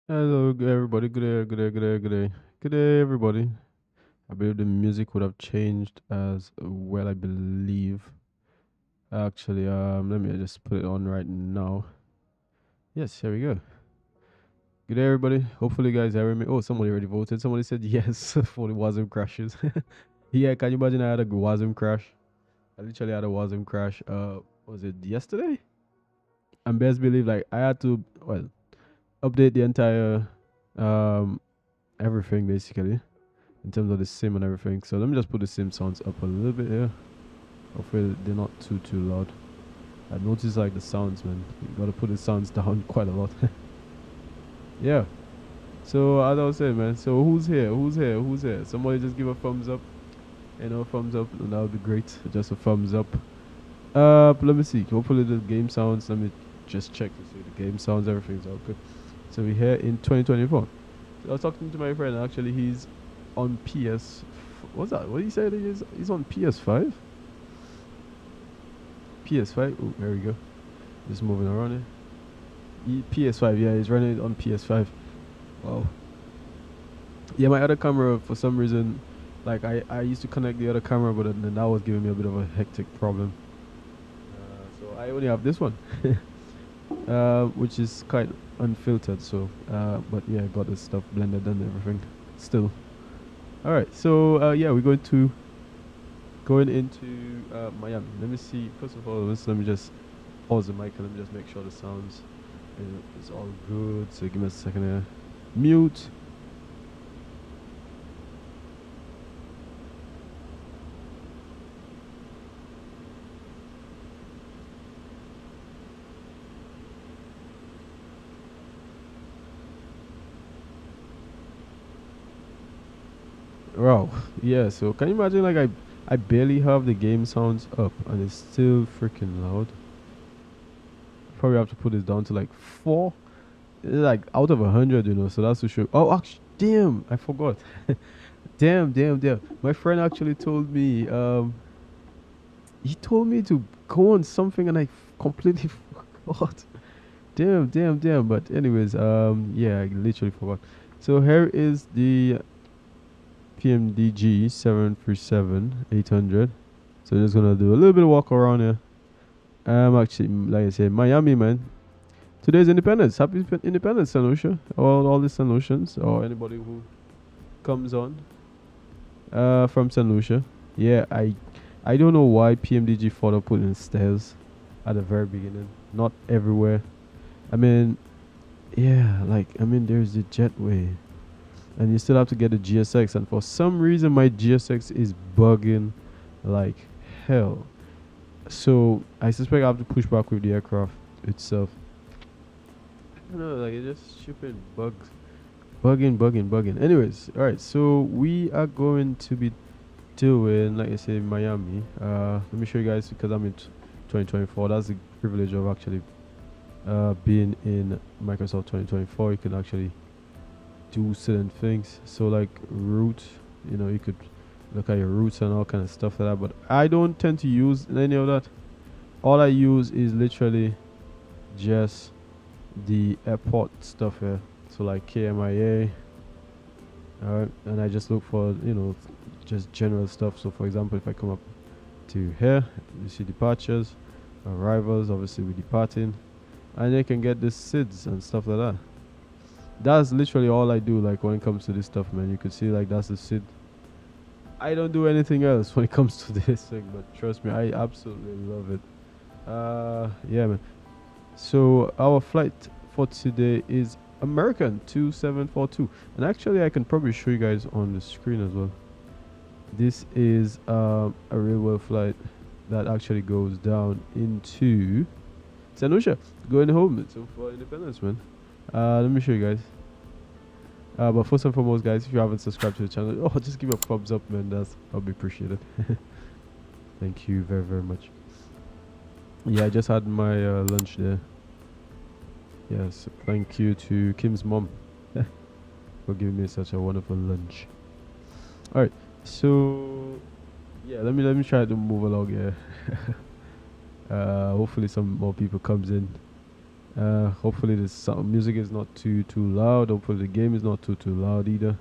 Hello, everybody. Good day, good day, good day, good day. Good day, everybody. I believe the music would have changed as well, I believe. Actually, let me just put it on right now. Yes, here we go. Good day, everybody. Hopefully, you guys hearing me. Oh, somebody already voted. Somebody said yes for the WASM crashes. Yeah, can you imagine I had a WASM crash? I literally had a WASM crash. Was it yesterday? And best believe, like, I had to, update the entire, um, everything basically in terms of the sim and everything. So let me just put the sim sounds up a little bit here. Hopefully they're not too loud. I noticed like the sounds, man. You gotta put the sounds down quite a lot. Yeah. So as I was saying, man. So who's here? Who's here? Who's here? Somebody just give a thumbs up. Thumbs up, and that would be great. Just a thumbs up. Let me see. Hopefully the game sounds. Let me just check to see the game sounds. Everything's all good. So we're here in 2024. So I was talking to my friend. Actually, he's on PS. What's that? What did he say? He's on PS5. PS5. Oh, there we go. Just moving around here. PS5. Yeah, he's running it on PS5. Wow. Yeah, my other camera for some reason, like I used to connect the other camera, but then that was giving me a bit of a hectic problem. So I only have this one, which is quite unfiltered. So, but yeah, I got this stuff blended and everything. Still. All right. So yeah, we're going into Miami. Let me see. First of all, let me just pause the mic and let me just make sure the sounds is all good. So give me a second here. Mute. Wow. Yeah. So can you imagine? Like I barely have the game sounds up and it's still freaking loud. Probably have to put this down to like 4. It's like out of 100, so that's to show. Oh, actually, damn, I forgot. Damn. My friend actually told me, he told me to go on something and I completely forgot. Damn. But anyways, yeah, I literally forgot. So here is the PMDG 737-800. So just gonna do a little bit of walk around here. Actually, like I said, Miami, man. Today's Independence. Happy Independence, Saint Lucia. All the Saint Lucians or anybody who comes on from Saint Lucia. Yeah, I don't know why PMDG thought of putting stairs at the very beginning. Not everywhere. I mean, yeah, like there's the jetway, and you still have to get the GSX. And for some reason, my GSX is bugging like hell. So I suspect I have to push back with the aircraft itself. I don't know, like it's just stupid bugs. Bugging. Anyways, alright, so we are going to be doing, like I say, Miami. Let me show you guys because I'm in 2024. That's the privilege of actually being in Microsoft 2024. You can actually do certain things. So like route, you could look at your routes and all kind of stuff like that. But I don't tend to use any of that. All I use is literally just the airport stuff here. So like KMIA. Alright, and I just look for, just general stuff. So for example, if I come up to here, you see departures, arrivals, obviously we're departing. And you can get the SIDS and stuff like that. That's literally all I do, like when it comes to this stuff, man. You could see like that's the SID. I don't do anything else when it comes to this thing, but trust me, I absolutely love it. Yeah, man. So our flight for today is American 2742, and actually I can probably show you guys on the screen as well. This is a real world flight that actually goes down into Saint Lucia, going home. So for Independence, man. Let me show you guys. But first and foremost, guys, if you haven't subscribed to the channel, just give a thumbs up, man. That'll be appreciated. Thank you very much. Yeah, I just had my lunch there. Yes, thank you to Kim's mom for giving me such a wonderful lunch. All right, so yeah, let me try to move along here. Hopefully some more people comes in Hopefully the sound music is not too loud. Hopefully the game is not too loud either.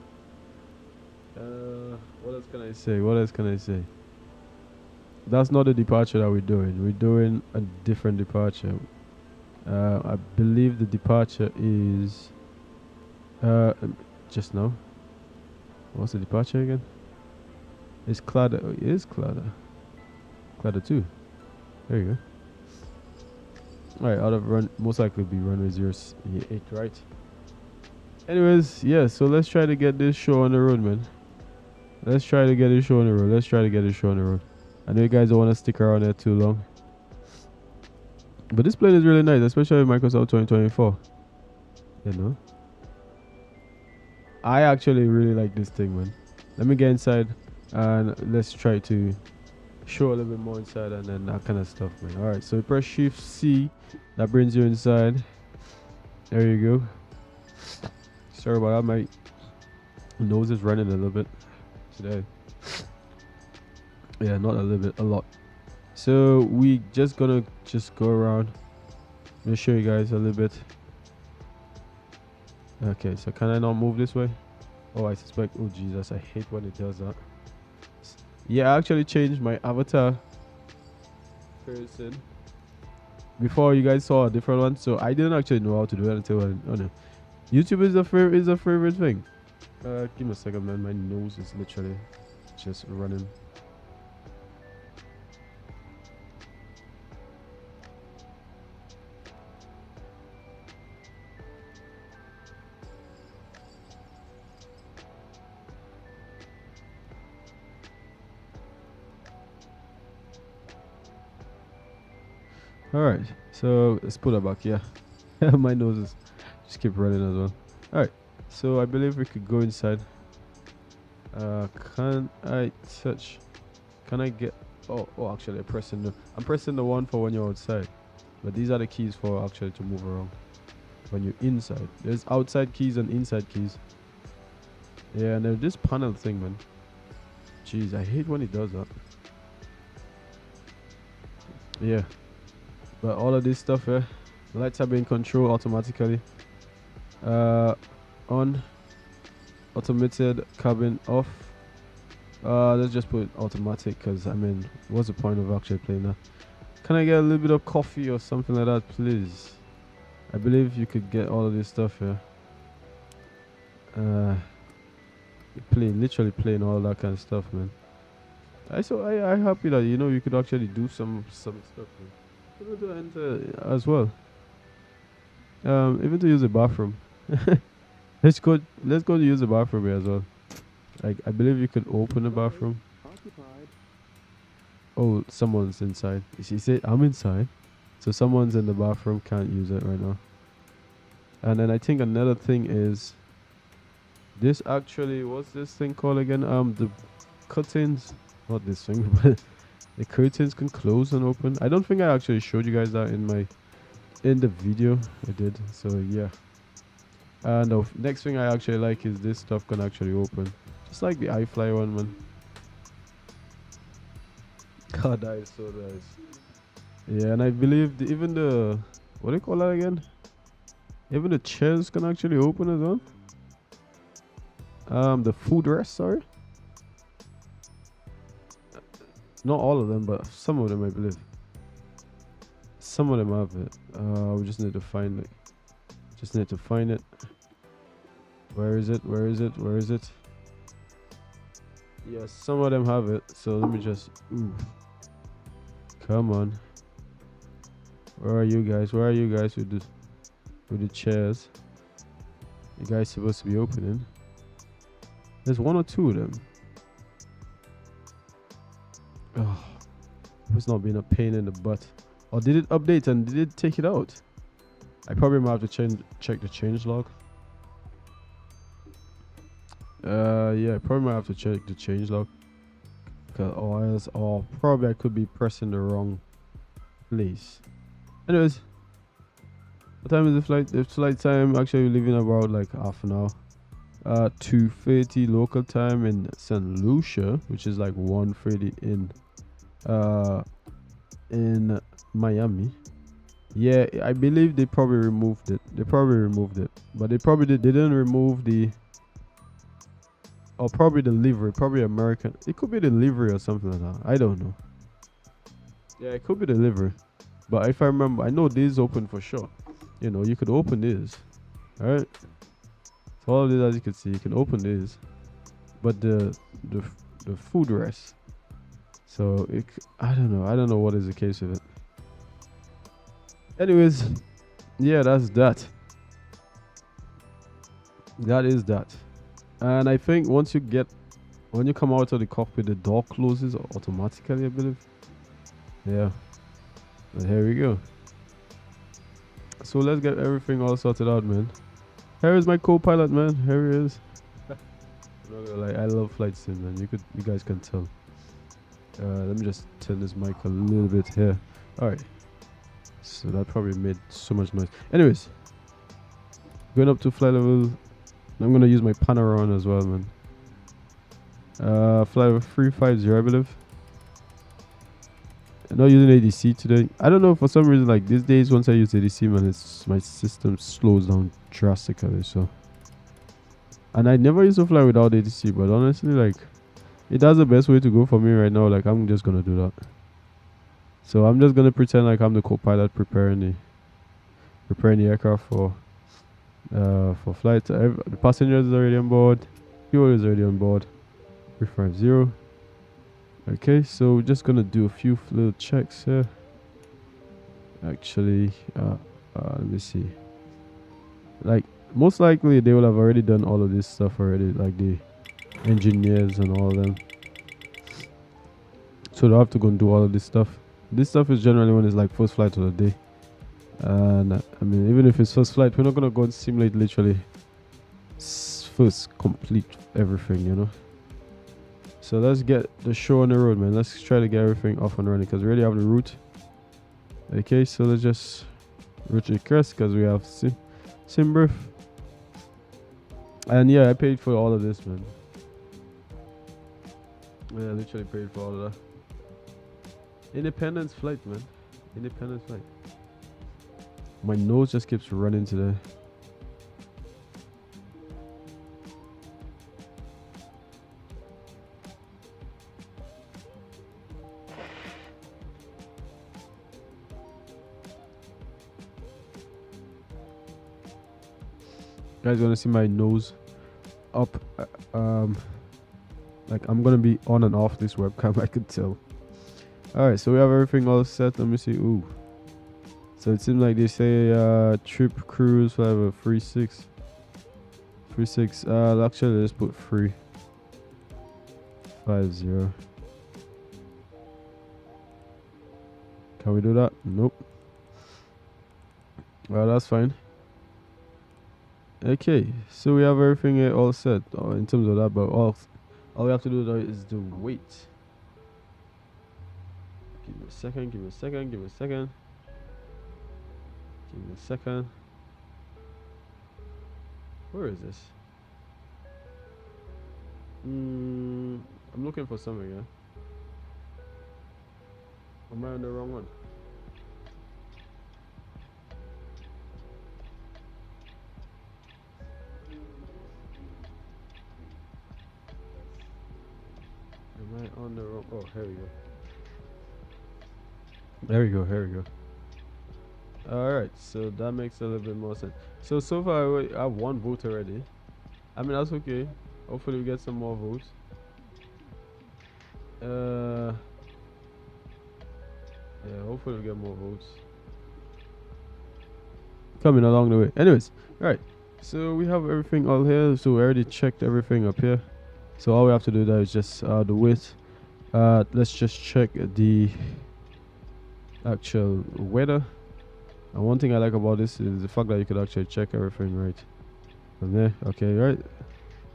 What else can I say? What else can I say? That's not the departure that we're doing. We're doing a different departure. I believe the departure is just now. What's the departure again? It's Clada. Oh, it is Clada. Clada 2. There you go. Alright, out of run, most likely be runway 08, right? Anyways, yeah, so let's try to get this show on the road, man. Let's try to get this show on the road. Let's try to get this show on the road. I know you guys don't want to stick around there too long. But this plane is really nice, especially Microsoft 2024. You know? I actually really like this thing, man. Let me get inside and let's try to show a little bit more inside and then that kind of stuff, man. Alright, so press Shift C. That brings you inside. There you go. Sorry about that, my nose is running a little bit today. Yeah, not a little bit, a lot. So we just gonna go around. Let me show you guys a little bit. Okay, so can I not move this way? Oh, I suspect. Oh Jesus, I hate when it does that. Yeah, I actually changed my avatar person. Before you guys saw a different one, so I didn't actually know how to do it until oh no. YouTube is a favorite thing. Give me a second, man. My nose is literally just running. Alright, so let's put it back here. My nose is just keep running as well. Alright, so I believe we could go inside. Can I touch? Can I get? Oh, actually, I'm pressing the one for when you're outside. But these are the keys for actually to move around when you're inside. There's outside keys and inside keys. Yeah, and there's this panel thing, man. Jeez, I hate when it does that. Yeah. But all of this stuff here, lights are being controlled automatically. On, automated cabin off. Let's just put automatic because I mean, what's the point of actually playing that? Can I get a little bit of coffee or something like that, please? I believe you could get all of this stuff here. Literally playing all that kind of stuff, man. I happy that you could actually do some stuff. Man. Even to enter as well. Even to use the bathroom. let's go to use the bathroom here as well. Like I believe you could open the bathroom. Oh, someone's inside. She said I'm inside. So someone's in the bathroom, can't use it right now. And then I think another thing is this actually, what's this thing called again? The curtains, not this thing, but the curtains can close and open. I don't think I actually showed you guys that in the video. I did. So yeah. And the next thing I actually like is this stuff can actually open. Just like the iFly one, man. God, that is so nice. Yeah, and I believe even the, what do you call that again? Even the chairs can actually open as well. The footrest, sorry. Not all of them, but some of them I believe. Some of them have it. We just need to find it. Just need to find it. Where is it? Where is it? Where is it? Yes, some of them have it. So let me just. Ooh. Come on. Where are you guys? Where are you guys with the chairs? You guys supposed to be opening. There's one or two of them. Oh, it's not being a pain in the butt. Or did it update and did it take it out? I probably might have to check the change log. Yeah, probably might have to check the change log. Or probably I could be pressing the wrong place. Anyways, what time is the flight? The flight time actually leaving about like half an hour. 2:30 local time in Saint Lucia, which is like 1:30 in Miami. Yeah, I believe they probably removed it. But they didn't remove the, or probably the livery, probably American. It could be the livery or something like that. I don't know. Yeah, it could be the livery. But if I remember, I know this open for sure. You know, you could open this. Alright. So all of this, as you can see, you can open this. But the footrest. So I don't know. I don't know what is the case with it. Anyways, yeah, that's that. That is that. And I think when you come out of the cockpit, the door closes automatically, I believe. Yeah. But here we go. So let's get everything all sorted out, man. Here is my co-pilot, man. Here he is. I'm not gonna lie, I love flight sim, man. You guys can tell. Let me just turn this mic a little bit here. Alright. So that probably made so much noise. Anyways, going up to flight level. I'm gonna use my panorama as well, man. Flight level 350, I believe. I'm not using ADC today. I don't know, for some reason, like these days, once I use ADC, man, my system slows down drastically. So, and I never used to fly without ADC, but honestly, like, that's the best way to go for me right now. Like, I'm just gonna do that. So I'm just gonna pretend like I'm the co-pilot preparing the aircraft for flight. The passengers is already on board. Fuel is already on board. 350. Okay, so we're just gonna do a few little checks here. Actually, let me see. Like, most likely they will have already done all of this stuff already, like the engineers and all of them. So they'll have to go and do all of this stuff. This stuff is generally when it's like first flight of the day. And I mean, even if it's first flight, we're not gonna go and simulate literally first complete everything, you know. So let's get the show on the road, man. Let's try to get everything off and running because we already have the route. Okay, so let's just route request because we have sim brief. And yeah, I paid for all of this, man. Yeah, I literally paid for all of that. Independence flight, man. Independence flight. My nose just keeps running today. You guys gonna see my nose up, like I'm gonna be on and off this webcam, I could tell. Alright, so we have everything all set. Let me see. Ooh, so it seems like they say trip cruise whatever 36. Actually let's put 350. Can we do that? Nope. Well, that's fine. Okay, so we have everything all set in terms of that, but all we have to do now is the wait. Give me a second. Where is this? I'm looking for something, yeah. Am I on the wrong one? Am I on the wrong? Oh, here we go. Here we go. Alright, so that makes a little bit more sense. So far I have one vote already. I mean, that's okay. Hopefully we get some more votes. Yeah, hopefully we get more votes. Coming along the way. Anyways, alright. So we have everything all here. So we already checked everything up here. So all we have to do now is just the width. Let's just check the actual weather. And one thing I like about this is the fact that you could actually check everything right from there. Okay, right.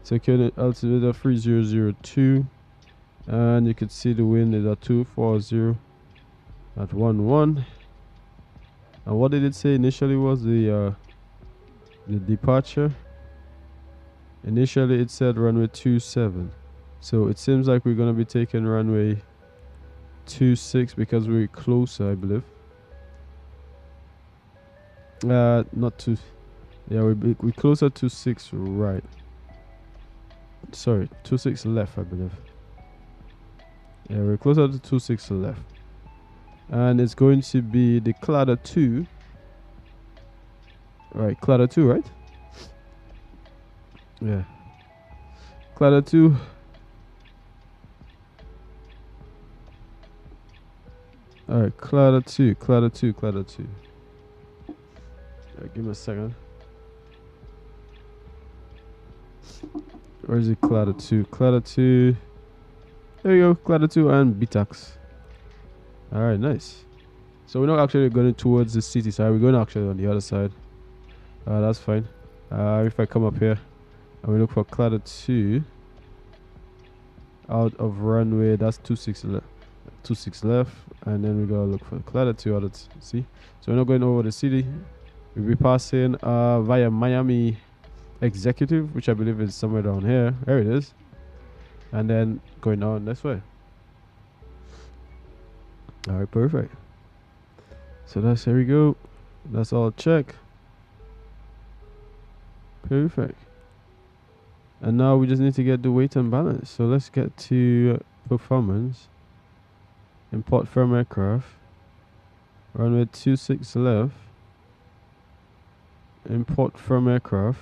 So current altitude at 3002, and you could see the wind is at 240 at 11. And what did it say initially was the departure? Initially it said runway 27. So it seems like we're gonna be taking runway 26 because we're closer, I believe. Not too. Yeah, we closer to 6 right. Sorry, 26 left, I believe. Yeah, we're closer to 26 left. And it's going to be the Cladder 2. Right, Cladder 2, right? Yeah. Cladder 2. Alright, Cladder 2. Right, give me a second. Where is it? Cladder 2. There you go, Cladder 2 and BTAX. Alright, nice. So we're not actually going towards the city side, we're going actually on the other side. That's fine. If I come up here and we look for Cladder 2 out of runway, that's 26 left, and then we gotta look for Cladder 2 out of see. So we're not going over the city. We'll be passing via Miami Executive, which I believe is somewhere down here. There it is. And then going down this way. Alright, perfect. So that's, here we go. That's all check. Perfect. And now we just need to get the weight and balance. So let's get to performance. Import firm aircraft. Runway 26 left. Import firm aircraft.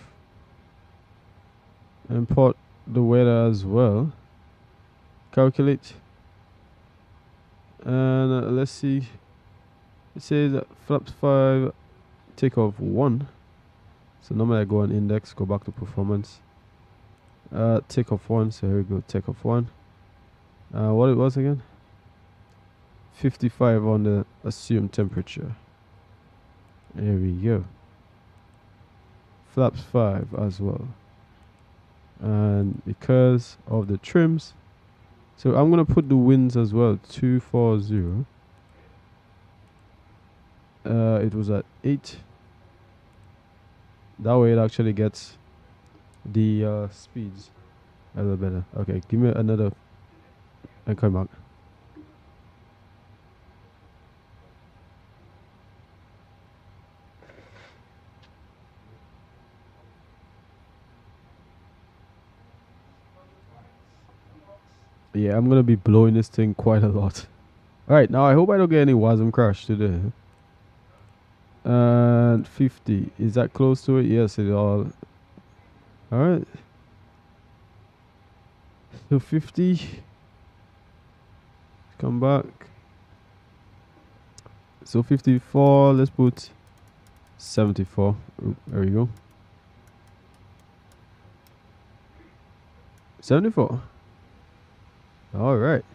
Import the weather as well. Calculate. And let's see. It says flaps 5, takeoff 1. So normally I go on index, go back to performance. Takeoff 1. So here we go, takeoff 1. What it was again? 55 on the assumed temperature. There we go. Flaps 5 as well. And because of the trims, so I'm gonna put the winds as well, 240. It was at 8. That way it actually gets the speeds a little better. Okay, give me another and come back. Yeah, I'm gonna be blowing this thing quite a lot. Alright, now I hope I don't get any WASM crash today. And 50, is that close to it? Yes, it all. Alright. So 50. Come back. So 54, let's put 74. Oop, there we go. 74. Alright.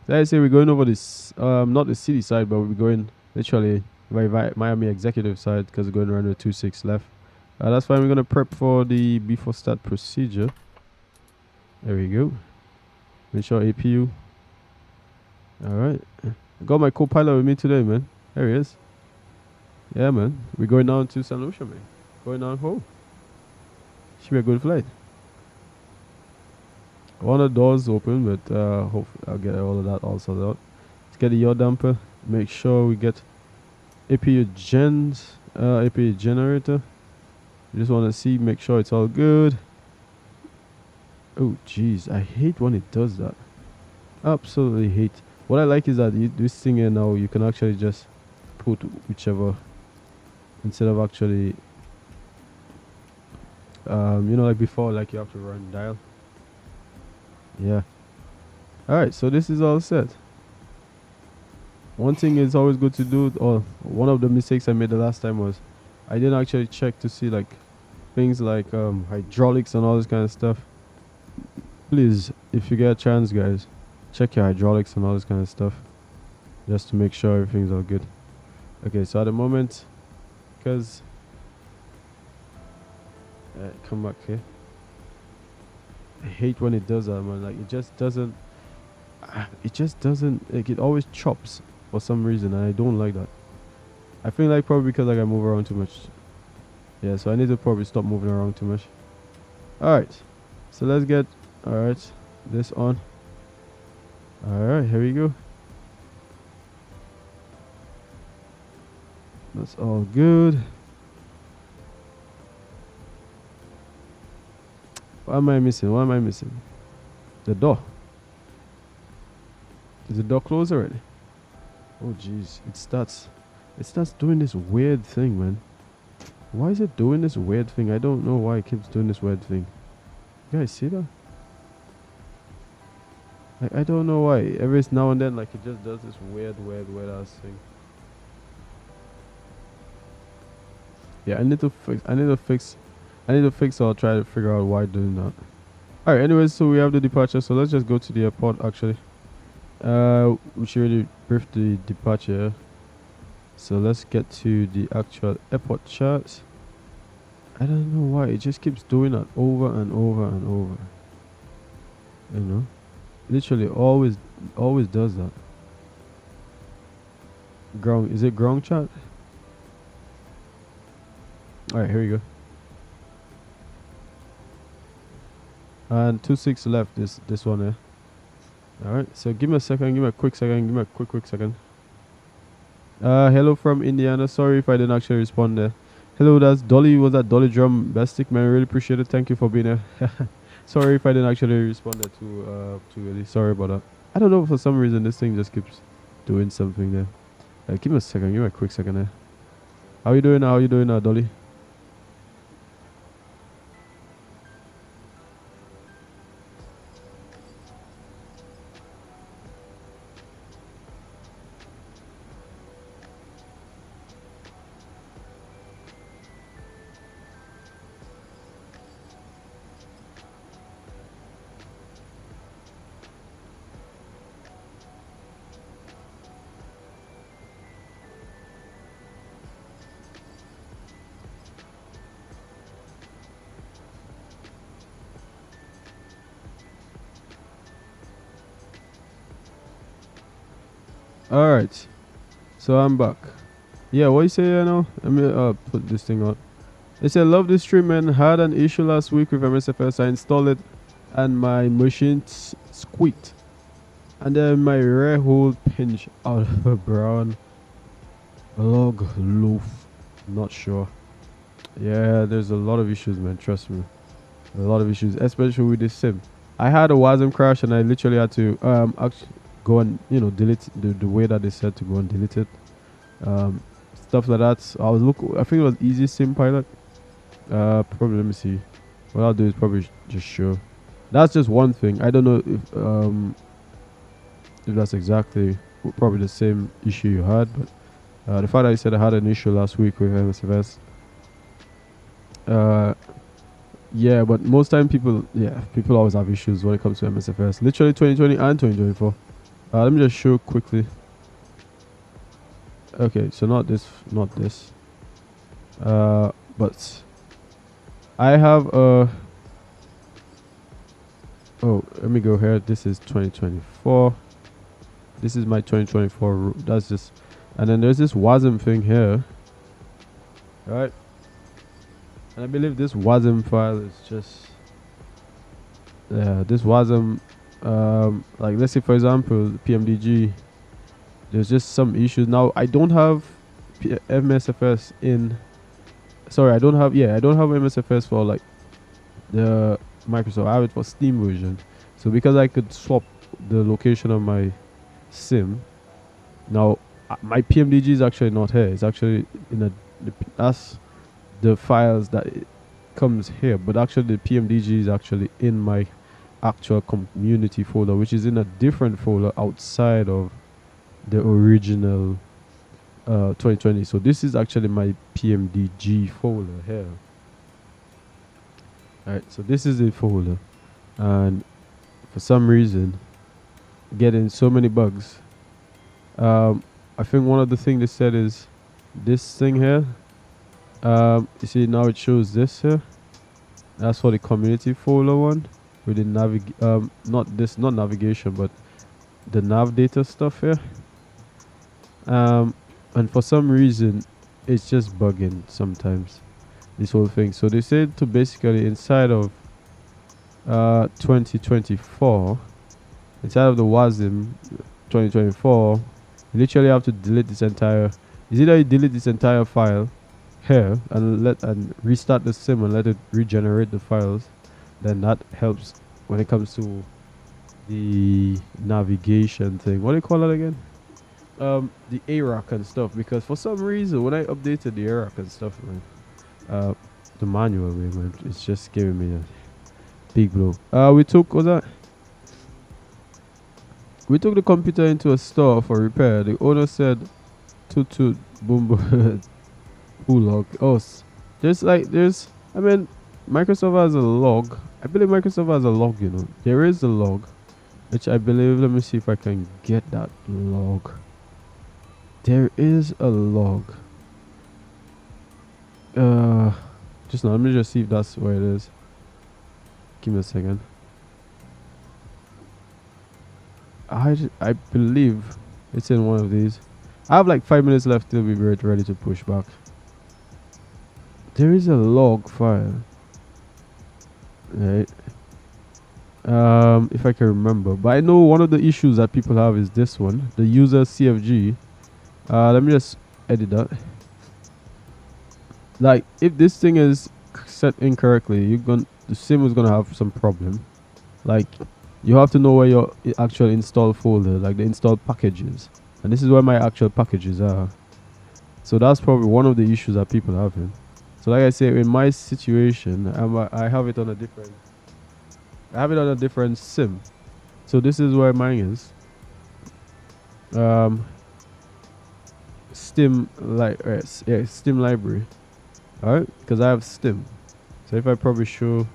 So I say we're going over this, not the city side, but we're going literally by Miami Executive side because we're going around with 26 left. That's fine. We're going to prep for the before start procedure. There we go. Make sure APU. Alright. I got my co-pilot with me today, man. There he is. Yeah, man. We're going down to Saint Lucia, man. Going down home. Should be a good flight. One of the doors open, but hopefully I'll get all of that all sorted out. Let's get the yaw damper. Make sure we get APU APU generator. You just want to see, make sure it's all good. Oh, jeez, I hate when it does that. Absolutely hate. What I like is that this thing here now, you can actually just put whichever, instead of actually, you know, like before, like you have to run dial. Yeah. Alright, so this is all set. One thing is always good to do, or one of the mistakes I made the last time was I didn't actually check to see like things like hydraulics and all this kind of stuff. Please, if you get a chance, guys, check your hydraulics and all this kind of stuff just to make sure everything's all good. Okay, so at the moment, because come back here. I hate when it does that, man. Like it just doesn't like, it always chops for some reason, and I don't like that. I feel like probably because like I move around too much. Yeah, so I need to probably stop moving around too much. Alright, so let's get this on. Alright, here we go. That's all good. What am I missing? What am I missing? The door. Is the door closed already? Oh jeez, it starts doing this weird thing, man. Why is it doing this weird thing? I don't know why it keeps doing this weird thing. You guys see that? I don't know why. Every now and then, like, it just does this weird ass thing. Yeah, I need to fix or try to figure out why doing that. Alright, anyways, so we have the departure, so let's just go to the airport actually. We should already brief the departure. So let's get to the actual airport chart. I don't know why it just keeps doing that over and over and over. You know, literally always does that. Ground, is it ground chart? All right, here we go. And 26 left. This one here. All right, so give me a second. Give me a quick second. Give me a quick second. Hello from Indiana. Sorry if I didn't actually respond there. Hello, that's Dolly. Was that Dolly Drum Bestic, man? Really appreciate it. Thank you for being here. Sorry if I didn't actually respond there too early. Sorry about that. I don't know, for some reason this thing just keeps doing something there. Give me a second. Give me a quick second there. How you doing now? How you doing now, Dolly? Alright, so I'm back. Yeah, what you say now? Let me put this thing on. It said, love this stream, man. Had an issue last week with MSFS. I installed it and my machine squeaked. And then my rear hole pinched out of a brown log loaf. Not sure. Yeah, there's a lot of issues, man. Trust me. A lot of issues, especially with this sim. I had a WASM crash and I literally had to actually go and delete the way that they said to go and delete it, stuff like that. I think it was easy sim pilot. Probably, let me see, what I'll do is probably just show. That's just one thing. I don't know if that's exactly probably the same issue you had, but the fact that you said I had an issue last week with MSFS, yeah, but most time people always have issues when it comes to MSFS, literally 2020 and 2024. Let me just show quickly. Okay, so not this, but I have oh, let me go here. This is 2024. This is my 2024. That's just, and then there's this WASM thing here, right? And I believe this WASM file is just this WASM. Like, let's say for example PMDG, there's just some issues. Now I don't have MSFS in, sorry, I don't have MSFS for like the Microsoft. I have it for Steam version. So because I could swap the location of my sim, now my PMDG is actually not here. It's actually in that's the files that it comes here, but actually the PMDG is actually in my actual community folder, which is in a different folder outside of the original 2020. So this is actually my PMDG folder here. Alright, so this is the folder, and for some reason getting so many bugs. I think one of the things they said is this thing here. You see now it shows this here. That's for the community folder one. With the not navigation, but the nav data stuff here. And for some reason it's just bugging sometimes, this whole thing. So they said to basically inside of 2024, inside of the WASM 2024, you literally have to delete this entire is either you delete this entire file here and restart the sim and let it regenerate the files. Then that helps when it comes to the navigation thing. What do you call it again? The AROC and stuff. Because for some reason when I updated the AROC and stuff, man, the manual way, man, it's just giving me a big blow. We took the computer into a store for repair. The owner said toot boom boom who log. Oh, I mean, Microsoft has a log. I believe Microsoft has a log, you know. There is a log, which I believe, let me see if I can get that log. There is a log. Just now, let me just see if that's where it is. Give me a second. I believe it's in one of these. I have like 5 minutes left till we're ready to push back. There is a log file. Right. If I can remember. But I know one of the issues that people have is this one. The user CFG. Let me just edit that. Like, if this thing is set incorrectly, the sim is gonna have some problem. Like, you have to know where your actual install folder, like the install packages, and this is where my actual packages are. So that's probably one of the issues that people have here. So like I say, in my situation, I have it on a different sim. So this is where mine is. Steam library. Alright, because I have Steam. So if I probably show,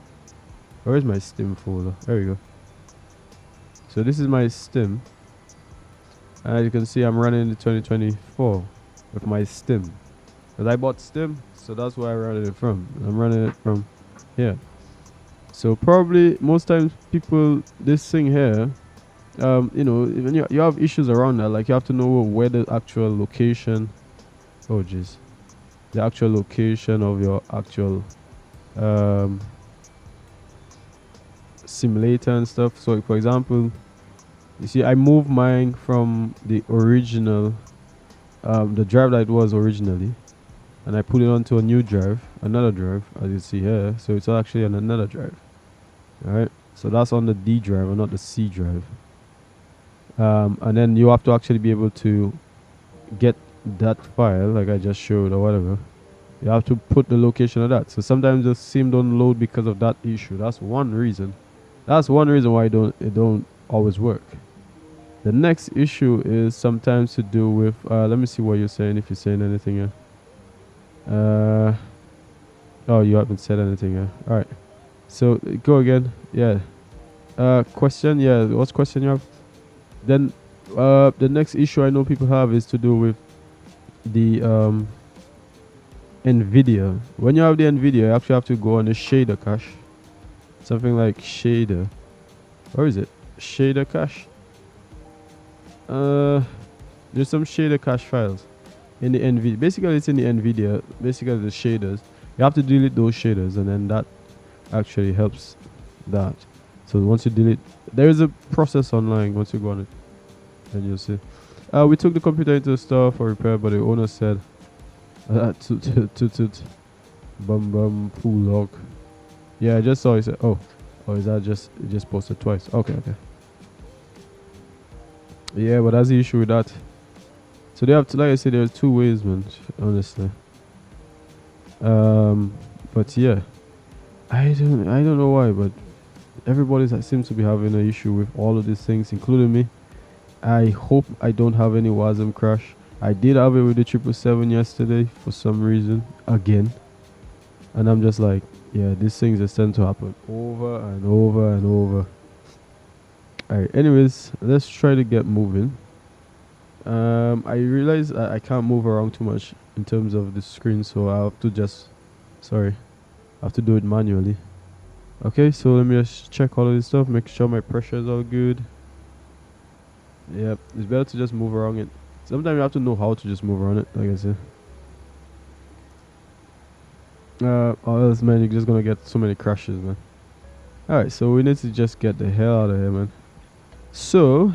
where is my Steam folder? There we go. So this is my Steam. And as you can see, I'm running the 2024 with my Steam. Because I bought Steam, so that's where I run it from. I'm running it from here. So probably most times people, this thing here, you know, even you have issues around that. Like you have to know where the actual location. Oh jeez. The actual location of your actual simulator and stuff. So for example, you see I moved mine from the original the drive that it was originally, and I put it onto a new drive, another drive, as you see here. So it's actually on another drive. Alright, so that's on the D drive and not the C drive. And then you have to actually be able to get that file like I just showed or whatever. You have to put the location of that. So sometimes the sim don't load because of that issue. That's one reason. That's one reason why it don't always work. The next issue is sometimes to do with let me see what you're saying, if you're saying anything here. Oh, you haven't said anything here. Alright. So go again. Yeah. Question, yeah, what's question you have? Then the next issue I know people have is to do with the NVIDIA. When you have the NVIDIA, you actually have to go on the shader cache. Something like shader. Where is it? Shader cache. There's some shader cache files in the NVIDIA. Basically, it's in the NVIDIA. Basically, the shaders. You have to delete those shaders, and then that actually helps that. So once you delete, there is a process online. Once you go on it, then you'll see. We took the computer into the store for repair, but the owner said, toot, bum, pool log. Yeah, I just saw it. Said, oh, is that just, it just posted twice? Okay. Yeah, but that's the issue with that. So they have to, like I said, there's two ways, man, honestly. But yeah, I don't know why, but everybody seems to be having an issue with all of these things, including me. I hope I don't have any WASM crash. I did have it with the 777 yesterday for some reason again, and I'm just like, yeah, these things just tend to happen over and over and over. Alright, anyways, let's try to get moving. I realize I can't move around too much in terms of the screen, so I have to just, I have to do it manually. Okay, so let me just check all of this stuff, make sure my pressure is all good. Yep, it's better to just move around it. Sometimes you have to know how to just move around it, like I said. Or else, man, you're just gonna get so many crashes, man. Alright, so we need to just get the hell out of here, man. So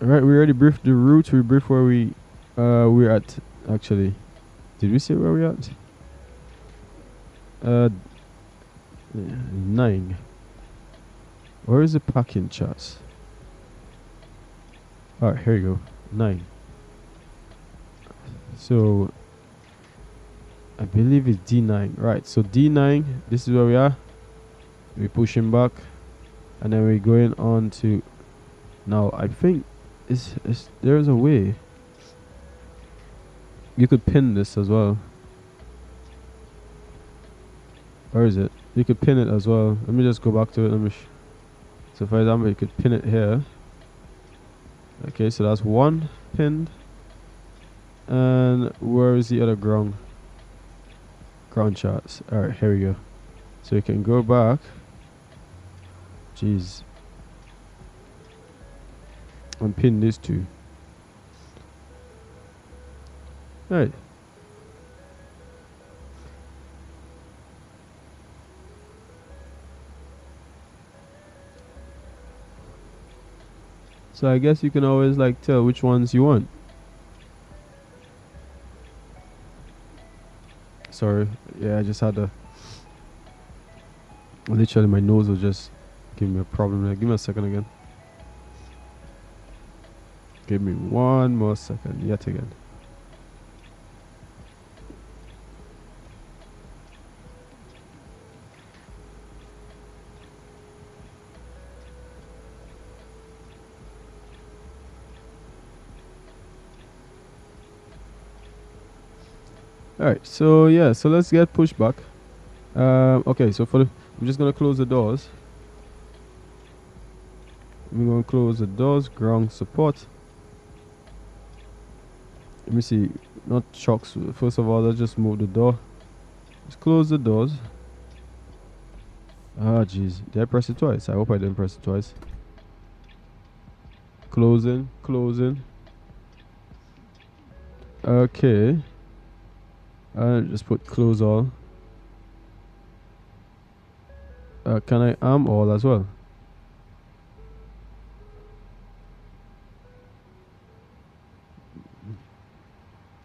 Alright, we already briefed the route. We briefed where we're at. Actually, did we say where we're at? 9. Where is the parking charts? Alright, here you go. 9. So I believe it's D9. Right, so D9, this is where we are. We're pushing back, and then we're going on to, now I think there's a way you could pin this as well. Where is it? You could pin it as well. Let me just go back to it. So for example, you could pin it here. Okay, so that's one pinned. And where is the other ground charts? Alright, here we go. So you can go back. Jeez. And pin these two. Alright. So I guess you can always like tell which ones you want. Sorry, yeah, I just had a, literally my nose was just giving me a problem there. Give me a second again. Give me one more second yet again. Alright, so yeah, so let's get pushed back. Okay, so I'm just gonna close the doors. We're gonna close the doors, ground support. Let me see, not shocks. First of all, let's just move the door. Let's close the doors. Ah, jeez, did I press it twice? I hope I didn't press it twice. Closing. Okay. Just put close all. Can I arm all as well?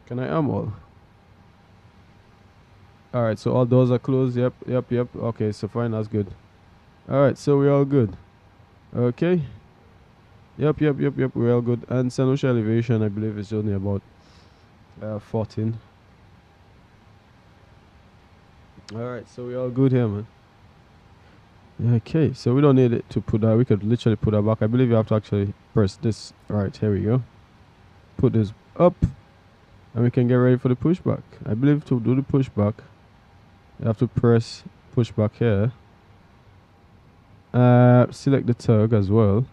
Can I arm all? Alright, so all doors are closed. Yep. Okay, so fine, that's good. Alright, so we're all good. Okay. Yep, we're all good. And Saint Lucia elevation, I believe, is only about 14. Alright, so we're all good here, man. Okay, so we don't need it to put that. We could literally put that back. I believe you have to actually press this. Right, here we go. Put this up, and we can get ready for the pushback. I believe to do the pushback, you have to press pushback here. Select the tug as well,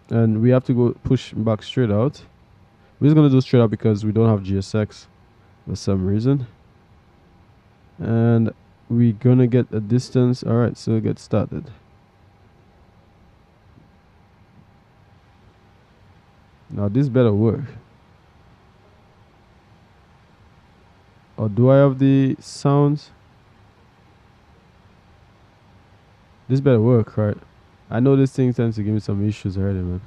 and we have to go push back straight out. We're just gonna do straight out because we don't have GSX for some reason. And we're gonna get a distance. Alright, so get started. Now this better work. Or do I have the sounds? This better work, right? I know this thing tends to give me some issues already, man.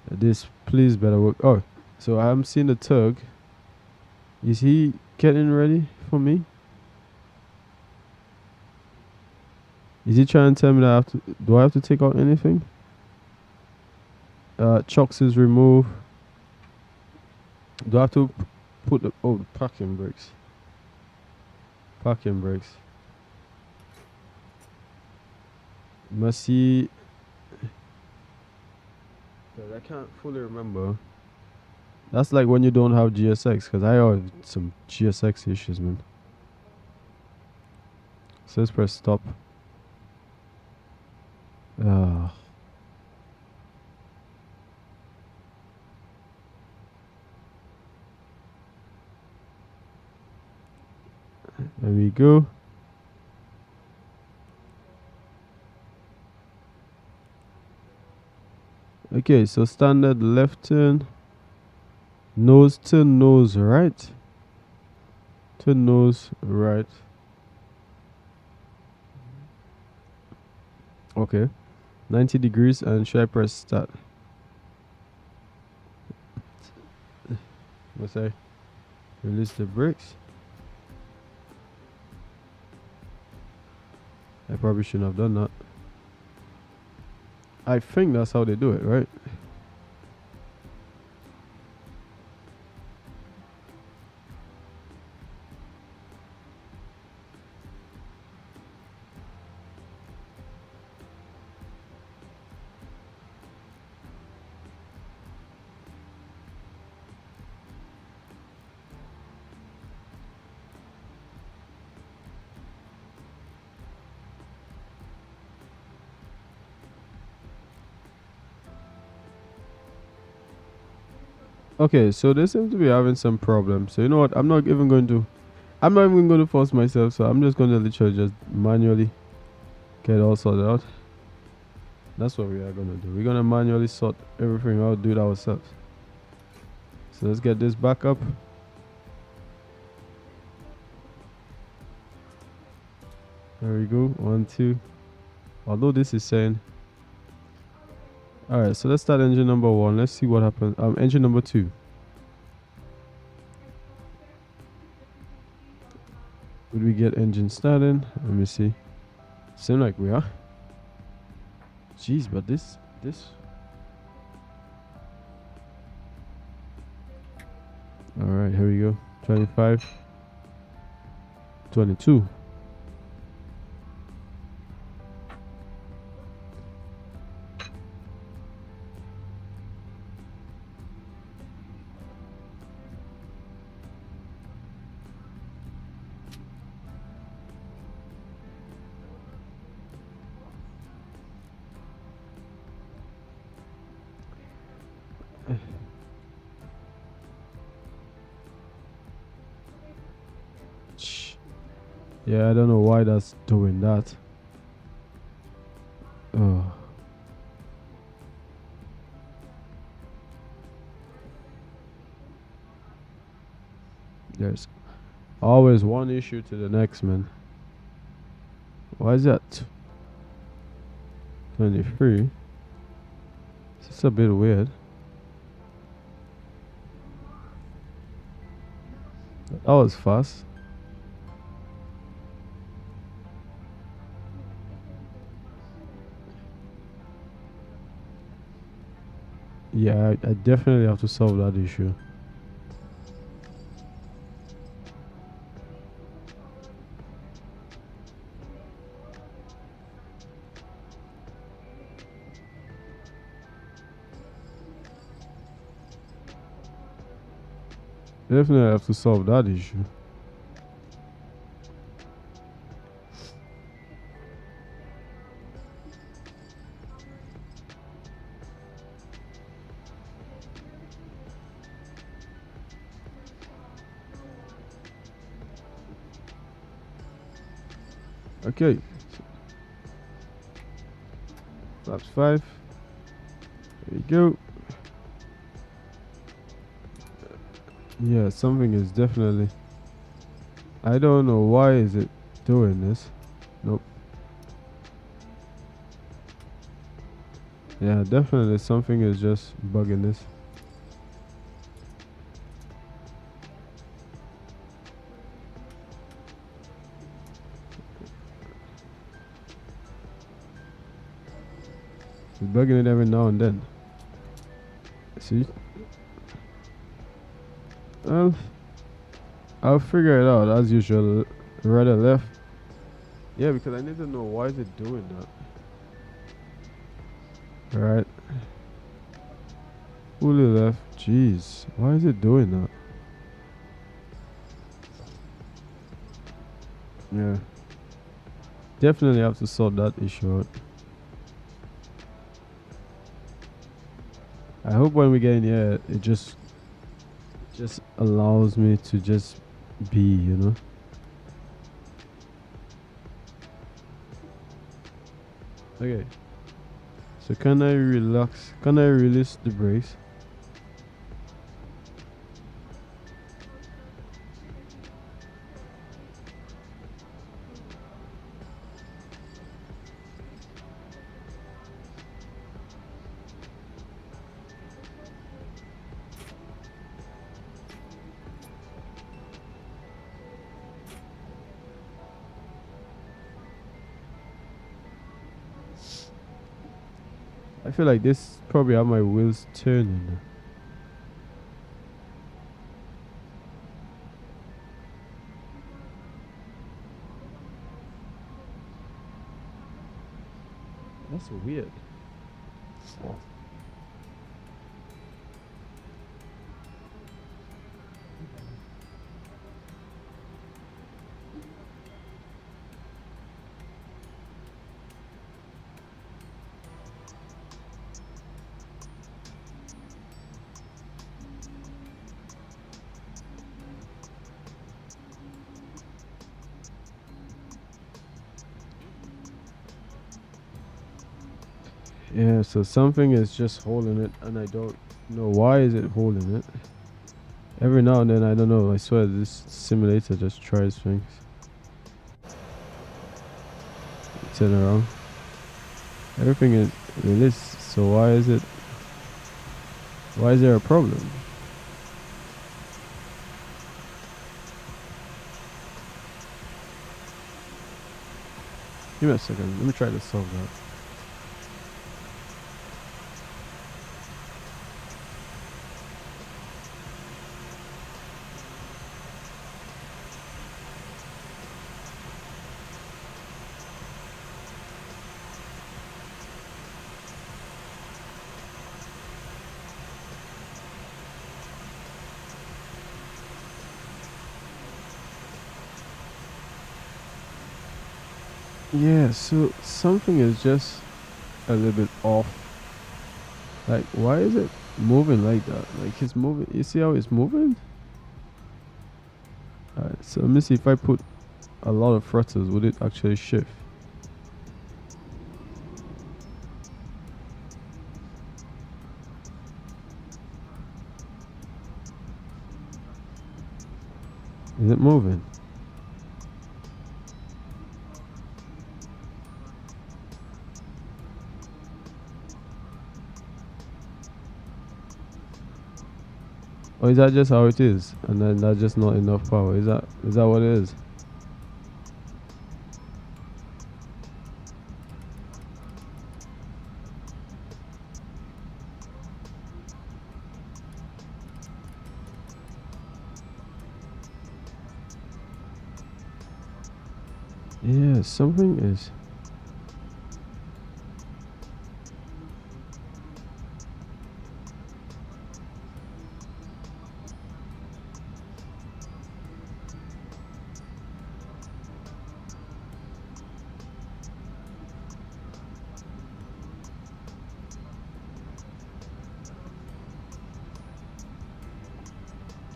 This please better work. Oh, so I'm seeing the tug. Is he getting ready for me? Is he trying to tell me that do I have to take out anything? Chocks is removed. Do I have to put the parking brakes? Parking brakes. Must see. I can't fully remember. That's like when you don't have GSX, because I have some GSX issues, man. So let's press stop. There we go. Okay, so standard left turn. Nose to nose right. To nose right. Okay. 90 degrees, and should I press start? Must I release the brakes? I probably shouldn't have done that. I think that's how they do it, right? Okay, so they seem to be having some problems. So you know what? I'm not even going to force myself. So I'm just going to literally just manually get all sorted out. That's what we are going to do. We're going to manually sort everything out, do it ourselves. So let's get this back up. There we go. 1, 2. Although this is saying. Alright, so let's start engine number 1. Let's see what happens. Engine number 2. Would we get engine starting? Let me see. Seem like we are. Jeez, but this. Alright, here we go. 25. 22. Yeah, I don't know why that's doing that. Oh. There's always one issue to the next, man. Why is that? 23. It's a bit weird. That was fast. Yeah, I definitely have to solve that issue. Definitely have to solve that issue. Okay. Flaps 5. There you go. Yeah, something is definitely. I don't know why is it doing this. Nope. Yeah, definitely something is just bugging this. It's bugging it every now and then. See? Well, I'll figure it out as usual. Right or left? Yeah, because I need to know why is it doing that. Alright. Fully left. Jeez. Why is it doing that? Yeah. Definitely have to sort that issue out. I hope when we get in here it just allows me to just be, you know. Okay. So can I relax? Can I release the brakes? feel like this probably have my wheels turning. That's weird. Yeah, so something is just holding it, and I don't know why is it holding it. Every now and then, I don't know, I swear this simulator just tries things. Turn around. Everything is released, so why is there a problem? Give me a second, let me try to solve that. Yeah, so something is just a little bit off. Like, why is it moving like that? Like, it's moving. You see how it's moving? Alright, so let me see if I put a lot of throttles, would it actually shift? Is it moving? Or is that just how it is? And then that's just not enough power? Is that what it is? Yeah, something is.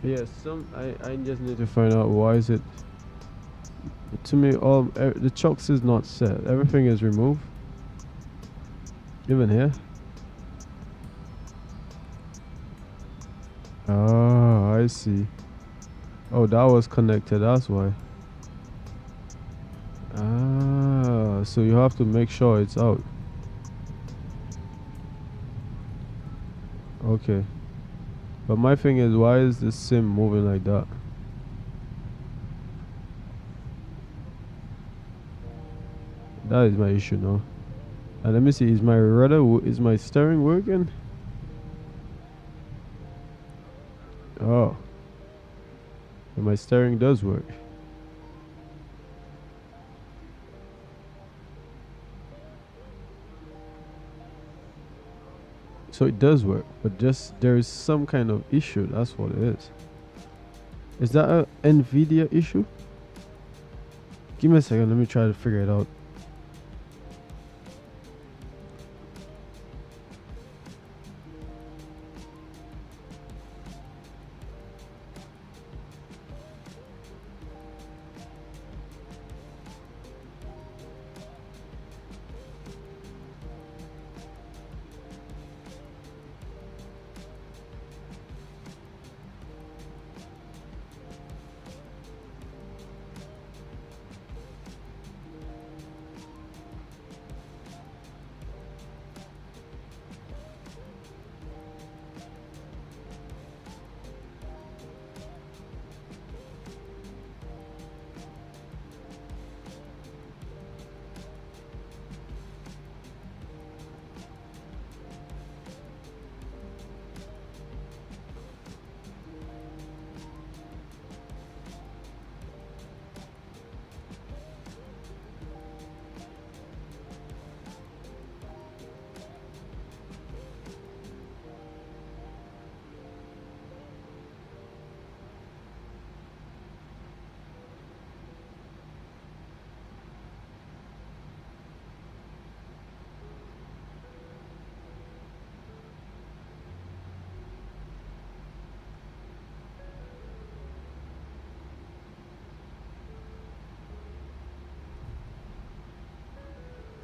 Yeah, I just need to find out why is it. To me, the chocks is not set. Everything is removed. Even here. Ah, I see. Oh, that was connected. That's why. Ah, so you have to make sure it's out. Okay. But my thing is, why is this sim moving like that? That is my issue now. And let me see, is my steering working? Oh. And my steering does work. So it does work, but just there is some kind of issue, that's what it is. Is that a NVIDIA issue? Give me a second, let me try to figure it out.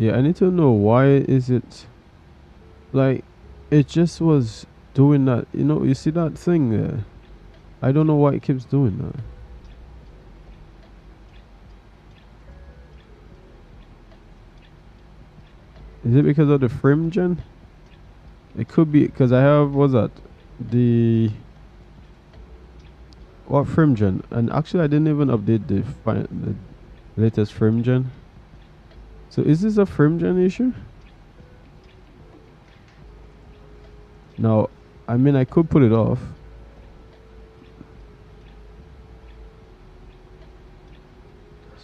Yeah, I need to know why is it like it just was doing that. You know, you see that thing there? I don't know why it keeps doing that. Is it because of the frame gen? It could be because I have, what's that? The what frame gen? And actually, I didn't even update the latest frame gen. So is this a frame gen issue? Now, I mean, I could put it off.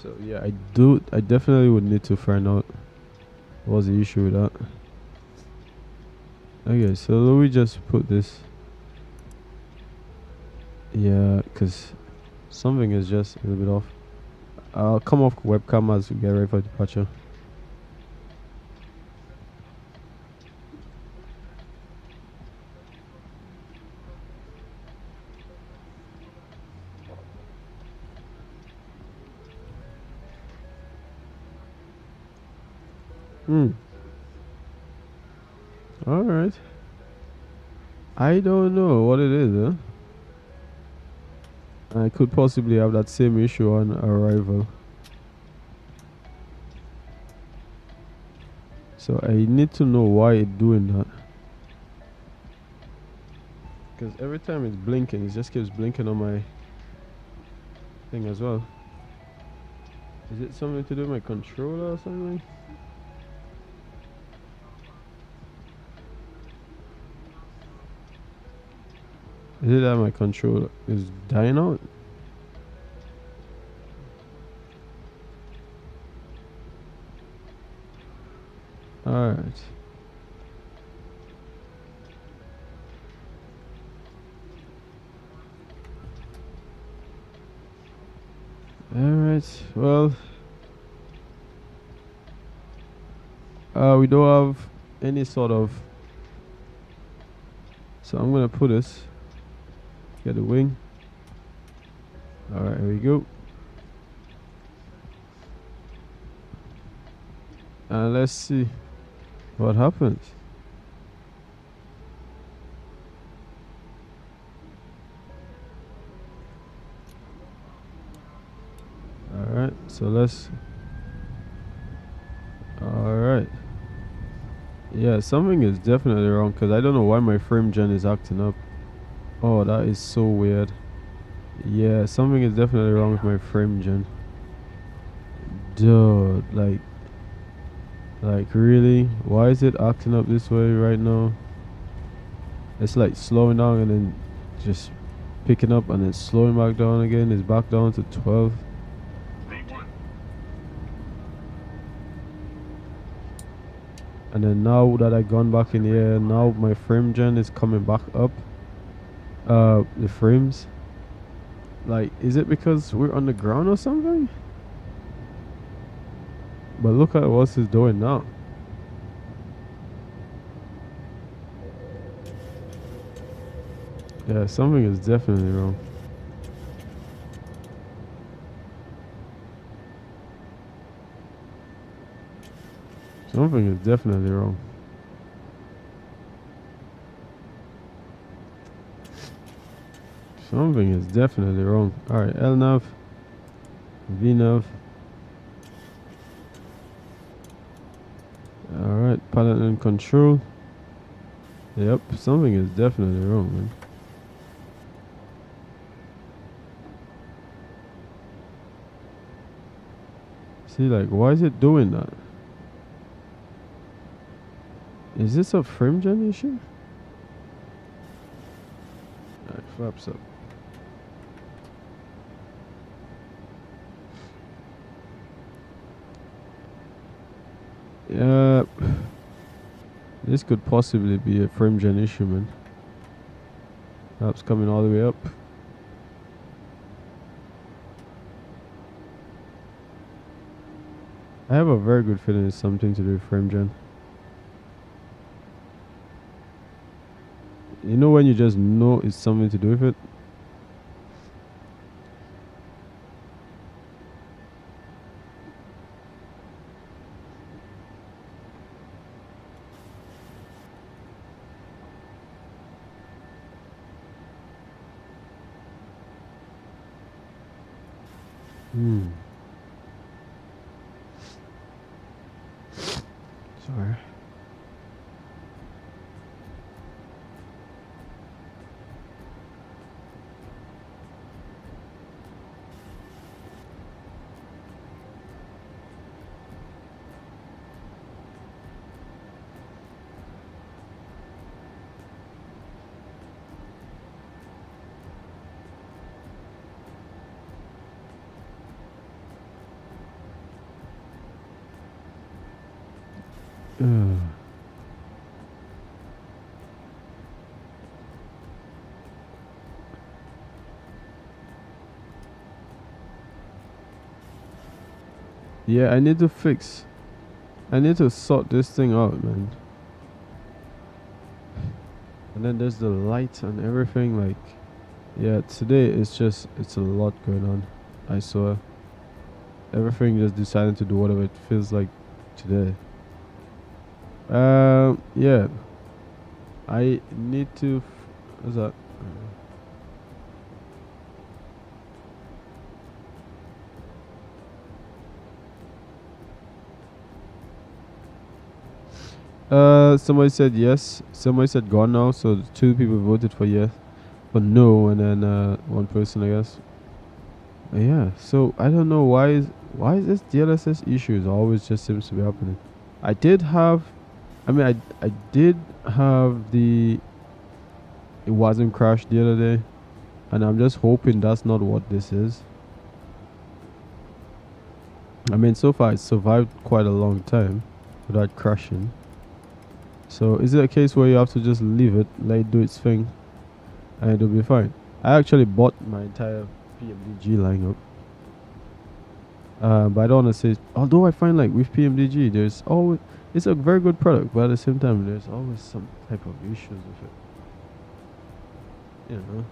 So yeah, I definitely would need to find out what's the issue with that. Okay, so let me just put this. Yeah, because something is just a little bit off. I'll come off webcam as we get ready for departure. Alright. I don't know what it is, huh? I could possibly have that same issue on arrival. So I need to know why it's doing that. Because every time it's blinking, it just keeps blinking on my thing as well. Is it something to do with my controller or something? Is it that my controller is dying out? Alright. Alright, well, we don't have any sort of, so I'm gonna put this, get the wing. Alright, here we go. And let's see what happens. Alright, so let's, alright. Yeah, something is definitely wrong because I don't know why my frame gen is acting up. Oh, that is so weird. Yeah, something is definitely wrong with my frame gen. Dude, like really? Why is it acting up this way right now? It's like slowing down and then just picking up and then slowing back down again. It's back down to 12. And then now that I gone back in the air, now my frame gen is coming back up. The frames. Like, is it because we're on the ground or something? But look at what it's doing now. Yeah, something is definitely wrong. Something is definitely wrong. Something is definitely wrong. Alright, LNAV, VNAV. Alright, pilot and control. Yep, something is definitely wrong, man. See, like, why is it doing that? Is this a frame gen issue? Alright, flaps up. Yep. This could possibly be a frame gen issue, man. Flaps coming all the way up. I have a very good feeling it's something to do with frame gen. You know when you just know it's something to do with it? Hmm. Sorry. Yeah, I need to fix. I need to sort this thing out, man. And then there's the light and everything. Like, yeah, today it's a lot going on. I saw everything just deciding to do whatever it feels like today. Yeah, I need to. What's that? Somebody said yes. Somebody said gone now. So two people voted for yes, but no, and then one person, I guess. Yeah. So I don't know why is this DLSS issues always just seems to be happening. I did have, I mean, I did have the. It wasn't crashed the other day, and I'm just hoping that's not what this is. I mean, so far it survived quite a long time without crashing. So is it a case where you have to just leave it, let it do its thing, and it'll be fine? I actually bought my entire PMDG lineup. But I don't want to say, although I find like with PMDG, there's always, it's a very good product, but at the same time, there's always some type of issues with it. You know?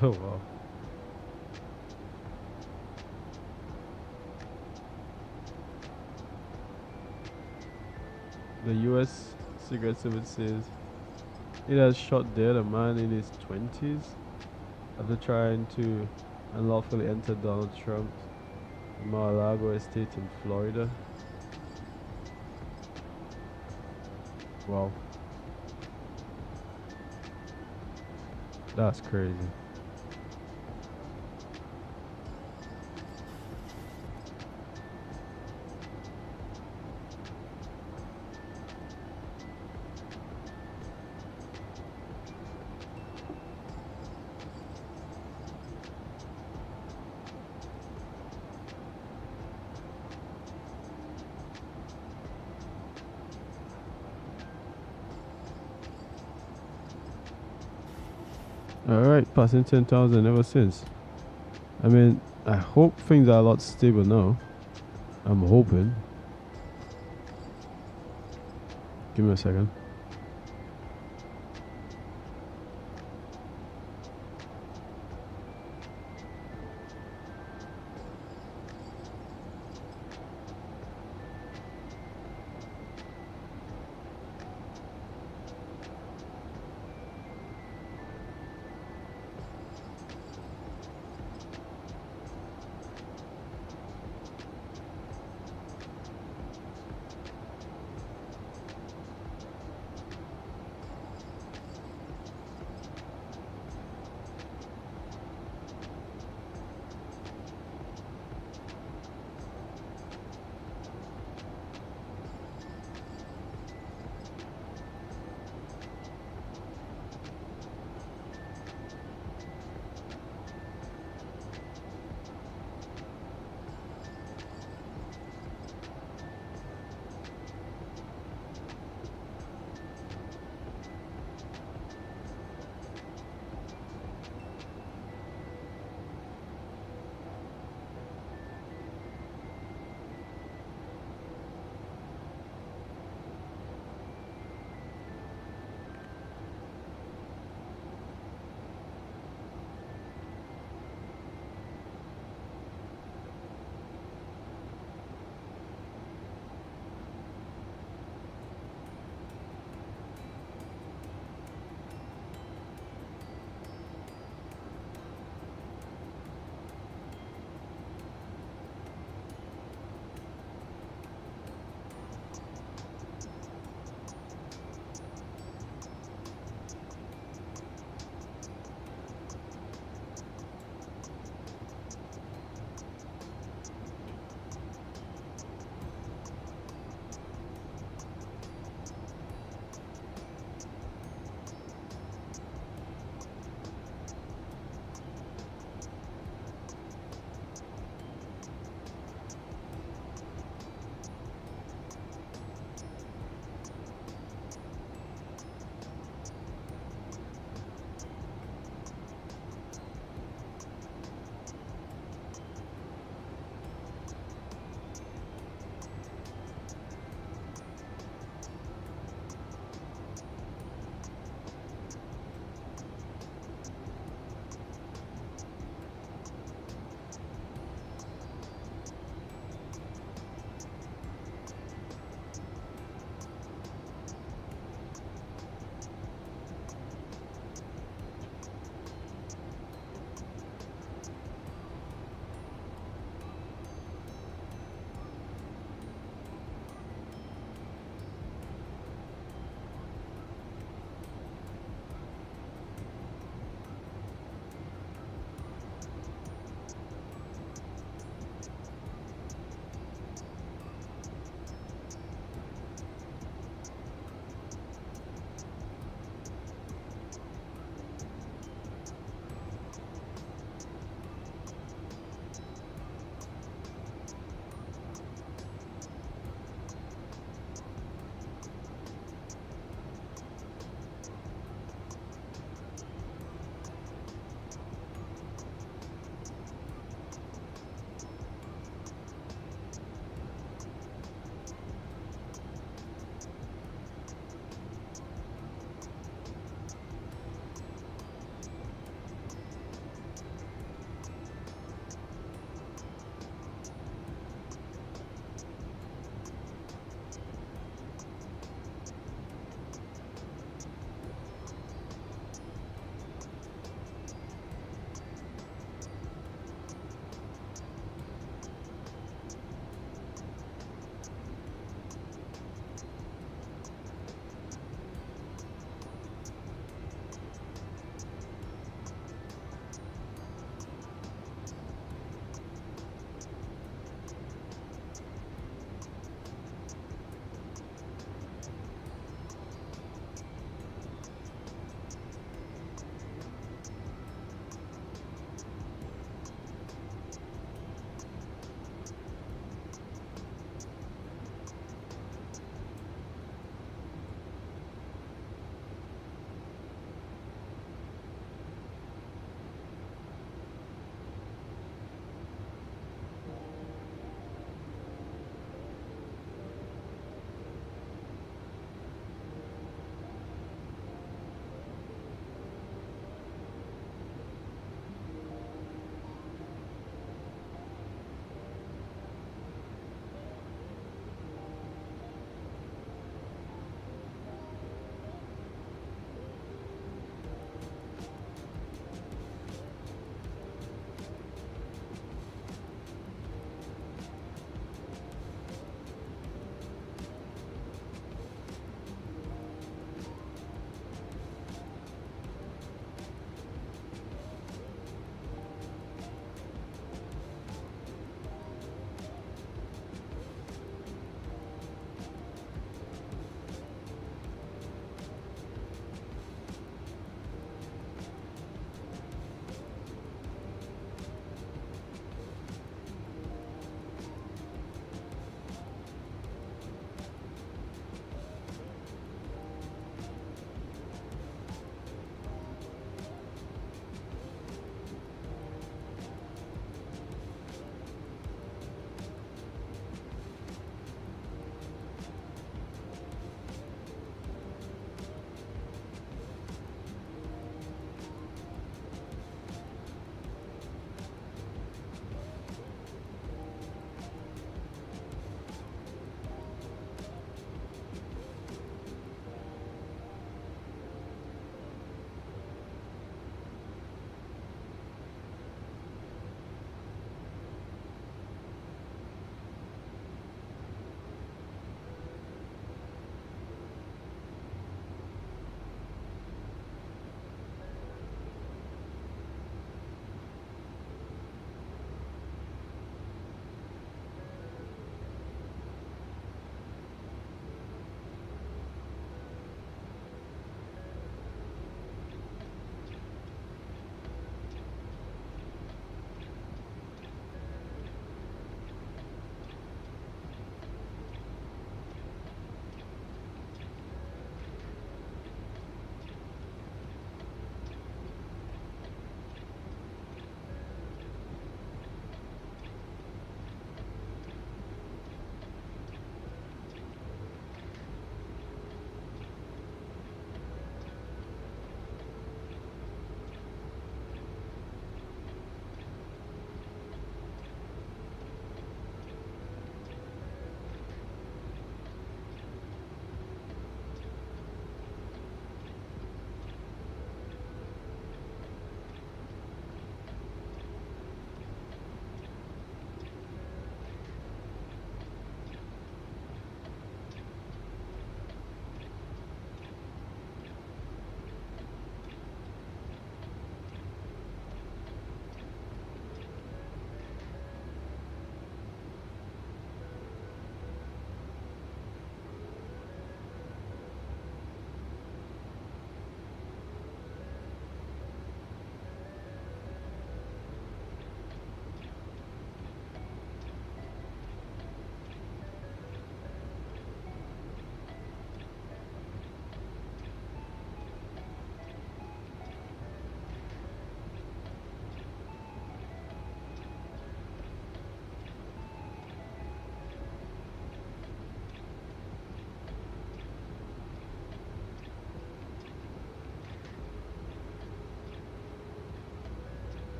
Oh wow. The US Cigarette Summit says it has shot dead a man in his 20s after trying to unlawfully enter Donald Trump's Mar-a-Lago estate in Florida. Wow. That's crazy. Alright, passing 10,000 ever since. I mean, I hope things are a lot stable now. I'm hoping. Give me a second.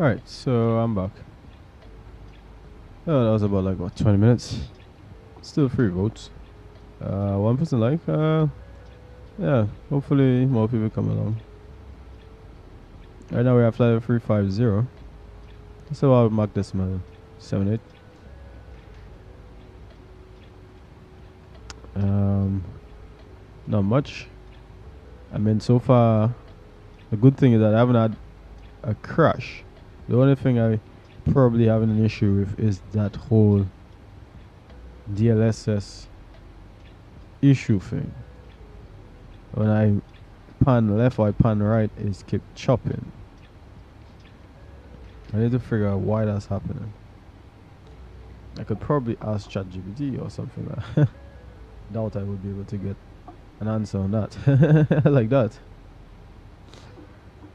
Alright, so I'm back. Oh, that was about like what, 20 minutes. Still 3 votes. 1% like. Yeah, hopefully more people come along. Right now we have flight 350. So I'll mark this man 78. Not much. I mean, so far the good thing is that I haven't had a crash. The only thing I probably having an issue with is that whole DLSS issue thing. When I pan left or I pan right, it's keep chopping. I need to figure out why that's happening. I could probably ask ChatGPT or something like that. Doubt I would be able to get an answer on that. Like that.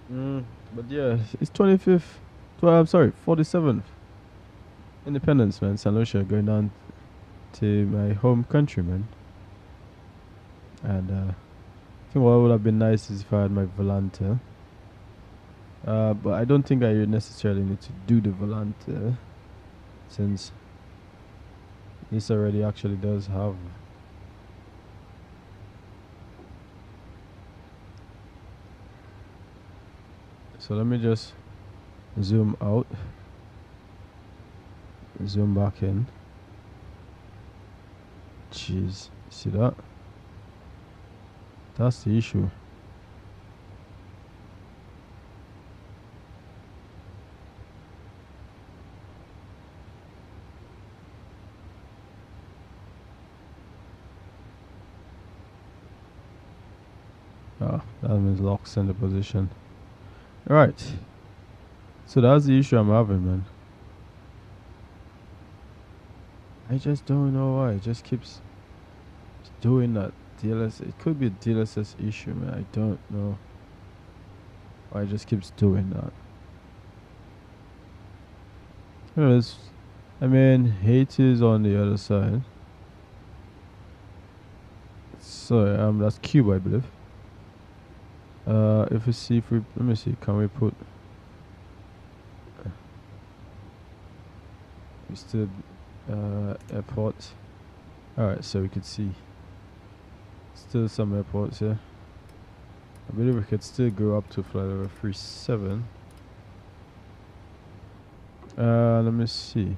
But yeah, it's 25th. Well, I'm sorry, 47th. Independence, man. Saint Lucia, going down to my home country, man. And I think what would have been nice is if I had my Volanta. But I don't think I necessarily need to do the Volanta, since this already actually does have so let me just zoom out, zoom back in. Jeez, see that? That's the issue. Ah, that means locks in the position. Alright. So that's the issue I'm having, man. I just don't know why. It just keeps doing that. DLSS. It could be a DLSS issue, man. I don't know why it just keeps doing that. Anyways, I mean, Haiti is on the other side. So that's Cuba, I believe. If we see, let me see, can we put? We still airports. All right, so we could see still some airports here. I believe we could still go up to flight level 37. Let me see.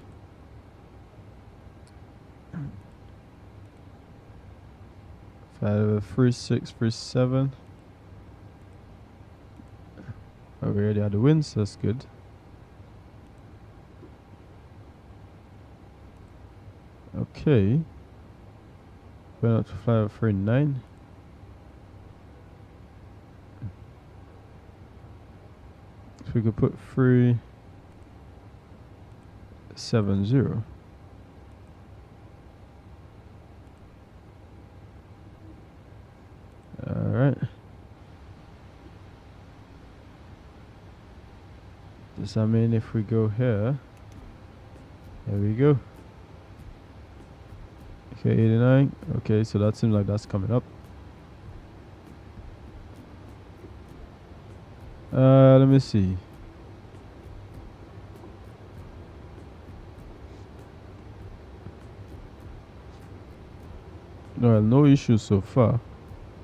Flight level 36, 37. Oh, we already had the winds, that's good. Okay. Going up to fly over 39. So we could put 370. Alright. Does that mean if we go here? There we go. Okay, 89. Okay, so that seems like that's coming up. Let me see. No, no issues so far.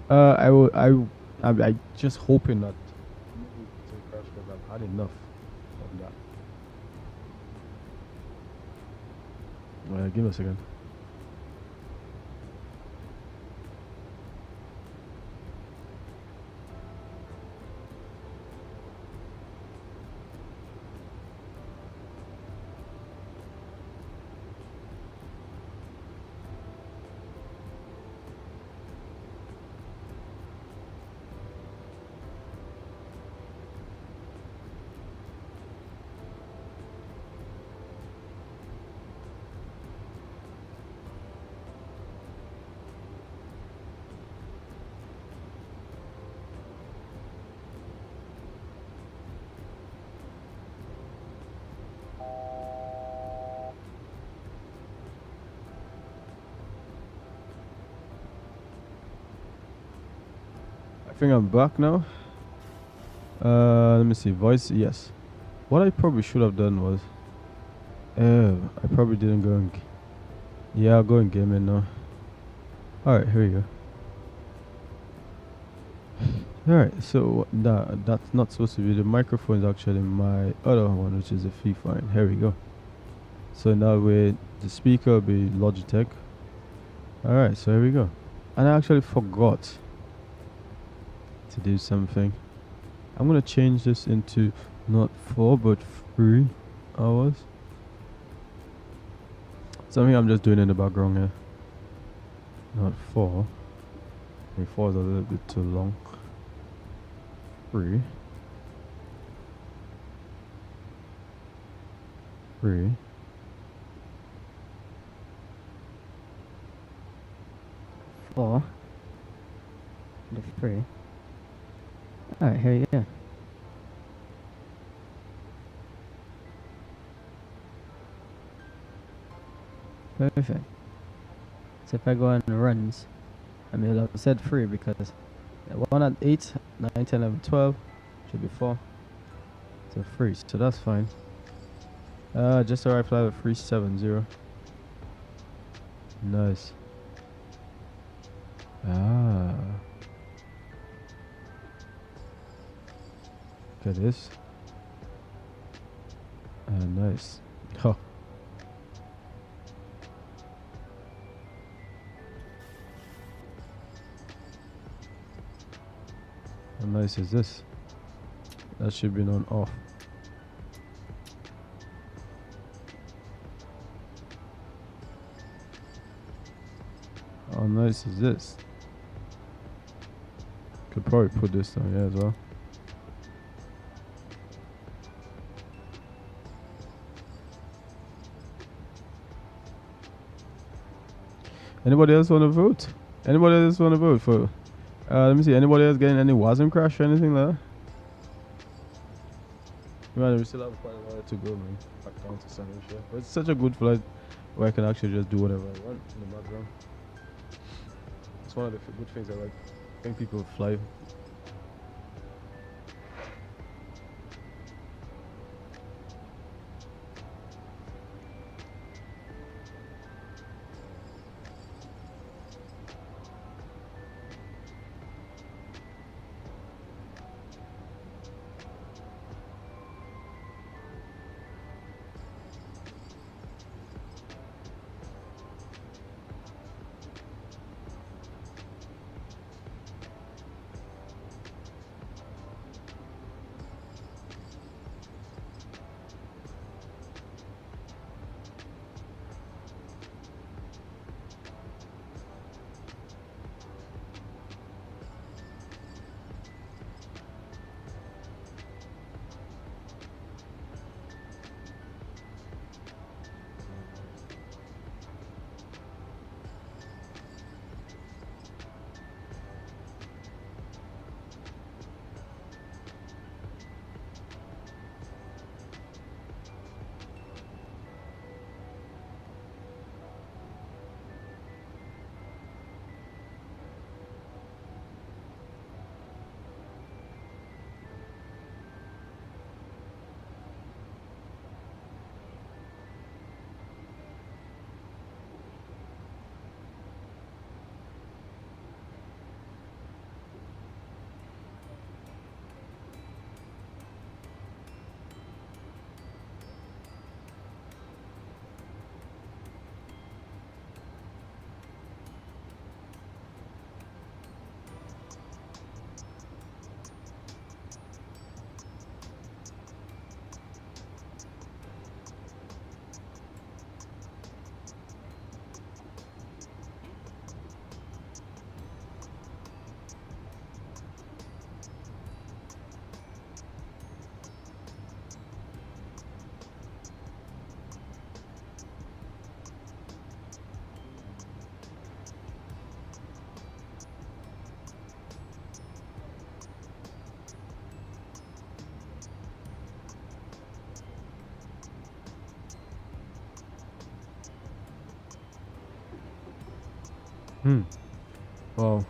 I just hoping that I've had enough of that. Give me a second. I think I'm back now. Let me see. Voice, yes. What I probably should have done was, I probably didn't go and. Yeah, I'll go and game it now. Alright, here we go. Alright, so that's not supposed to be the microphone, is actually my other one, which is a fee fine. Here we go. So in that way, the speaker will be Logitech. Alright, so here we go. And I actually forgot to do something. I'm gonna change this into not 4 but 3 hours. Something I'm just doing in the background here. Not 4. I think 4 is a little bit too long. 3. 3. 4. The 3. Alright, here you go. Perfect. So if I go on runs, I mean, I've said 3 because 1 at 8, 9, 10, 11, 12 should be 4. So 3, so that's fine. Just arrived flight of 370. Nice. Look at this. Nice. Oh. How nice is this? That should be on off. How nice is this? Could probably put this down here as well. Anybody else want to vote? Anybody else want to vote for? Let me see. Anybody else getting any WASM crash or anything like that? Man, we still have quite a while to go, man. Back down to Saint Lucia. But it's such a good flight where I can actually just do whatever I want in the background. It's one of the good things I like. I think people fly. Wow.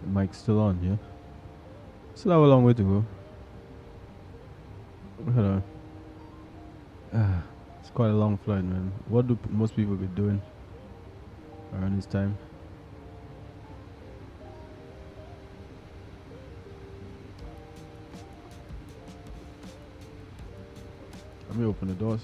The mic's still on, yeah? Still have a long way to go. Hold on. It's quite a long flight, man. What do most people be doing around this time? Let me open the doors.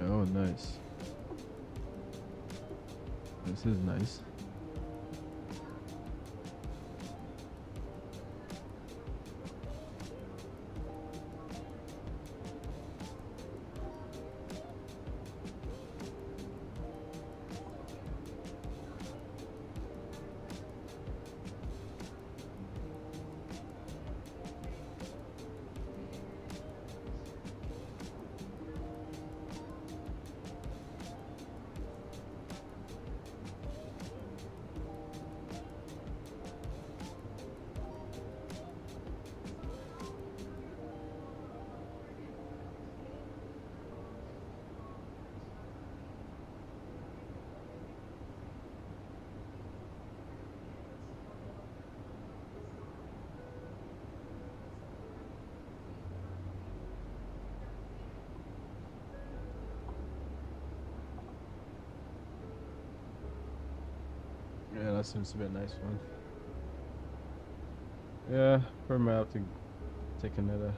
Oh, nice. This is nice. Yeah, that seems to be a nice one. Yeah, probably might have to take another.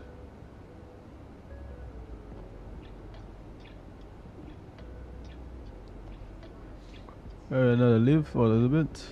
Another live for a little bit.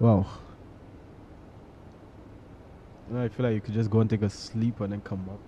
Wow. I feel like you could just go and take a sleep and then come up.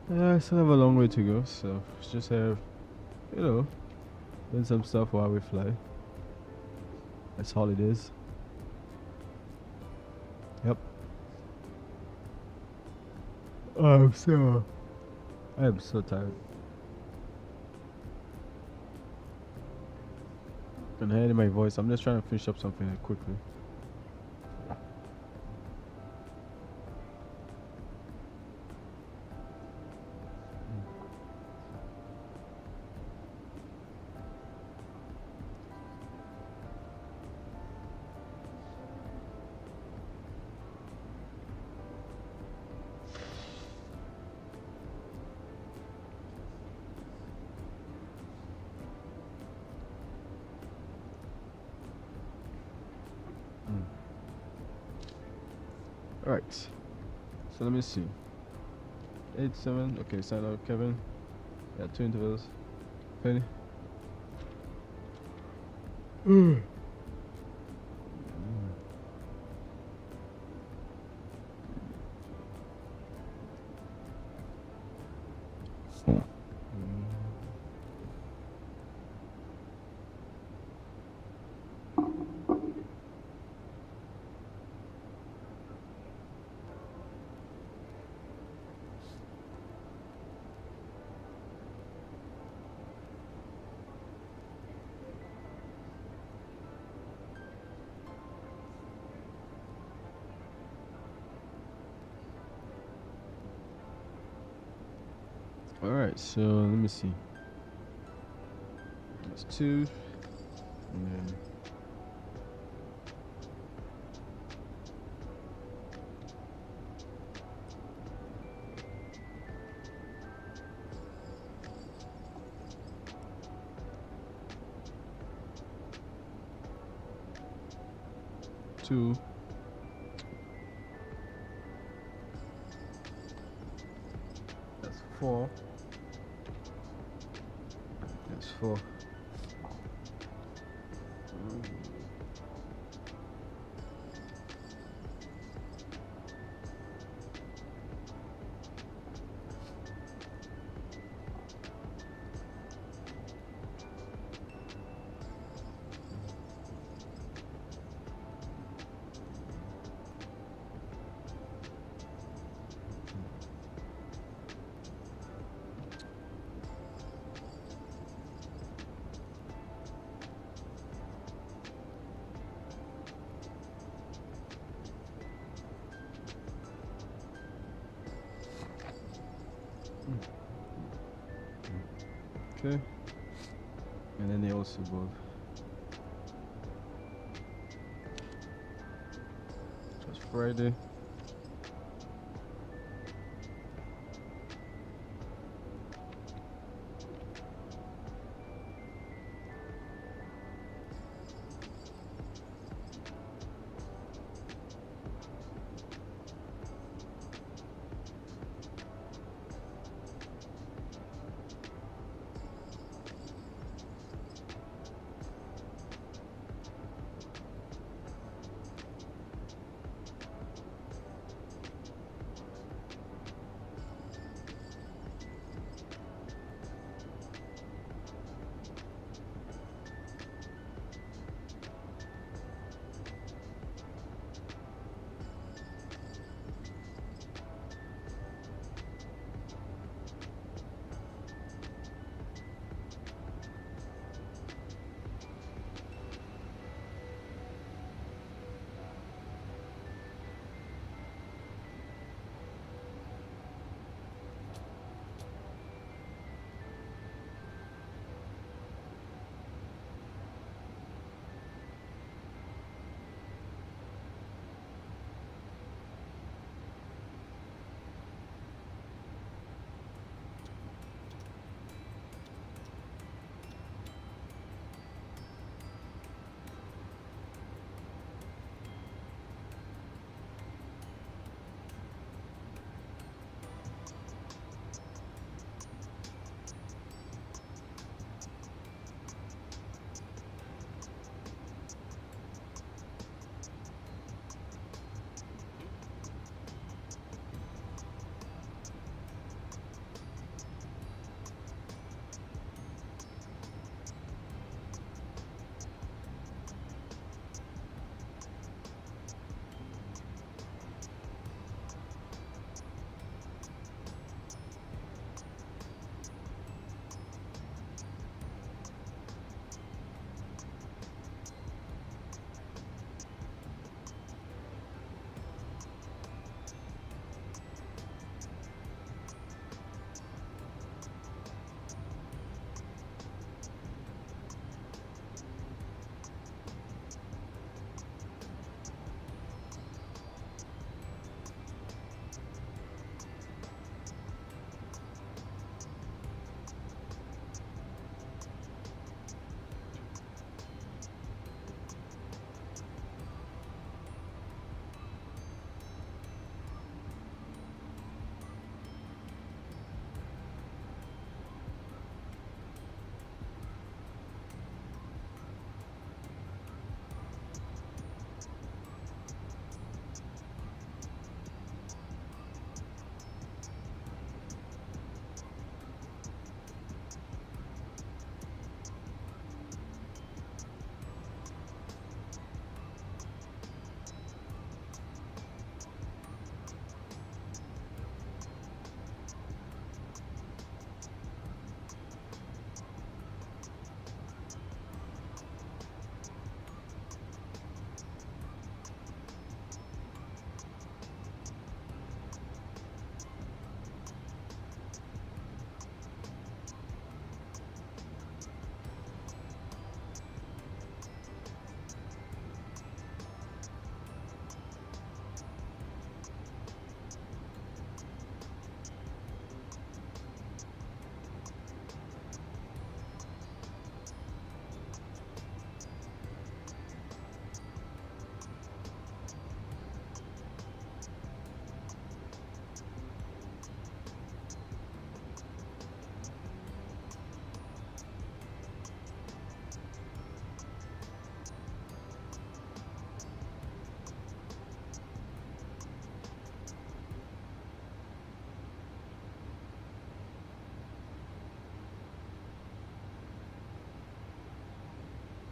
I still have a long way to go, so just have, doing some stuff while we fly. It's holidays. Yep. I'm so tired. You can hear it in my voice. I'm just trying to finish up something quickly. Alright, so let me see. 8-7, okay, sign out Kevin. Yeah, 2 intervals. Penny. Alright, so let me see. That's 2. And then two. That's 4. That's 4. Okay, and then they also above. Just Friday.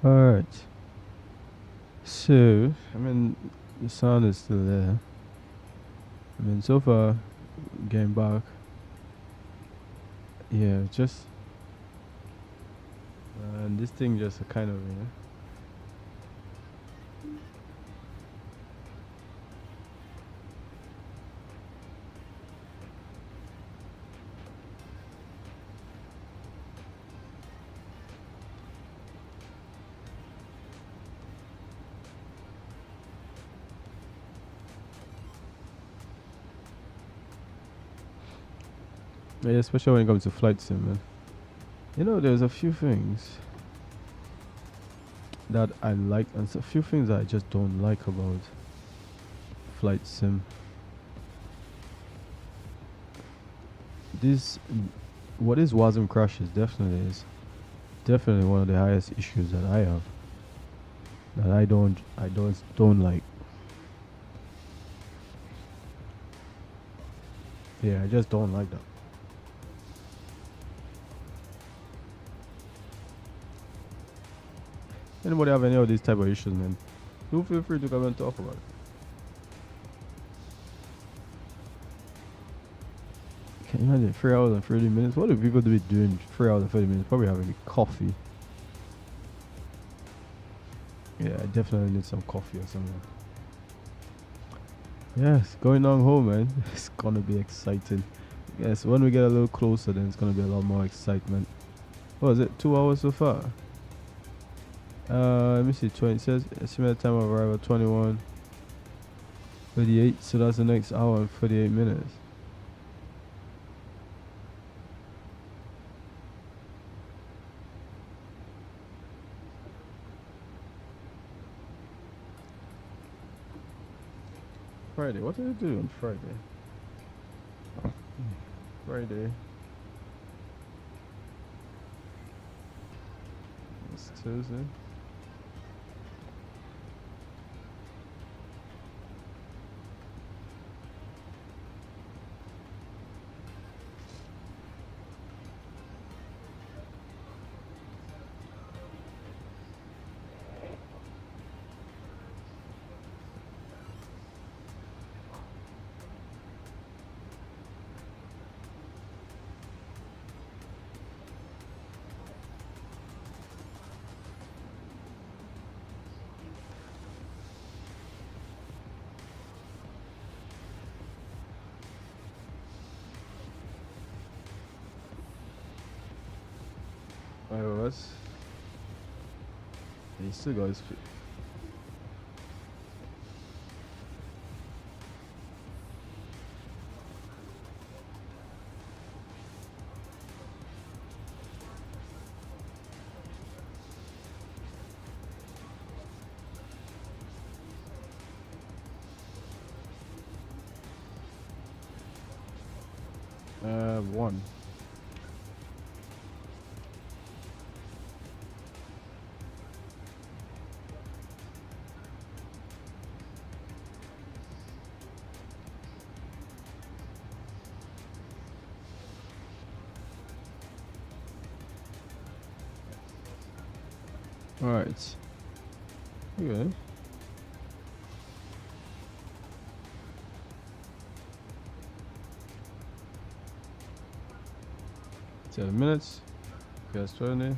Alright. So, I mean, the sun is still there. I mean, so far, getting back. Yeah, just. And this thing just a kind of, yeah, especially when it comes to flight sim, man. You know, there's a few things that I like, and a few things that I just don't like about flight sim. This, what is WASM crashes is definitely one of the highest issues that I have. That I don't like. Yeah, I just don't like that. Anybody have any of these type of issues, man? Do feel free to come and talk about it. Can you imagine 3 hours and 30 minutes? What do people be doing 3 hours and 30 minutes? Probably having coffee. Yeah, I definitely need some coffee or something. Yes, going on home, man. It's gonna be exciting. Yes, when we get a little closer, then it's gonna be a lot more excitement. What is it? 2 hours so far? Let me see. 20 says estimated time of arrival 21:38. So that's the next hour and 48 minutes. Friday. What did I do on Friday? Friday. It's Tuesday. iOS. He still got his. One. All right. Okay. 7 minutes. Gas 20.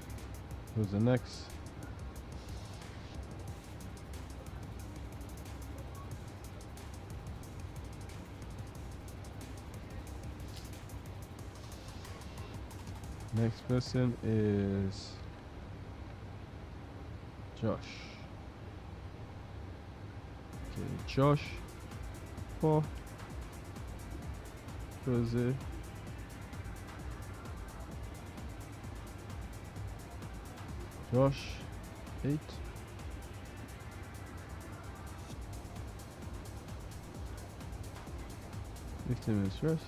Who's the next? Next person is Josh. Okay, Josh. 4. Jose. Josh. 8. Minutes rest.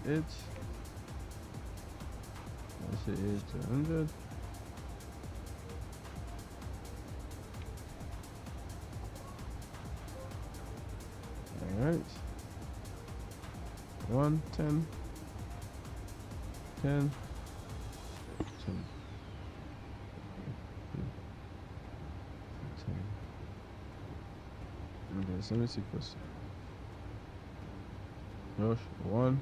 Let's say 800. All right. 110. 10. 10. Okay, so let me see first. Rush 1.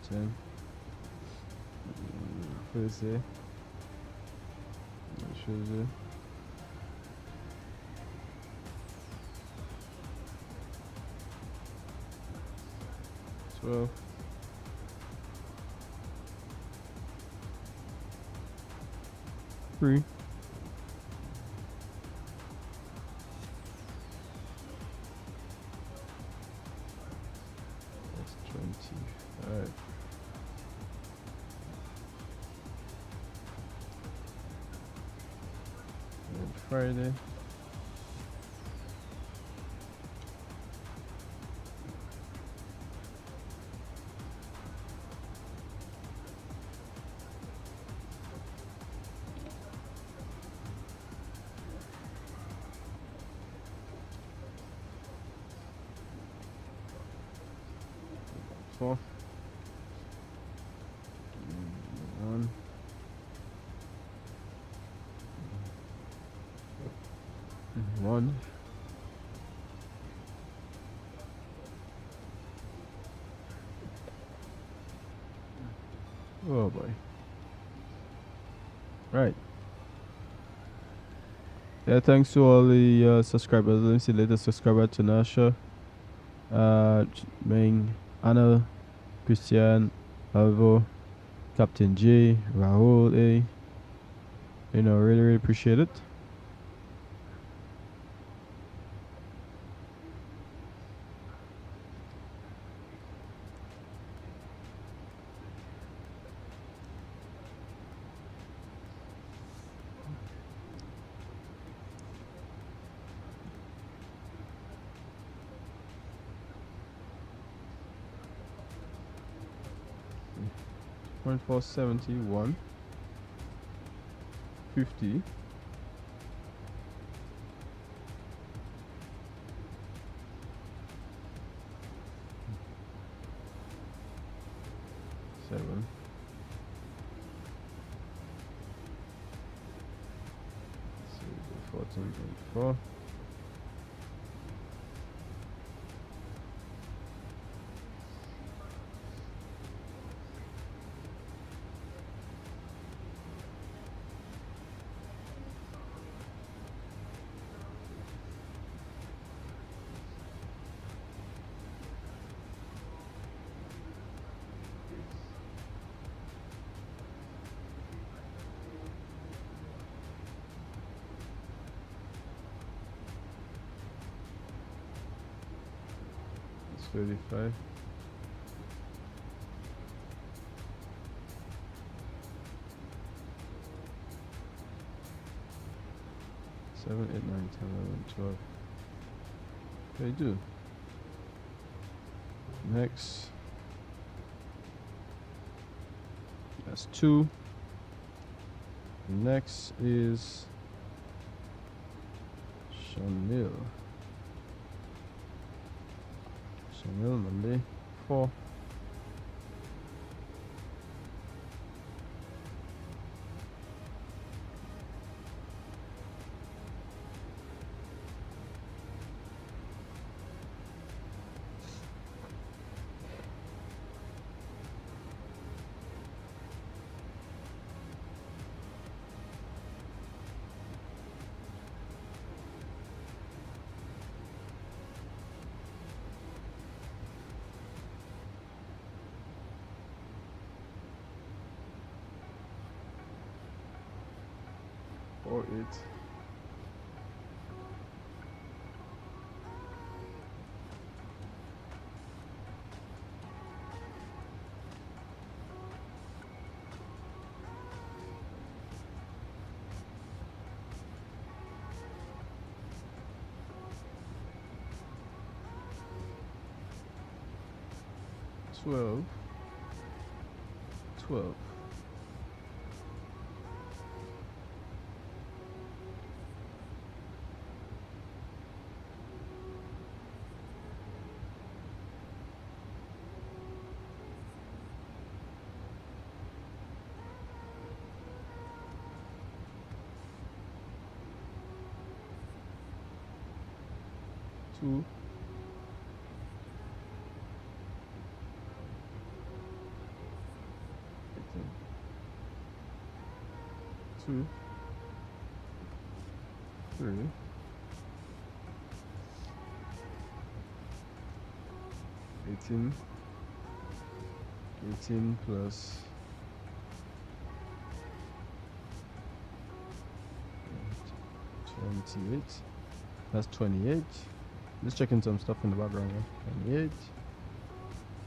10. First there. Shows you. 12. 3. That's 20. Alright. And Friday. Four. 1. 1. Oh boy. Right. Yeah, thanks to all the subscribers. Let me see, latest subscriber to Nasha. Ming, Anna, Christian, Alvo, Captain J, Rahul A. You know, really appreciate it. Point 471 50 7 14.4 35 7 8 9 10 11 12 they do. Next, that's 2. Next is Shamil. Monday 4. Or 8. Twelve. 12. 13. 2, 2, 3, 18, 18 plus 28. That's 28. Just checking some stuff in the background here.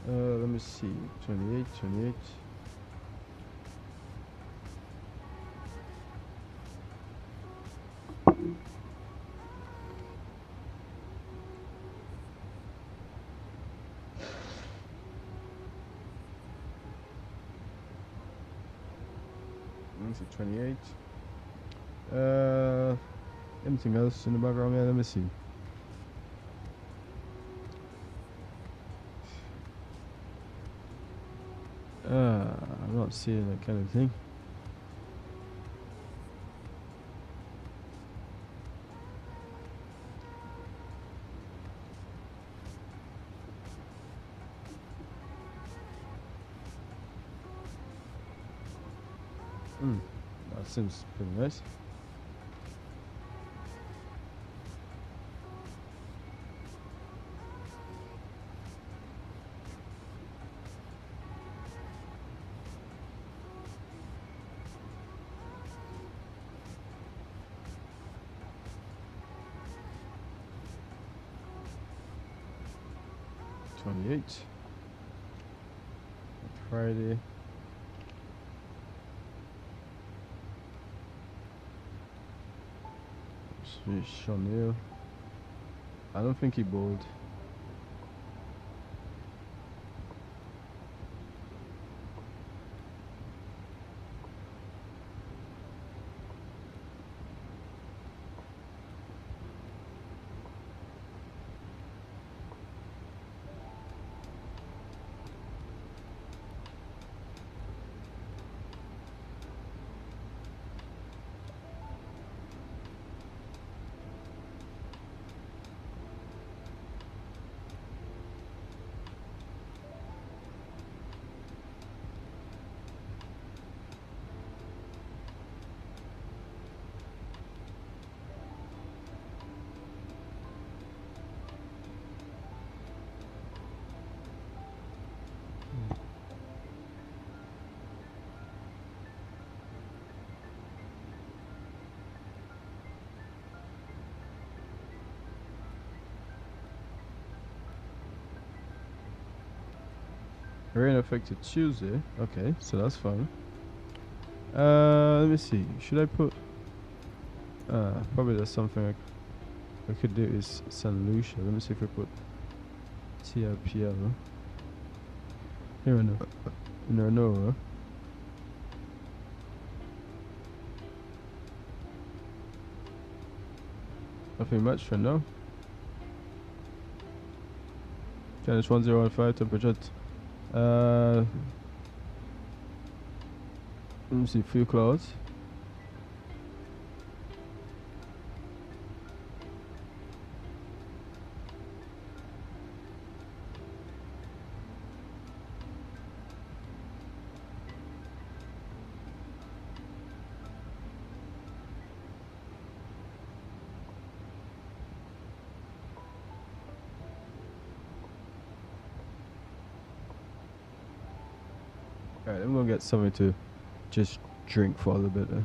28. Let me see. 28, 28. Let me see. 28. Anything else in the background here? Let me see. I'm not seeing that kind of thing. That seems pretty nice. Friday. Chanel. I don't think he bowled. Rain affected Tuesday. Okay, so that's fine. Let me see. Should I put? Probably there's something I could do is Saint Lucia. Let me see if I put TRPL here in Hewanorra. Nothing much for now. Challenge 1015 temperature. Let me see, few clouds. Alright, I'm gonna get something to just drink for a little bit there.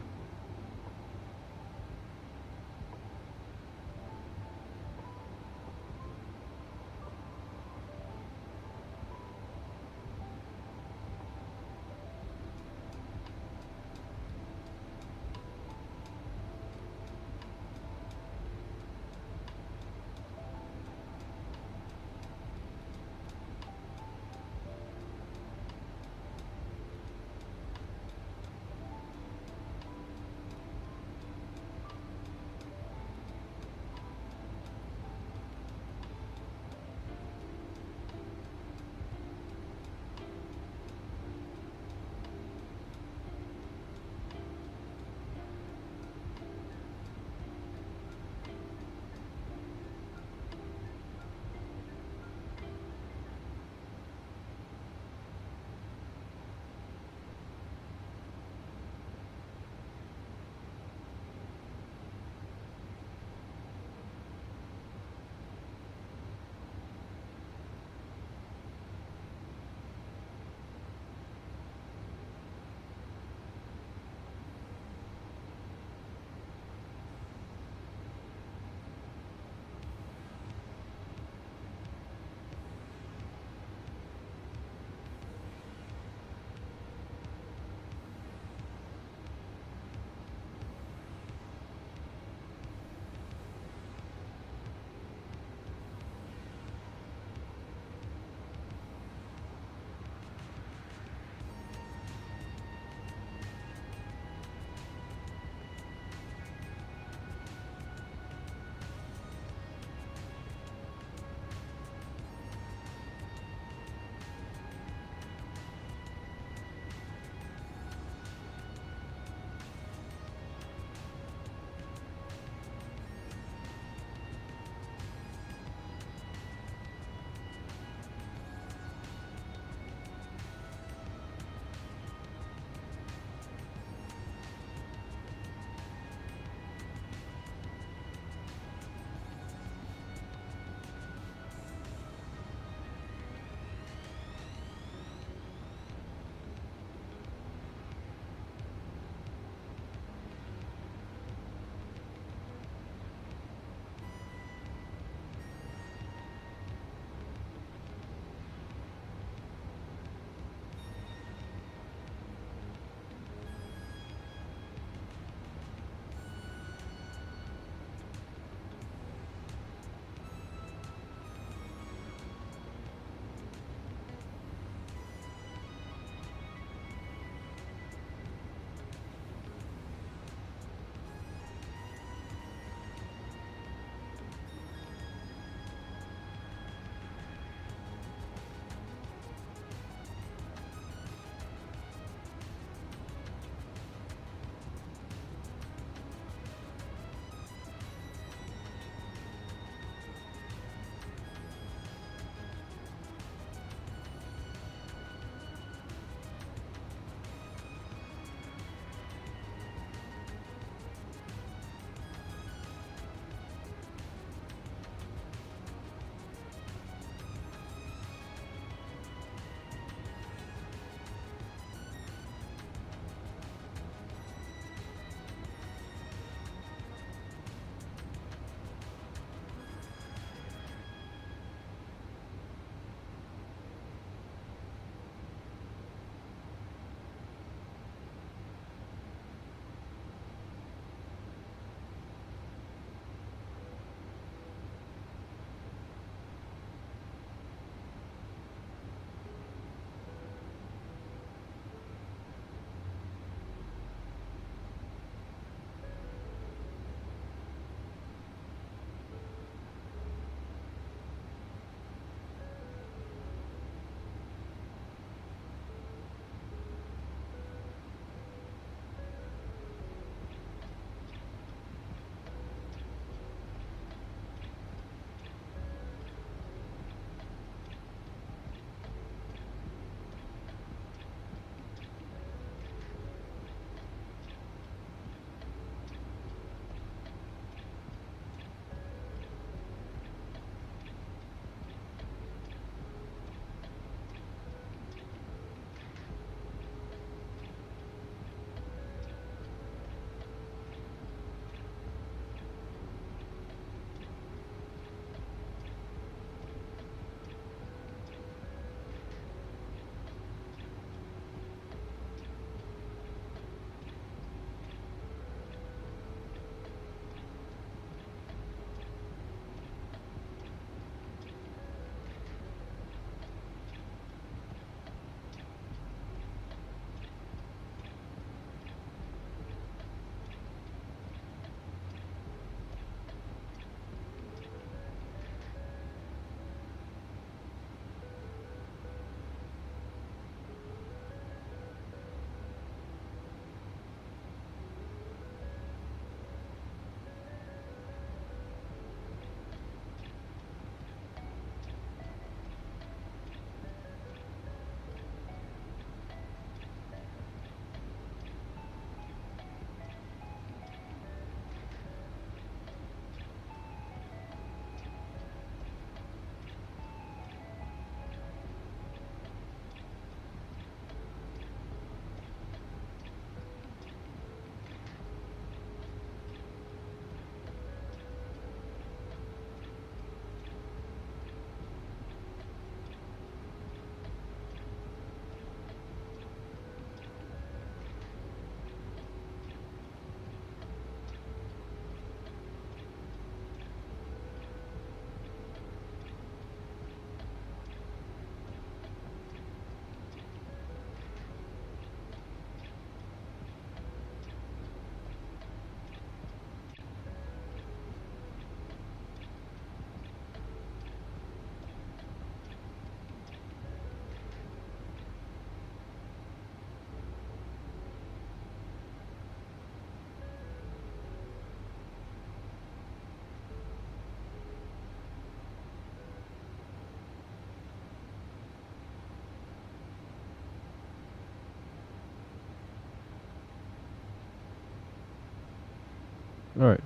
Alright.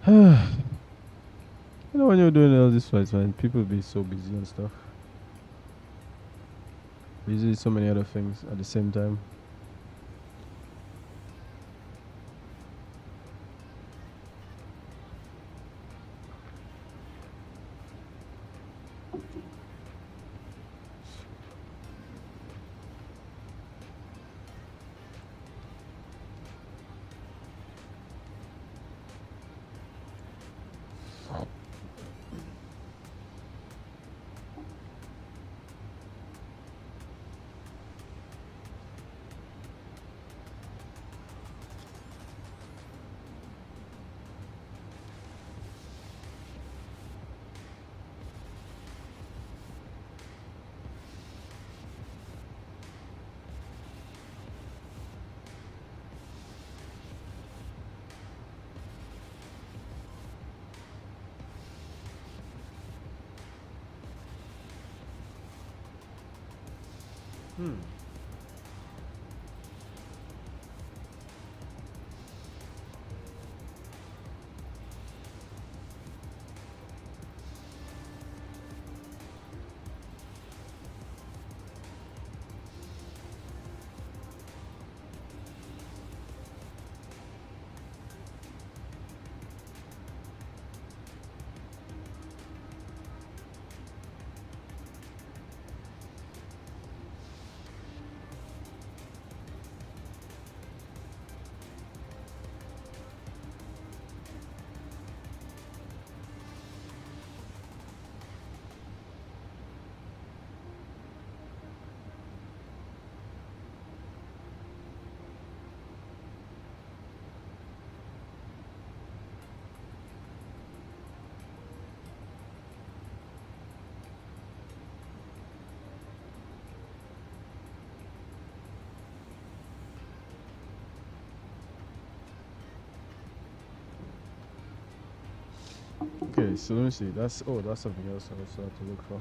You know, when you're doing all these flights, man, people be so busy and stuff. Busy so many other things at the same time. Okay, so let me see. That's something else I also have to look for.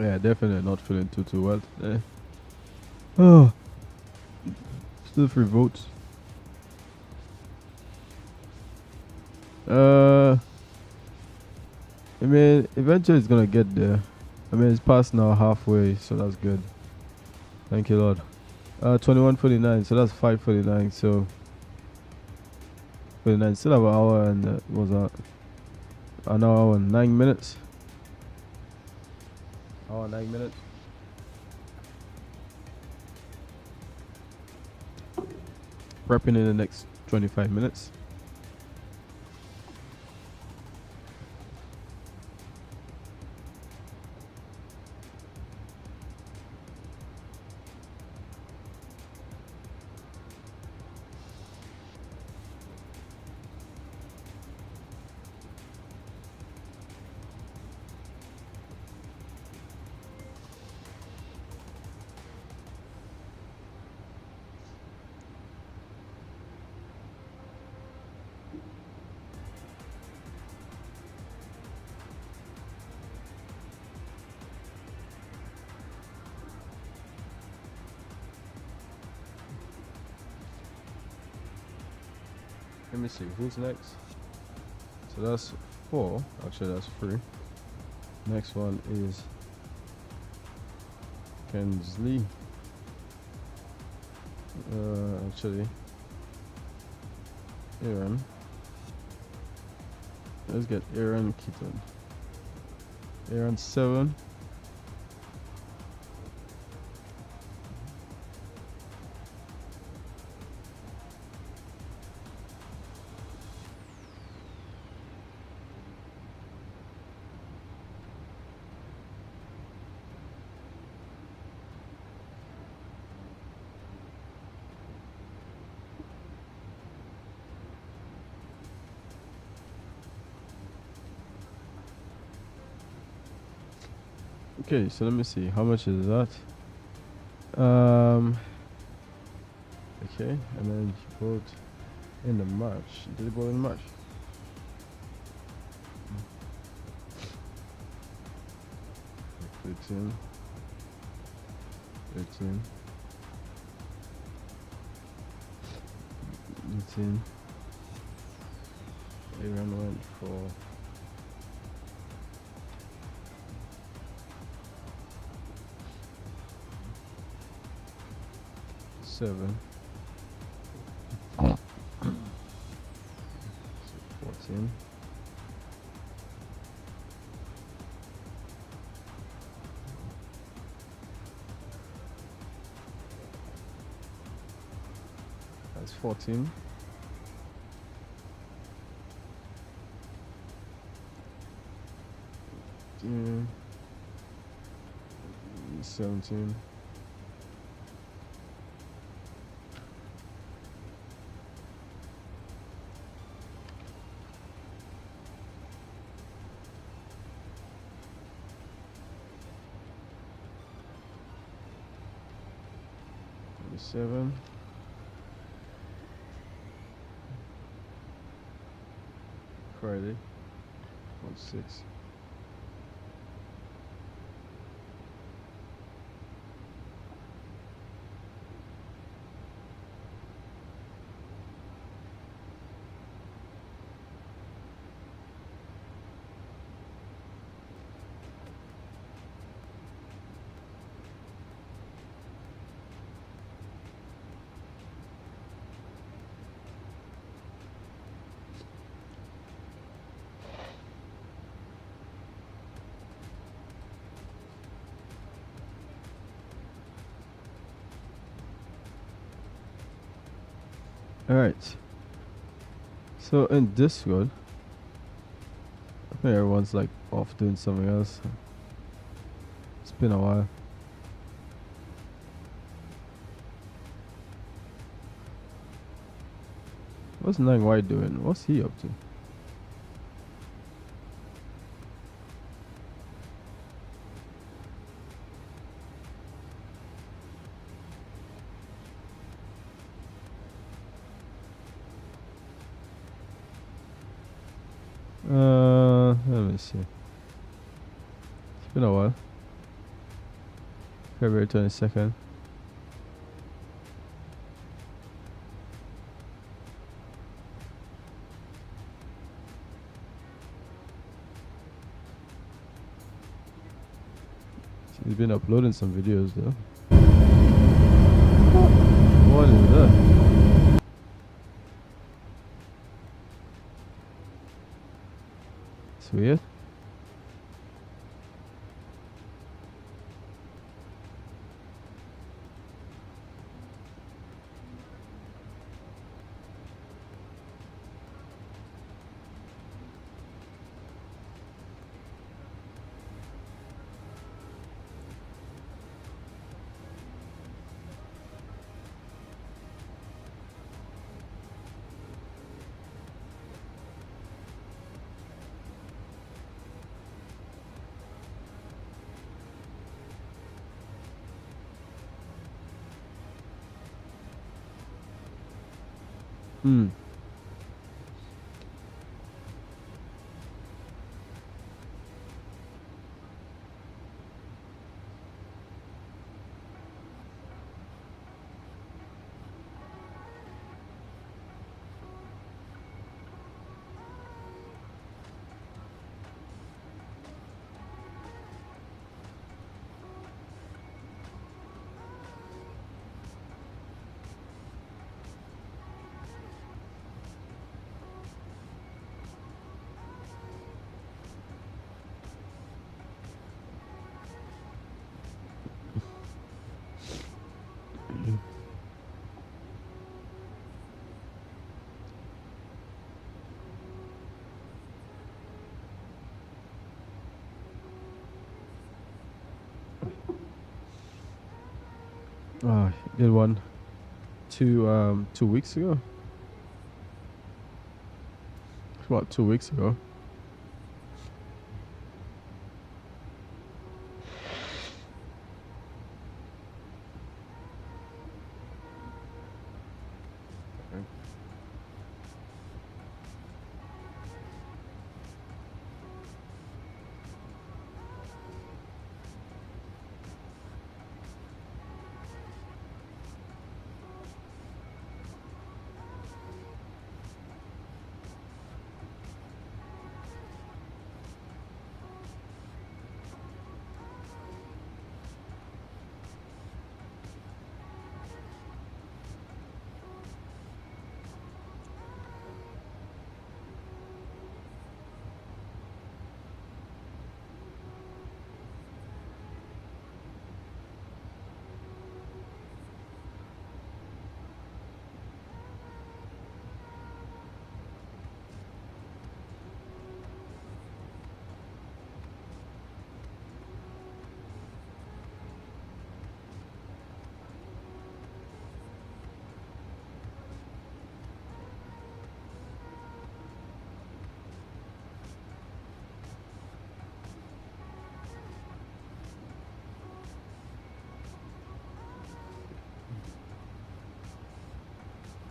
Yeah, definitely not feeling too well today. Oh, still 3 votes. I mean, eventually it's gonna get there. I mean, it's past now halfway, so that's good. Thank you, Lord. 21:49, so that's 5:49. So 49, still have an hour and was that an hour and 9 minutes. Hour and 9 minutes. Prepping in the next 25 minutes. Let me see, who's next? So that's 4. Actually, that's 3. Next one is Kensley. Actually, Aaron. Let's get Aaron Keaton. Aaron 7. Okay, so let me see. How much is that? Okay, and then you put in the match. Did it go in match? It's in. It's in. It's in. Aaron went for 7. 14. That's 14. 17. 7. Friday. 6. Alright. So in this one, I think everyone's like off doing something else. It's been a while. What's Nine White doing? What's he up to? Let me see. It's been a while. February 22nd. He's been uploading some videos though. What is that? It's weird. Hmm. Oh, did one 2 weeks ago. What, 2 weeks ago?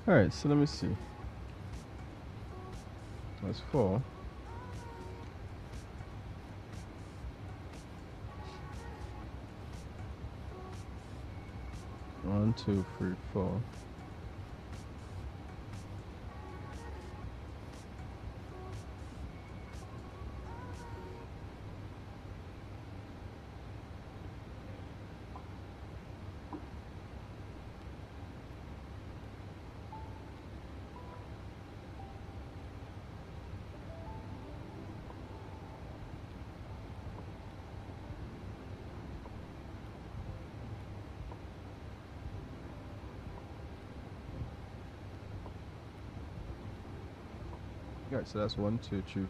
Alright, so let me see. That's 4. One, 2, 3, 4. Alright, so that's 1, 2, 3.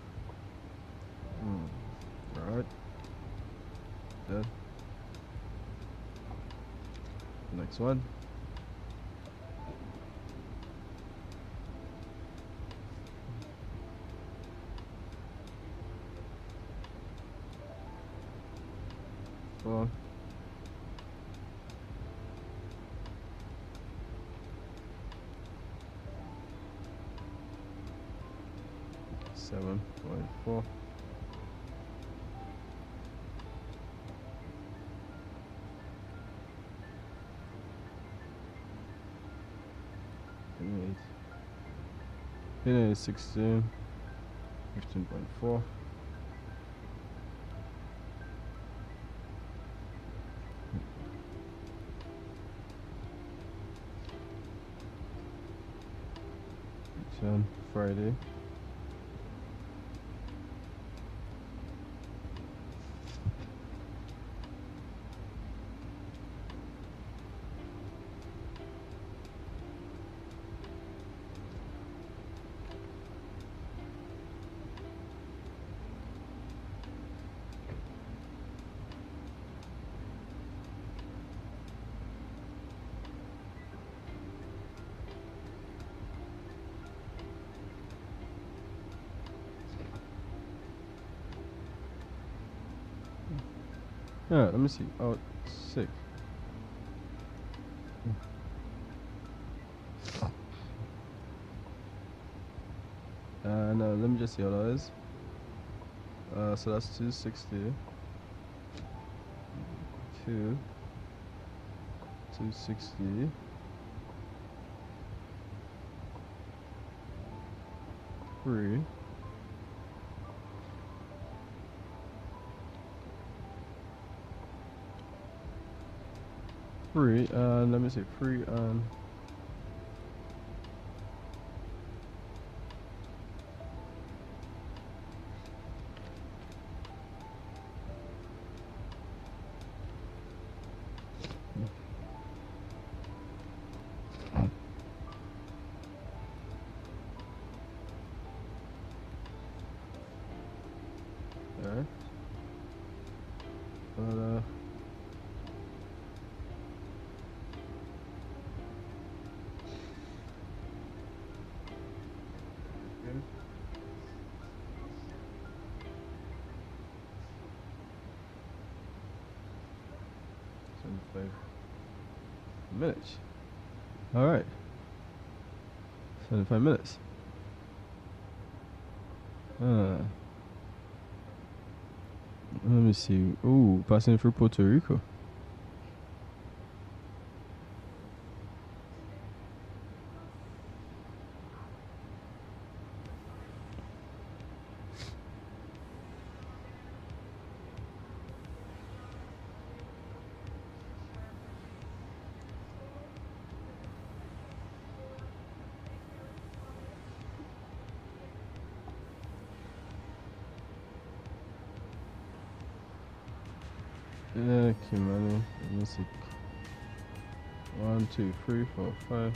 Alright. Then next one. Four. 7.4. Pin 16. 15.4. Friday. Alright, let me see. Oh, 6. No, let me just see how that is. So that's 260. 260. 3. 3, let me see, 3 on there. But 75 minutes. Alright. 75 minutes. Let me see. Ooh, passing through Puerto Rico. Okay, man. Let me see. 1, 2, 3, 4, 5.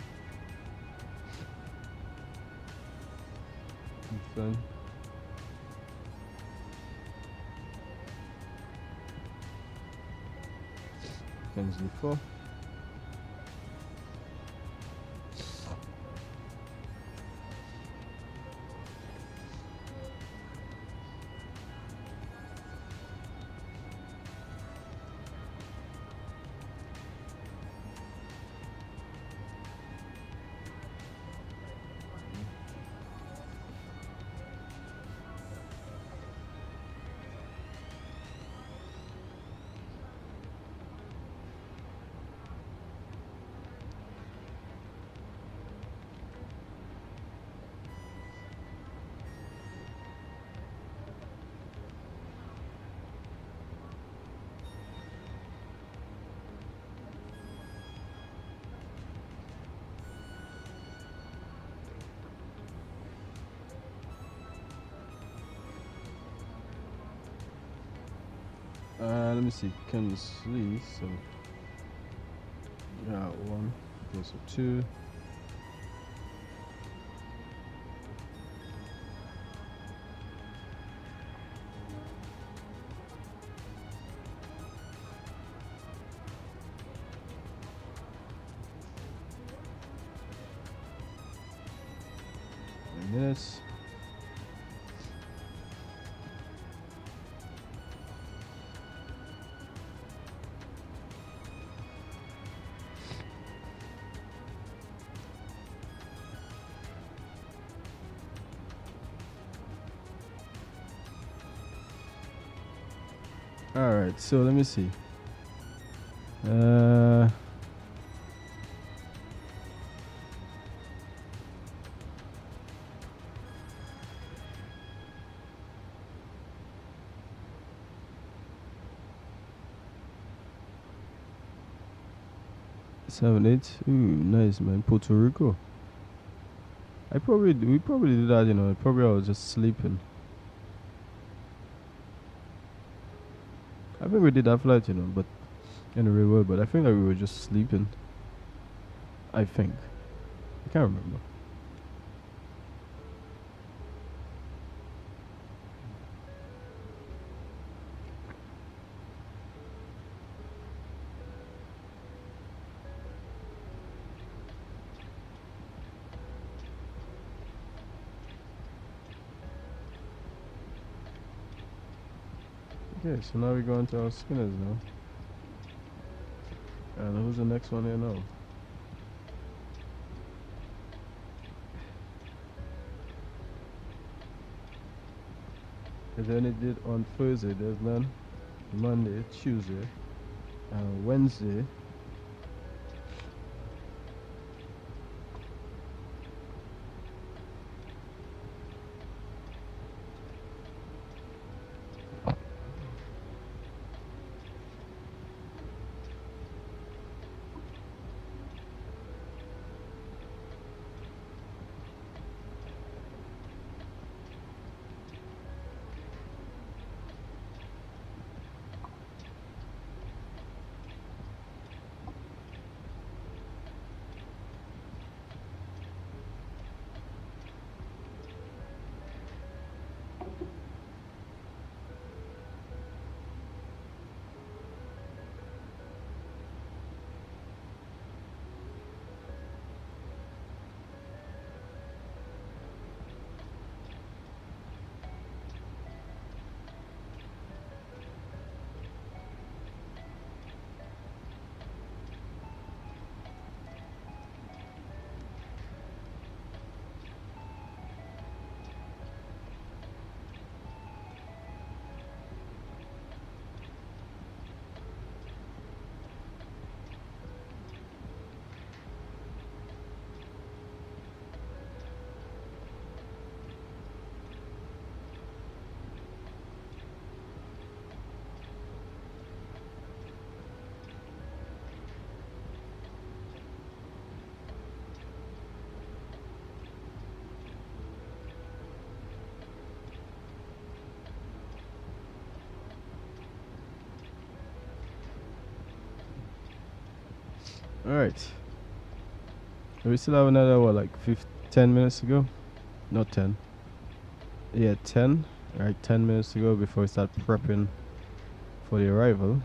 7. Kensley 4. Let me see. Can sleep. So yeah, 1. Okay, so 2. Minutes. All right, so let me see. Seven, 8. Ooh, nice, man. Puerto Rico. We probably did that, you know. Probably I was just sleeping. I think we did that flight, you know, but in the real world. But I think that we were just sleeping. I think. I can't remember. Okay, so now we're going to our spinners now. And who's the next one here now? And then it did on Thursday, there's none. Monday, Tuesday, Wednesday. Alright. We still have another, what, like 10 minutes to go? Not 10. Yeah, 10. Alright, 10 minutes to go before we start prepping for the arrival.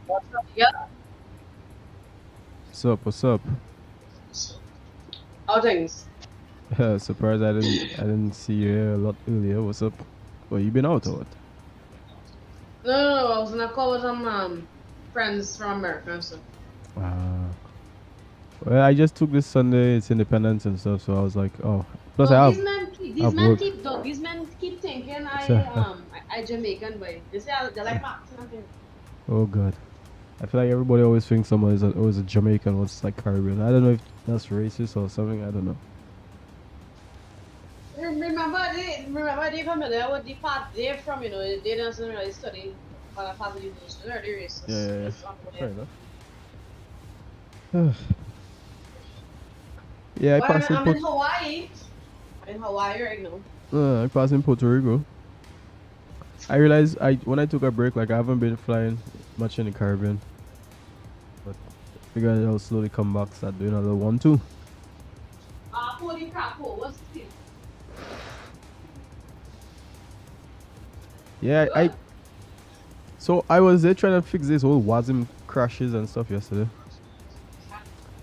What's up? Yeah. What's up? What's up? How things? Surprised I didn't see you here a lot earlier. What's up? Well, you been out or what? No, I was in a call with some friends from America and stuff. Well, I just took this Sunday. It's Independence and stuff, so I was like, oh. Plus, I have. These men keep thinking I a Jamaican boy. They say they like Max. Oh God. I feel like everybody always thinks someone is always a Jamaican or it's like Caribbean. I don't know if that's racist or something. I don't know. Remember they familiar with the part they're from, you know, they don't really study on a part of the university. They're the racist. Yeah. It's Fair enough. Yeah, I passed I'm in Hawaii. I'm in Hawaii right now. I passed in Puerto Rico. I realized when I took a break, like I haven't been flying much in the Caribbean. But I figured I'll slowly come back, start doing a little one too. Holy crap, what's this? Yeah, so I was there trying to fix this whole WASM crashes and stuff yesterday.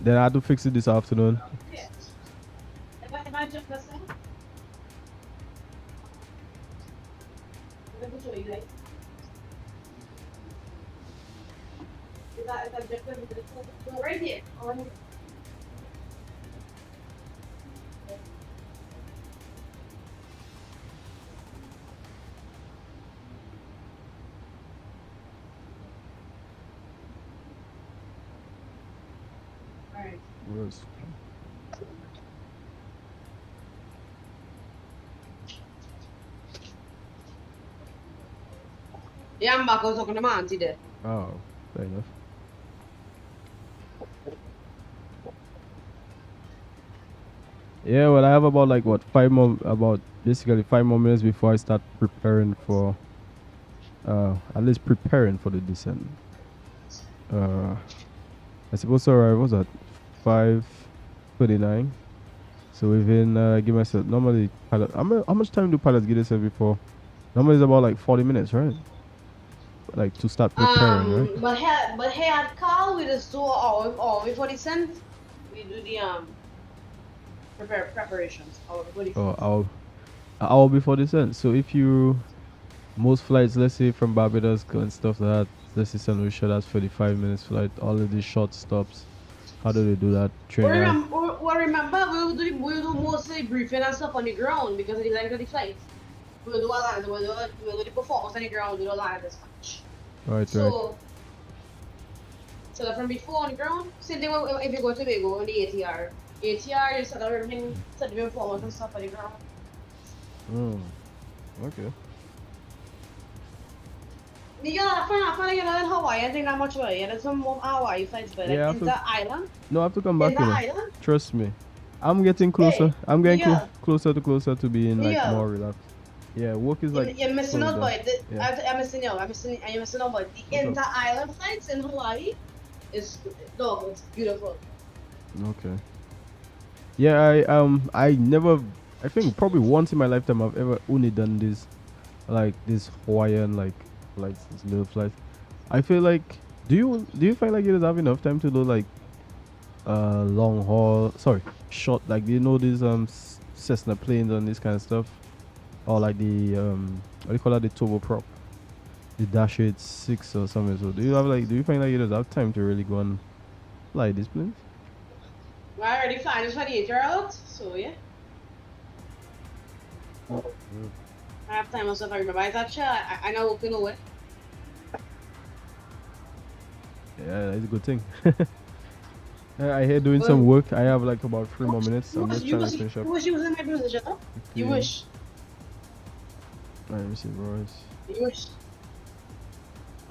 Then I had to fix it this afternoon. If I just listen. Let me show you guys. Is that just right here? Alright. Yes. Yeah, I'm back. I was talking to my auntie there. Oh, fair enough. Yeah, well, I have about like what basically 5 more minutes before I start preparing for, at least preparing for the descent. I supposed to arrive, what's that, 5:39. So within, give myself, normally, pilot, how much time do pilots give themselves before? Normally it's about like 40 minutes, right? Like to start preparing, right? But here at Carl, we just do all before the send. We do the preparations. An hour before descent. So if most flights, let's say from Barbados and stuff like that, let's say Saint Lucia, that's 35 minutes flight. All of these short stops. How do they do that? Remember, we'll do mostly briefing and stuff on the ground because of the length of the flight. We'll do a lot of we'll do the performance on the ground, we'll do a lot of dispatch. Right. So from before on the ground, same thing if you go to Tobago on the ATR. ATR, you set up everything, set the performance and stuff on the ground. Okay. Yeah, for in Hawaii, I think not much about it. There's some more Hawaii flights, but Yeah, like in the island. No, I have to come back. In the island? Trust me. I'm getting closer. I'm getting yeah. closer to being like Yeah. more relaxed. Yeah, work is like. You're missing out, boy. Yeah. I'm missing out. You're missing out, boy. The inter-island flights in Hawaii it's beautiful. Okay. Yeah, I think probably once in my lifetime I've ever only done this Hawaiian like flights, these little flights. I feel like, do you find like you just have enough time to do like short, like, do you know these Cessna planes and this kind of stuff, or like the what do you call that, the turboprop, the Dash 86 or something? So do you find like you just have time to really go and fly these planes? Well, I already flying this 28-year out, so yeah. I have time myself. I remember. I thought, I know you know it. Yeah, that's a good thing. I here doing some work. I have like about 3 more minutes. I'm just trying to finish up. You wish you was in my position, huh? You wish. Let me see, Royce. You wish.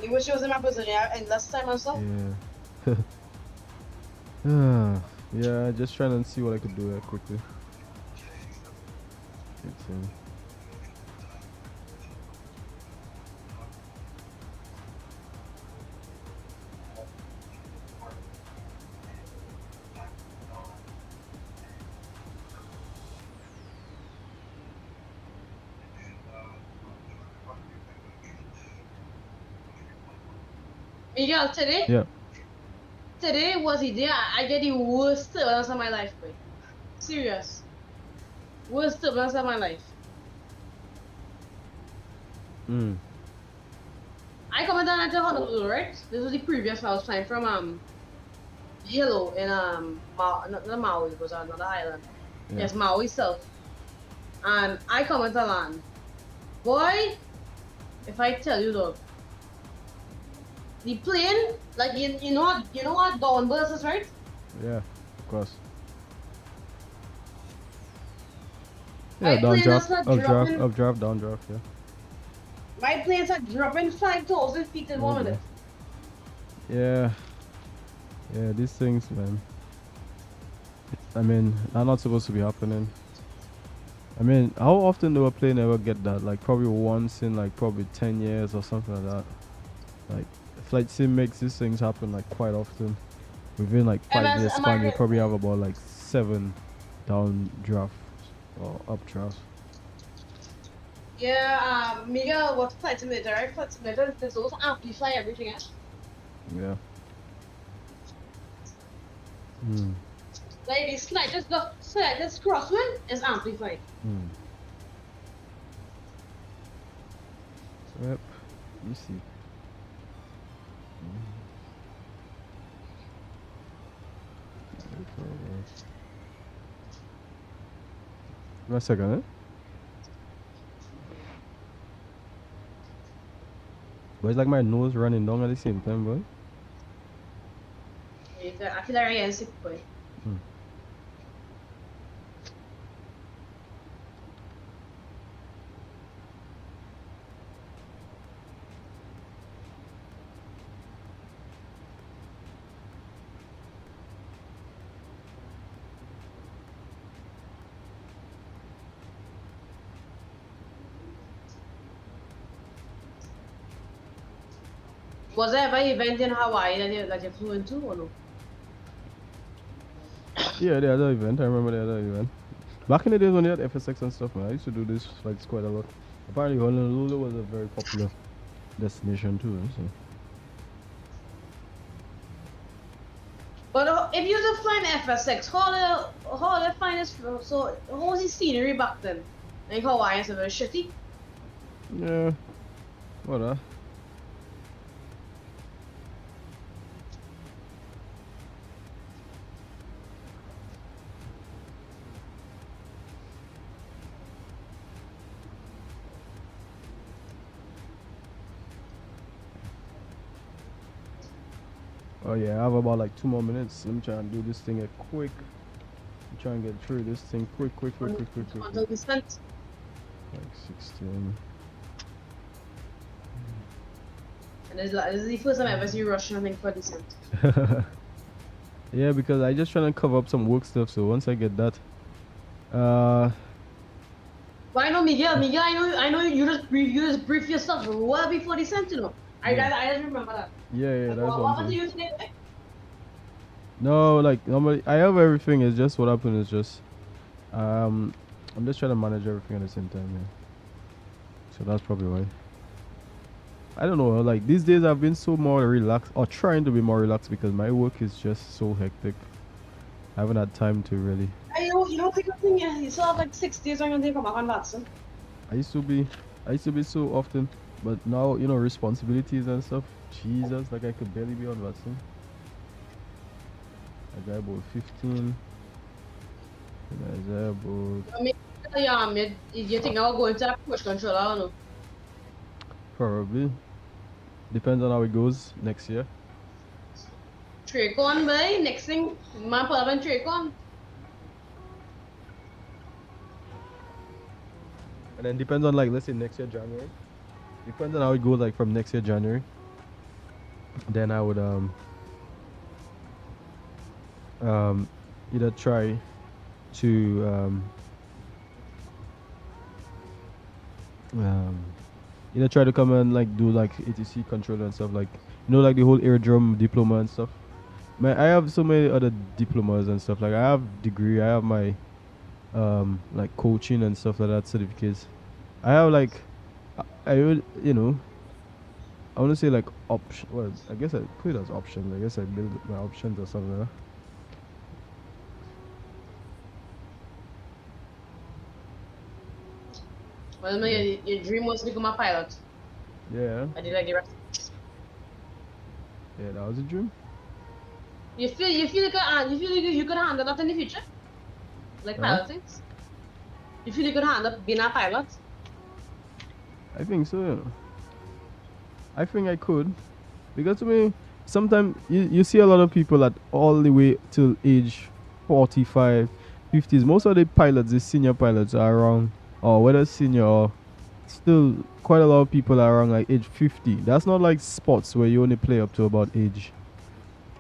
You wish you was in my position and last time or so? Yeah. Yeah, just trying to see what I could do quickly. Miguel, today? Yeah. Today was the day I get the worst turbulence of my life, boy. Serious. Worst turbulence of my life. I come down to Honolulu, right? This was the previous I was flying from Hilo in not Maui, it was another island. Yeah. Yes, Maui South. And I come into land. Boy, If I tell you, look, the plane, like you know what downburst is, right? Yeah, of course. My Yeah, down plane draft, is not up draft, dropping. up draft, down draft. Yeah. My planes are dropping 5,000 feet in 1 minute. Yeah. Yeah, these things, man. I mean, are not supposed to be happening. I mean, how often do a plane ever get that? Like probably once in like probably 10 years or something like that. Like flight sim makes these things happen like quite often. Within like 5 years span, you probably have about like 7 down draft or up draft. Yeah, Miguel, what flight simulator, right? Flight simulator, there's also amplify everything else. Yeah. Like the slightest crosswind is amplified. Yep. You see. One second, eh? But it's like my nose running down at the same time, boy. I feel like I am sick, boy. Was there ever an event in Hawaii that you flew into or no? Yeah, the other event. I remember the other event. Back in the days when they had FSX and stuff, man, I used to do this flights quite a lot. Apparently, Honolulu was a very popular destination too. So. But if you were to fly an FSX, how they find this? So how was the scenery back then? Like Hawaii is very shitty. Yeah. What? Oh yeah, I have about like 2 more minutes. Let me try and do this thing quick. I'm trying to get through this thing quick. Until we spent. Like 16. And this is the first time I ever see Russian thing for descent. Yeah, because I just trying to cover up some work stuff. So once I get that, Well, I know Miguel. I know you just brief yourself well before descent, you know. I just remember that. Yeah, Like, that's what one happened to thing. you today? No, like normally I have everything. It's just what happened is just I'm just trying to manage everything at the same time. Yeah. So that's probably why. I don't know. Like these days, I've been so more relaxed or trying to be more relaxed because my work is just so hectic. I haven't had time to really. You don't think of thing, yeah. You still have like 6 days when you come back on that, son. I used to be so often, but now responsibilities and stuff. Jesus, like I could barely be on vaccine. I got about 15. And I got about. I mean, you think I'll go into a push control? I don't know. Probably. Depends on how it goes next year. Traycon, boy. Next thing, man, put up in Traycon. And then depends on like let's say next year January. Depends on how it goes like from next year January. Then I would either try to either try to come and like do like ATC control and stuff, like like the whole airdrome diploma and stuff. I have so many other diplomas and stuff. Like I have degree, I have my like coaching and stuff like that certificates. I have like I would I want to say like option. Well, I guess I put it as options. I guess I build my options or something like that. Well, no, your dream was to become a pilot. Yeah. I did like the rest. Yeah, that was a dream. You feel like you could handle that in the future, like piloting. You feel you could handle being a pilot. I think so. Yeah. I think I could, because to me, sometimes you see a lot of people at all the way till age 45, 50s. Most of the pilots, the senior pilots, are around, or whether senior or still quite a lot of people are around like age 50. That's not like sports where you only play up to about age,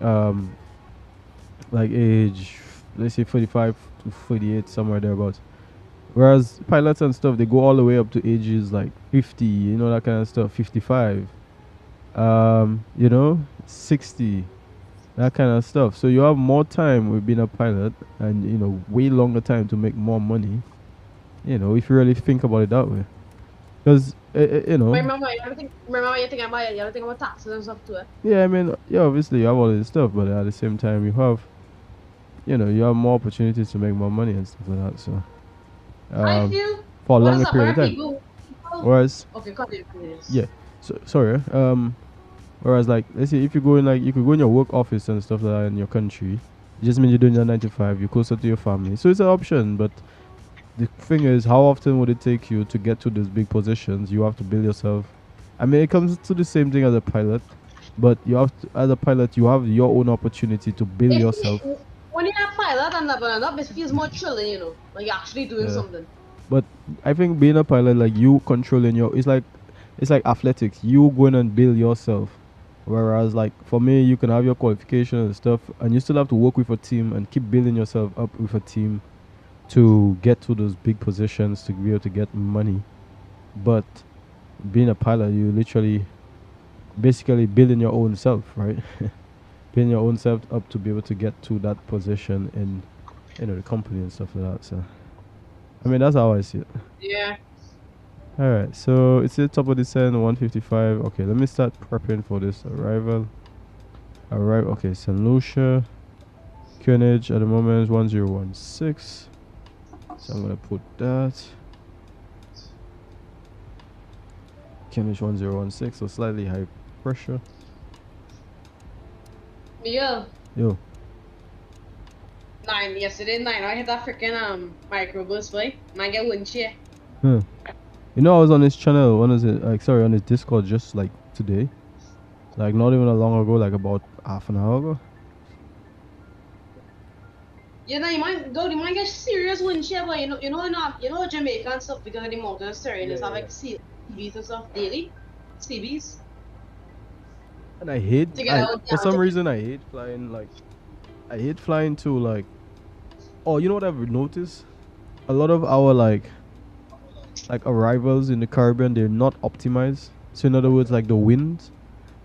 um, like age, let's say 45 to 48, somewhere thereabouts. Whereas pilots and stuff, they go all the way up to ages like 50, you know, that kind of stuff, 55, you know, 60, that kind of stuff. So you have more time with being a pilot and, you know, way longer time to make more money, you know, if you really think about it that way. Because, you know. Remember, you think about taxes and stuff too. Yeah, I mean, yeah, obviously you have all this stuff, but at the same time, you have, you know, you have more opportunities to make more money and stuff like that. So, I feel for a what longer is period of time. people, Whereas, okay, continue. yeah, so sorry, whereas like let's say if you go in like you could go in your work office and stuff like that in your country, it just means you're doing your 9 to 5, you're closer to your family, so it's an option. But the thing is, how often would it take you to get to those big positions? You have to build yourself. I mean, it comes to the same thing as a pilot, but you have to, as a pilot, you have your own opportunity to build yourself. When you're a pilot and up, it feels more thrilling, you know, like you're actually doing something. But I think being a pilot, like you controlling your, it's like athletics. You going and build yourself. Whereas like for me, you can have your qualification and stuff, and you still have to work with a team and keep building yourself up with a team to get to those big positions to be able to get money. But being a pilot, you literally basically building your own self, right? Building your own self up to be able to get to that position in, you know, the company and stuff like that. So I mean, that's how I see it. Yeah. Alright, so it's the top of descent, 155. Okay, let me start prepping for this arrival. Okay, Saint Lucia. QNH at the moment is 1016. So I'm gonna put that. QNH 1016, so slightly high pressure. Yo. 9 yesterday, 9. I hit that freaking microburst boy. Man get wind shear. You know, I was on his channel. When is it? Like, sorry, on his Discord just like today. Like, not even that long ago. Like about half an hour ago. You know, you might get serious wind shear, but you know Jamaica and stuff because of the mountains terrain. It's have like CBs and stuff daily. CBs. And I hate, for some reason, I hate flying. Like, I hate flying to like. Oh, you know what I've noticed? A lot of our like arrivals in the Caribbean, they're not optimized. So in other words, like the wind,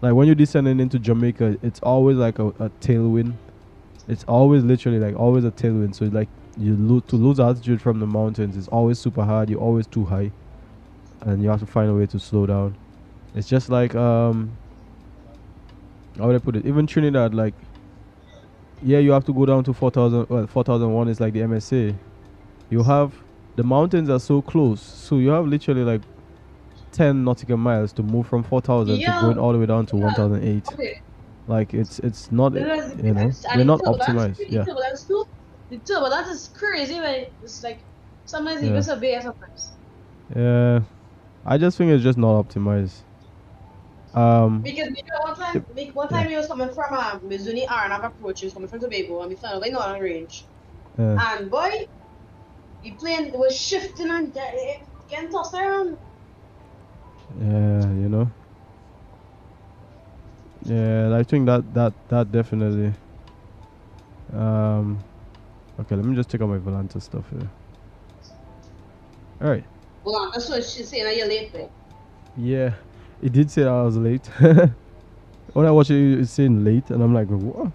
like when you're descending into Jamaica, it's always like a tailwind. It's always literally like always a tailwind. So like you lose altitude from the mountains, it's always super hard. You're always too high, and you have to find a way to slow down. It's just like how would I put it? Even Trinidad, like yeah, you have to go down to 4,000. Well, 4,001 is like the MSA. You have the mountains are so close, so you have literally like 10 nautical miles to move from 4,000 to going all the way down to 1,008. Okay. Like it's not, you know, they're not optimized. Yeah. The turbulence is crazy, but it's like sometimes even severe sometimes. Yeah, I just think it's just not optimized. Because one time he was coming from Mizuni Arnav approach, he was coming from Tobago, and we found out like not on range. And boy, the plane was shifting and getting tossed around. Yeah, you know. Yeah, I think that definitely. Okay, let me just take out my Volanta stuff here. All right. Well, that's what she's saying that you're late, right? Yeah, it did say that I was late. When I watch it, it's saying late, and I'm like, what?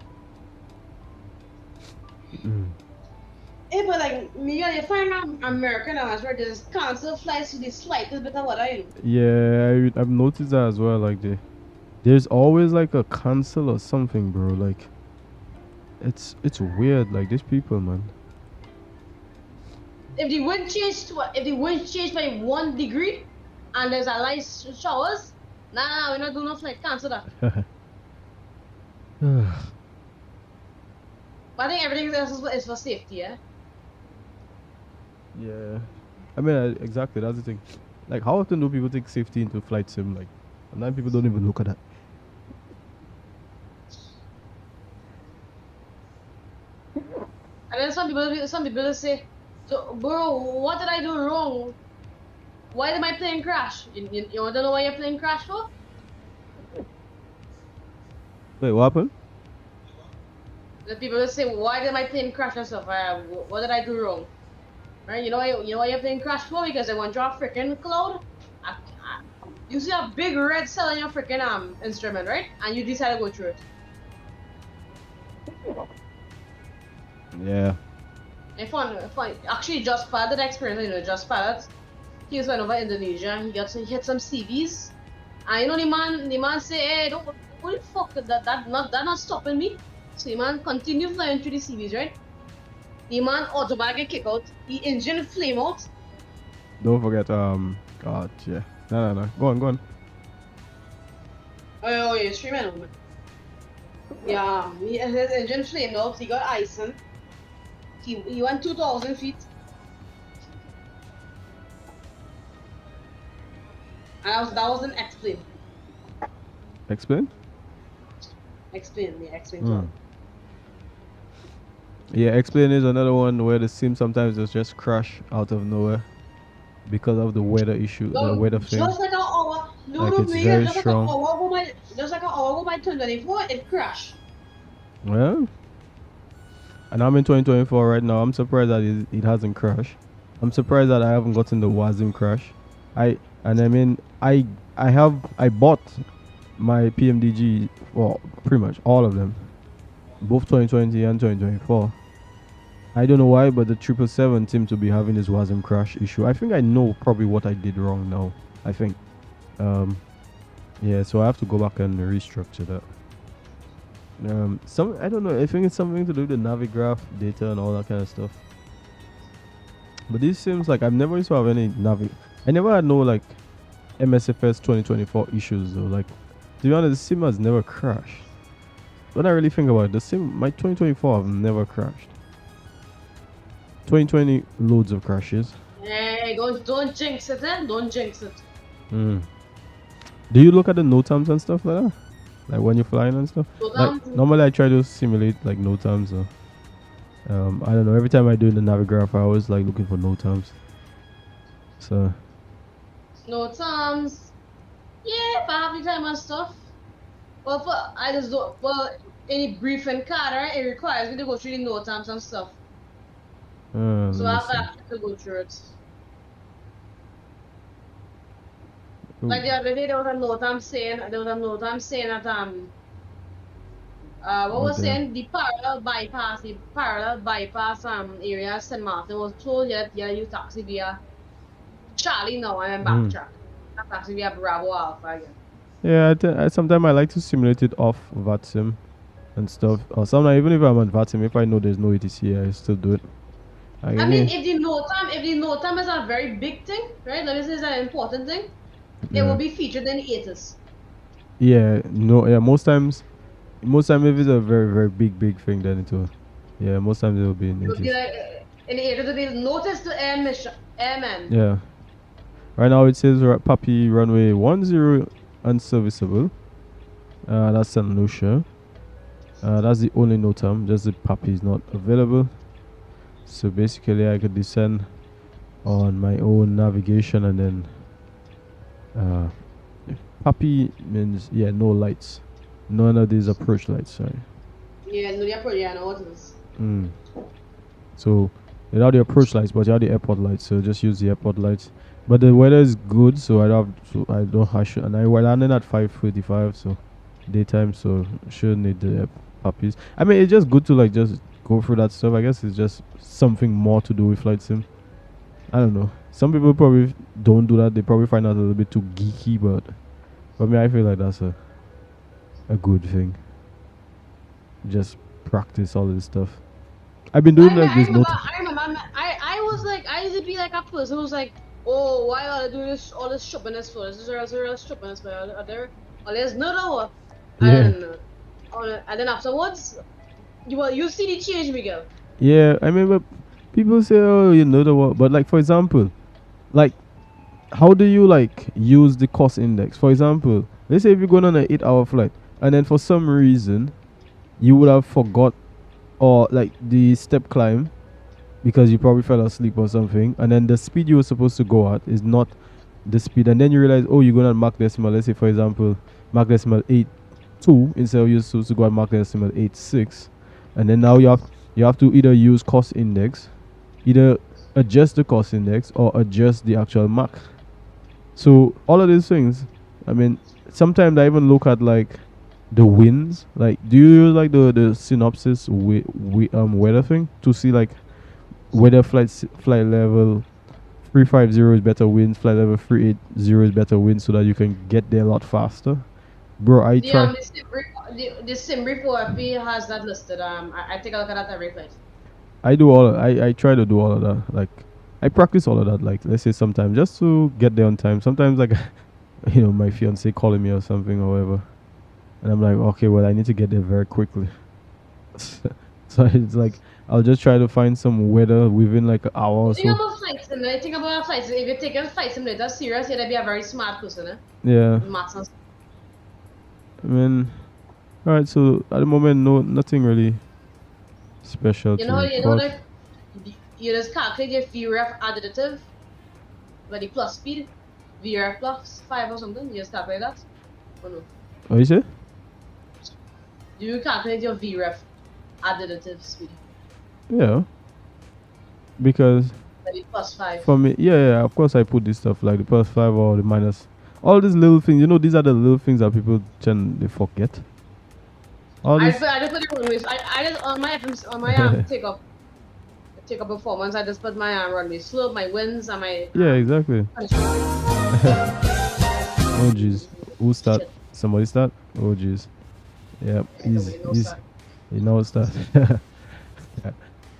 Hey, but like, you find American airlines where there's cancel flights to the slightest bit of what I know. Yeah, I've noticed that as well. Like there's always like a cancel or something, bro. Like it's weird. Like these people, man. If the wind changed by 1 degree and there's a light showers, nah, we're not doing no flight. Cancel that. But I think everything else is for safety, yeah. Yeah, I mean exactly. That's the thing. Like, how often do people take safety into flight sim? Like Sometimes people don't even look at that. And then some people say, so bro, what did I do wrong? Why did my plane crash? You want to know why your plane crashed for? Wait, what happened? The people will say, why did my plane crash and stuff? What did I do wrong? Right? You know why your plane crashed for? Because I went to a freaking cloud. You see a big red cell on your freaking instrument, right? And you decide to go through it. Yeah. It's fun. Actually, just Pilot experience, you know, just Pilot. He was went over Indonesia. He hit some CVs. And you know the man say, hey, don't what the fuck, that not stopping me. So the man continue flying through the CVs, right? The man automatically kick out, the engine flame out. Don't forget, God, yeah. No. Go on. Oh, you're streaming over. Yeah, his engine flamed out, he got icing. He went 2,000 feet. And that was an X-plane. Explain? X-plane. Yeah, X-plane is another one where the sim sometimes just crash out of nowhere because of the weather issue, the weather thing. Just like an hour, it's very strong. Just like an hour by 2024, it crashed. Well, and I'm in 2024 right now. I'm surprised that it hasn't crashed. I'm surprised that I haven't gotten the Wazim crash. I bought my PMDG, well, pretty much all of them, both 2020 and 2024. I don't know why, but the 777 seemed to be having this Wazim crash issue. I think I know probably what I did wrong now. I think, yeah. So I have to go back and restructure that. I don't know. I think it's something to do with the Navigraph data and all that kind of stuff. But this seems like I've never used to have any I never had no like MSFS 2024 issues though. Like, to be honest, the sim has never crashed. When I really think about it, the sim, my 2024 have never crashed. 2020 loads of crashes. Hey, don't jinx it, then. Don't jinx it. Do you look at the NOTAMs and stuff like that? Like when you're flying and stuff? Like, normally I try to simulate like NOTAMs. So, I don't know. Every time I do the Navigraph, I always like looking for NOTAMs. So. NOTAMs. Yeah, if I have the time and stuff. Well, I just don't. Well, any briefing card, right? It requires me to go through the NOTAMs and stuff. So I have to go through it. Like the other day, there was a NOTAM saying that what was saying the parallel bypass area St. Martin was told that you taxi via Charlie now and then backtrack. Taxi via Bravo Alpha again. Yeah, sometimes I like to simulate it off VATSIM and stuff. Or sometimes even if I'm on VATSIM, if I know there's no ETC, I still do it. I mean, if the NOTAM is a very big thing, right? Like this is an important thing. It will be featured in the ATIS. Yeah, most times if it's a very, very big thing, then it will. Yeah, most times it will be in ATIS. In the ATIS, it will be notice to airmen. Yeah. Right now it says Papi runway 10 unserviceable. That's Saint Lucia. That's the only NOTAM. Just the Papi is not available. So basically, I could descend on my own navigation and then. Papi means no lights. None of these approach lights. Sorry. Yeah, no, the approach. Yeah, no, what is? So without the approach lights, but you have the airport lights. So just use the airport lights. But the weather is good, so I don't hash it. And we're landing at 5:45, so daytime. So shouldn't need the Papis. I mean, it's just good to like just go through that stuff. I guess it's just something more to do with flight sim. I don't know. Some people probably don't do that. They probably find out a little bit too geeky, but for me, I feel like that's a good thing. Just practice all this stuff. I've been doing like this. I was like, I used to be like a person who's like, oh, why are they doing all this stupidness for? This is real stupidness for. Are there? Or there's no. And then afterwards, you see the change, Miguel. Yeah, I mean, but people say, oh, you know the what? But like, for example, like, how do you like use the cost index? For example, let's say if you're going on an 8-hour flight, and then for some reason you would have forgot, or like the step climb, because you probably fell asleep or something, and then the speed you were supposed to go at is not the speed, and then you realize, oh, you're going at Mach decimal, let's say for example Mach decimal 8.2 instead of you're supposed to go at Mach decimal 8.6, and then now you have to either use cost index, either adjust the cost index or adjust the actual Mach. So all of these things, I mean, sometimes I even look at like the winds. Like, do you use like the synopsis weather thing to see like whether flight level 350 is better winds, flight level 380 is better winds, so that you can get there a lot faster? Bro, I try. The sim report has that listed. I take a look at that every flight. I do all. I try to do all of that. Like, I practice all of that. Like, let's say sometimes just to get there on time. Sometimes like, you know, my fiance calling me or something or whatever, and I'm like, okay, well, I need to get there very quickly. So it's like I'll just try to find some weather within like an hour or so. Think about flights, and I think about flights. If you're taking flight simulator serious, you'd be a very smart person, eh? Yeah. I mean, all right. So at the moment, nothing really special. You know, like you just calculate your VREF additive, but the plus speed, VREF plus 5 or something. You just calculate that. Or no? What you say? Do you calculate your VREF additive speed? Yeah. Because the plus 5. For me, yeah, of course I put this stuff like the plus 5 or the minus. All these little things, you know, these are the little things that people tend to forget. I just put the runways. I just on my takeoff performance. I just put my runway slope, my winds, and my yeah, exactly. Oh jeez, who start? Shit. Somebody start? Oh jeez. Yeah, easy. You know start.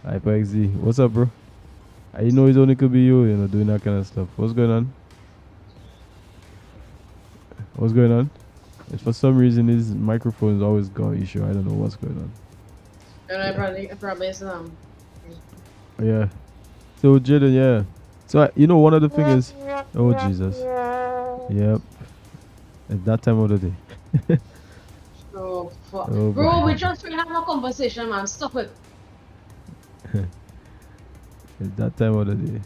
HyperXZ, what's up, bro? I know it only could be you know, doing that kind of stuff. What's going on? What's going on? And for some reason, his microphone's always got an issue. I don't know what's going on. And probably is Yeah. So Jaden, yeah. So you know, one of the things is, oh Jesus. Yep. It's that time of the day. Oh fuck, oh, bro! We just have a conversation, man. Stop it. It's that time of the day.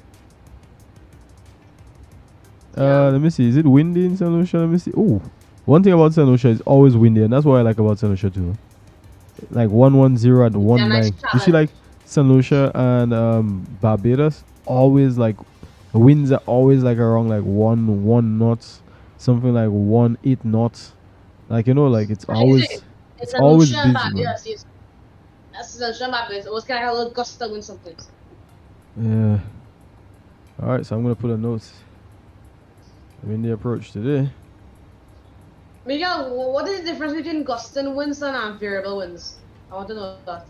Let me see. Is it windy in Saint Lucia? Let me see. Oh, one thing about Saint Lucia is always windy, and that's what I like about Saint Lucia too. Like 110 and 19. Nice, you see, like Saint Lucia and Barbados, always like winds are always like around like 1 knots, something like 1.8 knots. Like, you know, like it's always busy. Yes. That's Saint Lucia and Barbados. It was kind of a little gust of wind sometimes. Yeah. All right, so I'm gonna put a note. I'm in the approach today. Miguel, what is the difference between gusting winds and variable winds? I want to know that.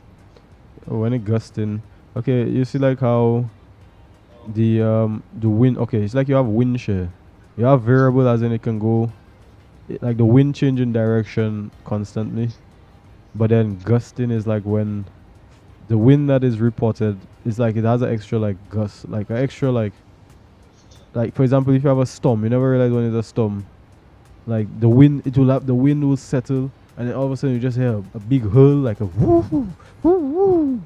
Oh, when it gusting, okay, you see like how the wind. Okay, it's like you have wind shear. You have variable as in it can go, like the wind changing direction constantly, but then gusting is like when the wind that is reported is like it has an extra like gust, like an extra like for example, if you have a storm, you never realize when it's a storm. Like the wind, the wind will settle, and then all of a sudden you just hear a big hurl, like a woo, woo, woo, woo,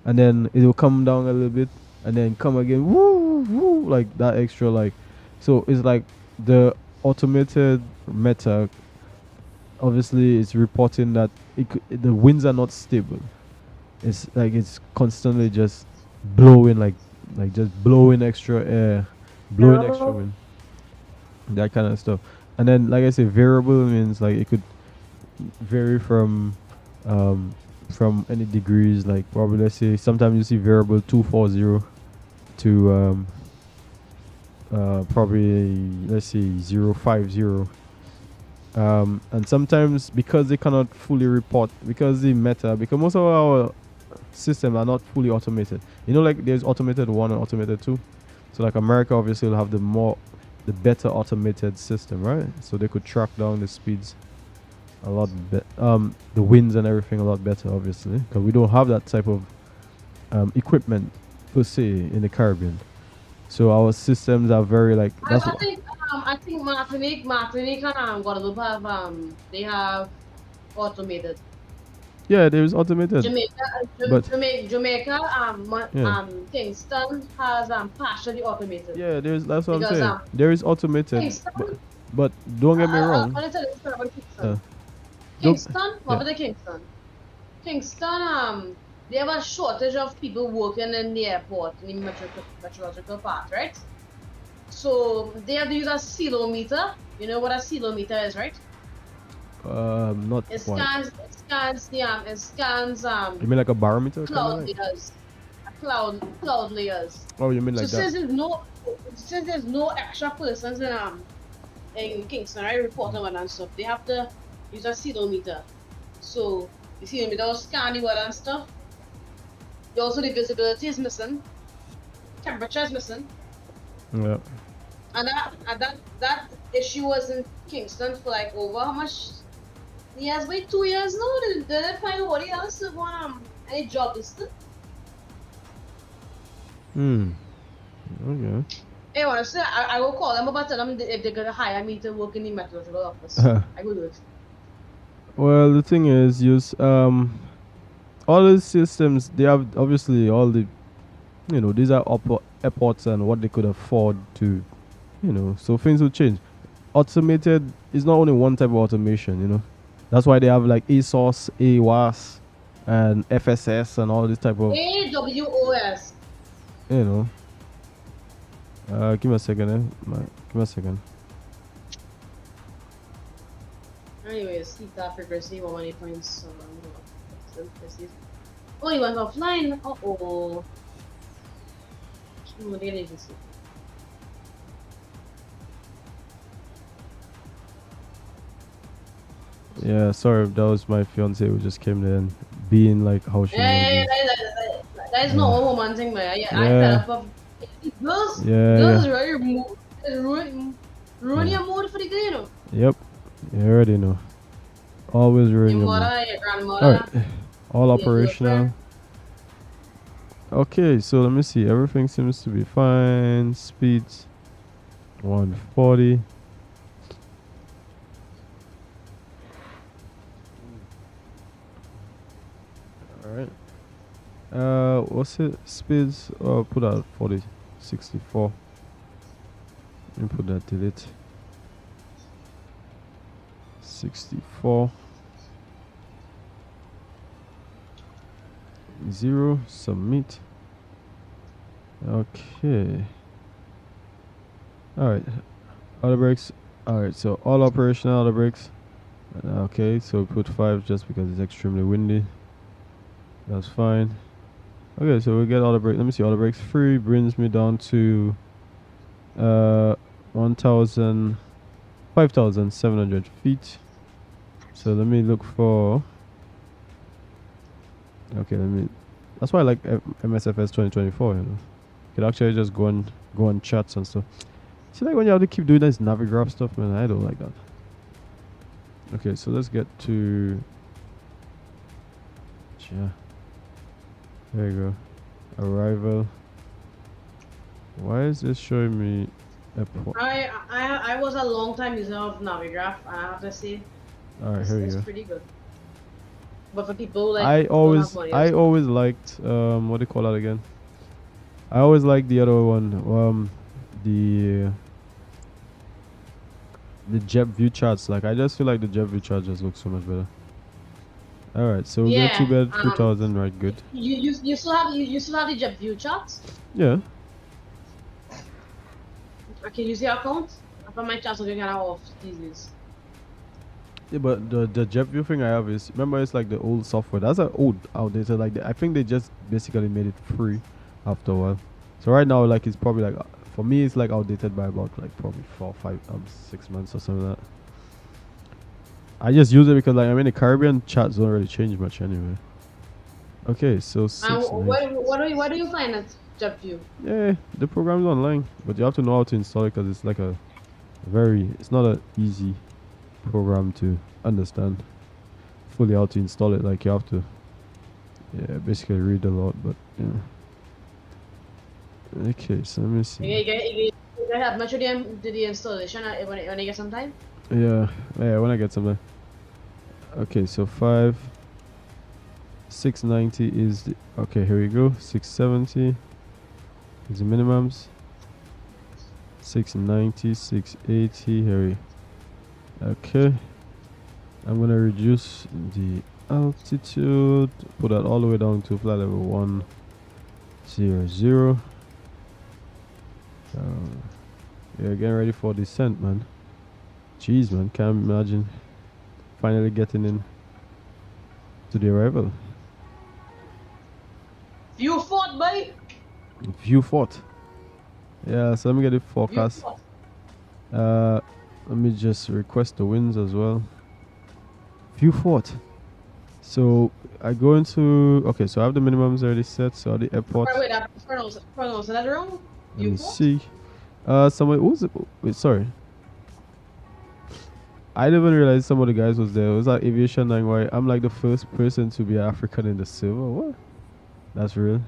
and then it will come down a little bit, and then come again, woo, woo, like that extra like. So it's like the automated meta. Obviously, it's reporting that the winds are not stable. It's like it's constantly just blowing, like just blowing extra air, blowing extra wind, that kind of stuff. And then, like I say, variable means like it could vary from any degrees. Like probably, let's say, sometimes you see variable 240 to probably, let's say, 050. And sometimes because they cannot fully report, because most of our systems are not fully automated. You know, like there's automated 1 and automated 2. So like America obviously will have the better automated system, right? So they could track down the speeds a lot better, the winds and everything a lot better, obviously, because we don't have that type of equipment per se in the Caribbean. So our systems are very like. I think I think Martinique and Guadeloupe have they have automated. Yeah, there is automated. Jamaica, Kingston has partially automated. Yeah, that's what I'm saying. There is automated, Kingston, but don't get me wrong. I want to tell you a story about Kingston. Kingston, what about the Kingston? Kingston, they have a shortage of people working in the airport, in the meteorological part, right? So they have to use a celometer. You know what a celometer is, right? Not it quite. It scans you mean like a barometer? Cloud layers. Cloud layers. Oh, you mean like so that? Since there's no extra persons in Kingston, right, reporting and stuff, they have to use a celometer. So the celometer will scan the weather and stuff. Also the visibility is missing. Temperature is missing. Yeah. And that issue was in Kingston for like over how much? Yes, wait, 2 years now. They didn't find nobody else to want any job listed. Okay. Hey, honestly, I will call them about tell them if they're gonna hire me to work in the meteorological office. I will do it. Well, the thing is, all the systems, they have obviously all the, these are airports and what they could afford to, so things will change. Automated is not only one type of automation, That's why they have like ASOS, AWAS, and FSS and all this type of AWOS. Give me a second, give me a second. Anyways, keep that frequency 1 points. Oh, you went offline. Oh. Yeah, sorry, that was my fiance who just came there and being like how she. That is not a woman thing, man. I fed up. Girls really ruin your mood for the day, Yep, you already know. Always ruin your mother, your grandmother. Alright, all operational. Okay, so let me see. Everything seems to be fine. Speeds 140. Alright. What's it? Speeds? Put out 40, 64. Let me put that delete. 64. 0. Submit. Okay. Alright. Auto brakes. Alright, so all operational auto brakes. Okay, so we put 5 just because it's extremely windy. That's fine. Okay, so we get auto brake. Let me see. Auto brakes free brings me down to 5,700 feet. So let me look for. Okay, that's why I like MSFS 2024. You could actually just go on chats and stuff. See, like when you have to keep doing this navigraph stuff, man, I don't like that. Okay, so let's get to. Yeah. There you go. Arrival. Why is this showing me airport? I was a long time user of Navigraph, and I have to say, it's pretty good. But for people like I always liked what do you call that again? I always liked the other one, the jet view charts. Like I just feel like the jet view chart just looks so much better. All right, so we get 2 bed 3,000, right? Good. You still have the jet view charts? Yeah. Okay, use your account. I my charts are kind of off these days. Yeah, but the jet view thing I have is, remember, it's like the old software. That's an old outdated. Like I think they just basically made it free after a while. So right now, like it's probably like for me, it's like outdated by about like probably 4, 5, 6 months or something like that. I just use it because like I'm in the Caribbean, chats don't really change much anyway. Okay, so where do you find that jet view? Yeah, the program's online, but you have to know how to install it because it's like it's not an easy program to understand fully how to install it. Like you have to basically read a lot, but yeah. Okay, so let me see. You I have much of the installation when I get some time? Yeah, when I get some time. Okay, so 690 is the, okay, here we go. 670 is the minimums. 690, 680, here we, okay. I'm gonna reduce the altitude, put that all the way down to flight level 100. Yeah, getting ready for descent, man. Jeez, man, can't imagine finally getting in to the arrival. View fort, boy. View fort. Yeah, so let me get the forecast. Let me just request the winds as well. View fort. So I go into, okay, so I have the minimums already set. So the airport. Wait, pronounce that wrong? Let me see. Somebody, who's it? Wait, sorry. I didn't even realize some of the guys was there. It was like Aviation 9 where I'm like the first person to be African in the server. What? That's real.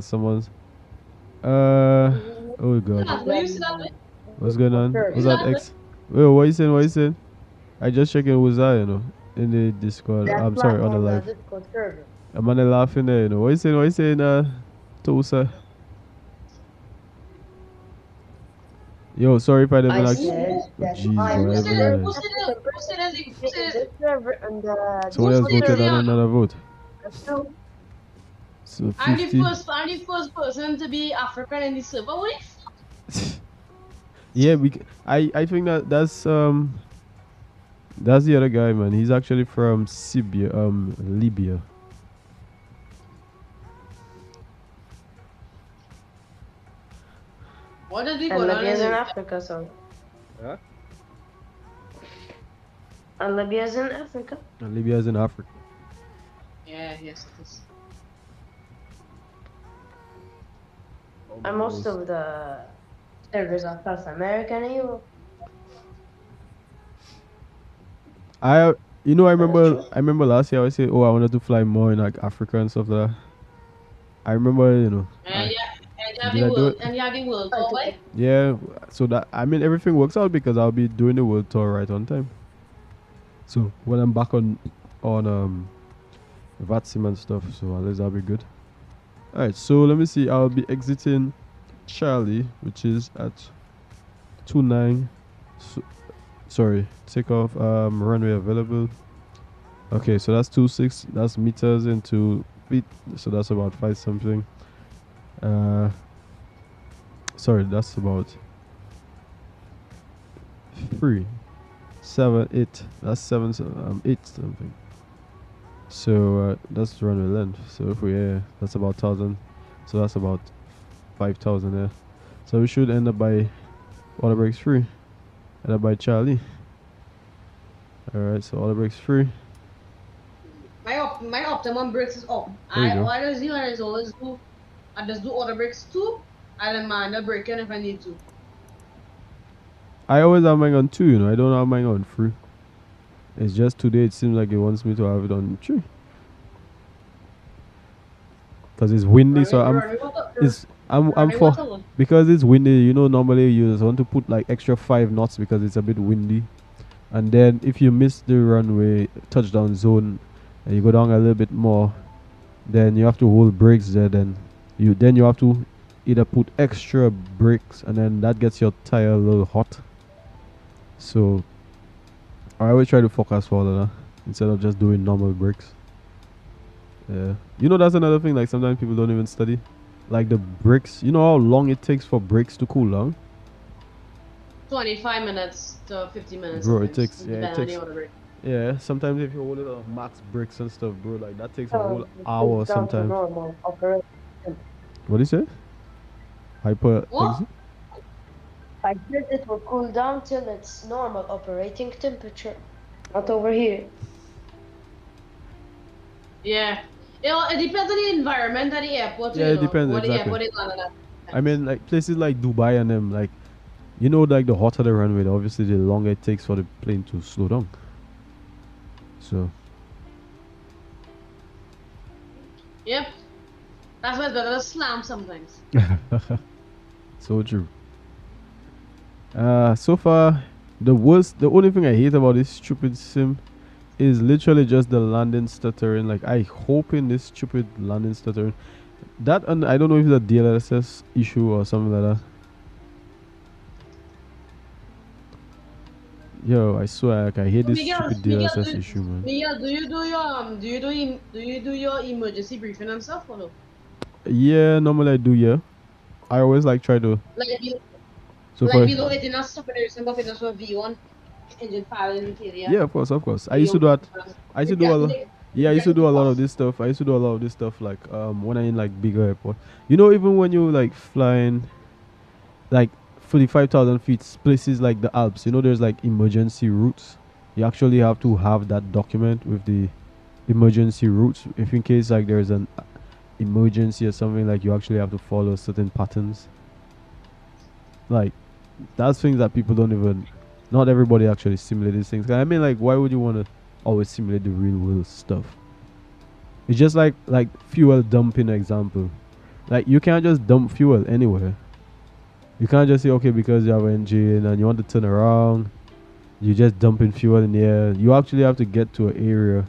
Someone's. Oh god. What's going on? Was that X? Wait, what you saying? What you saying? I just checking who's that, you know, in the Discord. I'm sorry, on the live. I'm on the laughing there, you know. What you saying? What you saying? Tosa. Yo, sorry if I didn't like. Someone else voted on another vote. So 50. I'm the first person to be African in the server. What is? Yeah, I think that's the other guy, man. He's actually from Libya. What does he go on? Libya's in Africa, so. Huh? And Libya's in Africa. And Libya's in Africa. Yeah, yes it is. And most of the servers are South America and Europe. I remember last year I said, oh, I wanted to fly more in like Africa and stuff like that. I remember, you know. And you have the world tour, right? Yeah, so that, I mean, everything works out because I'll be doing the world tour right on time. So when I'm back on VATSIM and stuff, so at least that'll be good. Alright, so let me see. I'll be exiting Charlie, which is at 29. Sorry, takeoff. Runway available. Okay, so that's 26. That's meters into feet. So that's about 5 something. Sorry, that's about 3, 7, 8. That's 7, 8 something. So that's the runway length. So if we that's about 1,000. So that's about 5,000 there. So we should end up by water brakes free. End up by Charlie. Alright, so water brakes free. My optimum brakes is up. I always do auto brakes too. I don't mind the braking if I need to. I always have mine on 2, you know. I don't have mine on 3. It's just today it seems like it wants me to have it on 3. Because it's windy, so I'm for, because it's windy, you know, normally you just want to put like extra 5 knots because it's a bit windy. And then if you miss the runway touchdown zone and you go down a little bit more, then you have to hold brakes there, then you have to either put extra brakes, and then that gets your tire a little hot. So I always try to focus for all of that instead of just doing normal brakes. Yeah, you know, that's another thing, like sometimes people don't even study like the brakes. You know how long it takes for brakes to cool down? 25 minutes to 50 minutes. Bro, it takes yeah, sometimes if you hold it on max brakes and stuff, bro, like that takes a whole hour sometimes. What do you say? What? I said it will cool down till its normal operating temperature, not over here. Yeah. It depends on the environment at the airport. Yeah, it depends, exactly. I mean, like places like Dubai and them, like, you know, like the hotter the runway, obviously the longer it takes for the plane to slow down. So. Yep. That's why it's better to slam sometimes. So true. So far, the only thing I hate about this stupid sim is literally just the landing stuttering. Like, I hope in this stupid landing stuttering. That, and I don't know if it's a DLSS issue or something like that. Yo, I swear, like, I hate this stupid DLSS issue, man. Miguel, do you do your emergency briefing and stuff or no? Yeah, normally I do. Yeah, I always like try to. Below it in a separation of it for V1 engine file in interior. Yeah, of course. I used to do that. I used to do a lot. Yeah, I used to do a lot of this stuff. Like when I in like bigger airport. You know, even when you like flying like 45,000 feet places like the Alps, you know, there's like emergency routes. You actually have to have that document with the emergency routes. If in case like there's an emergency or something, like you actually have to follow certain patterns. Like that's things that people don't even. Not everybody actually simulate these things. I mean, like, why would you want to always simulate the real world stuff? It's just like fuel dumping example. Like you can't just dump fuel anywhere. You can't just say, okay, because you have an engine and you want to turn around, you just dumping fuel in the air. You actually have to get to an area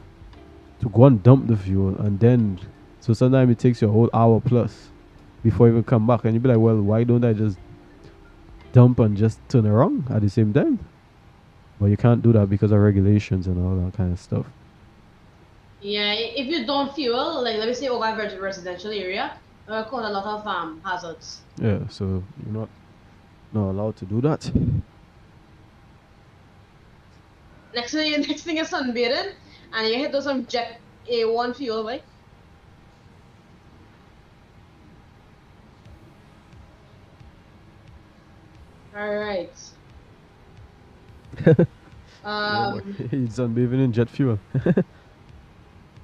to go and dump the fuel, and then so sometimes it takes you a whole hour plus before you even come back, and you be like, well, why don't I just dump and just turn around at the same time? But you can't do that because of regulations and all that kind of stuff. Yeah, if you don't fuel, like let me say over a residential area, cause a lot of hazards. Yeah, so you're not allowed to do that. Next thing is sunbathing, and you hit those some jet A1 fuel, right? All right. He's sunbathing in jet fuel.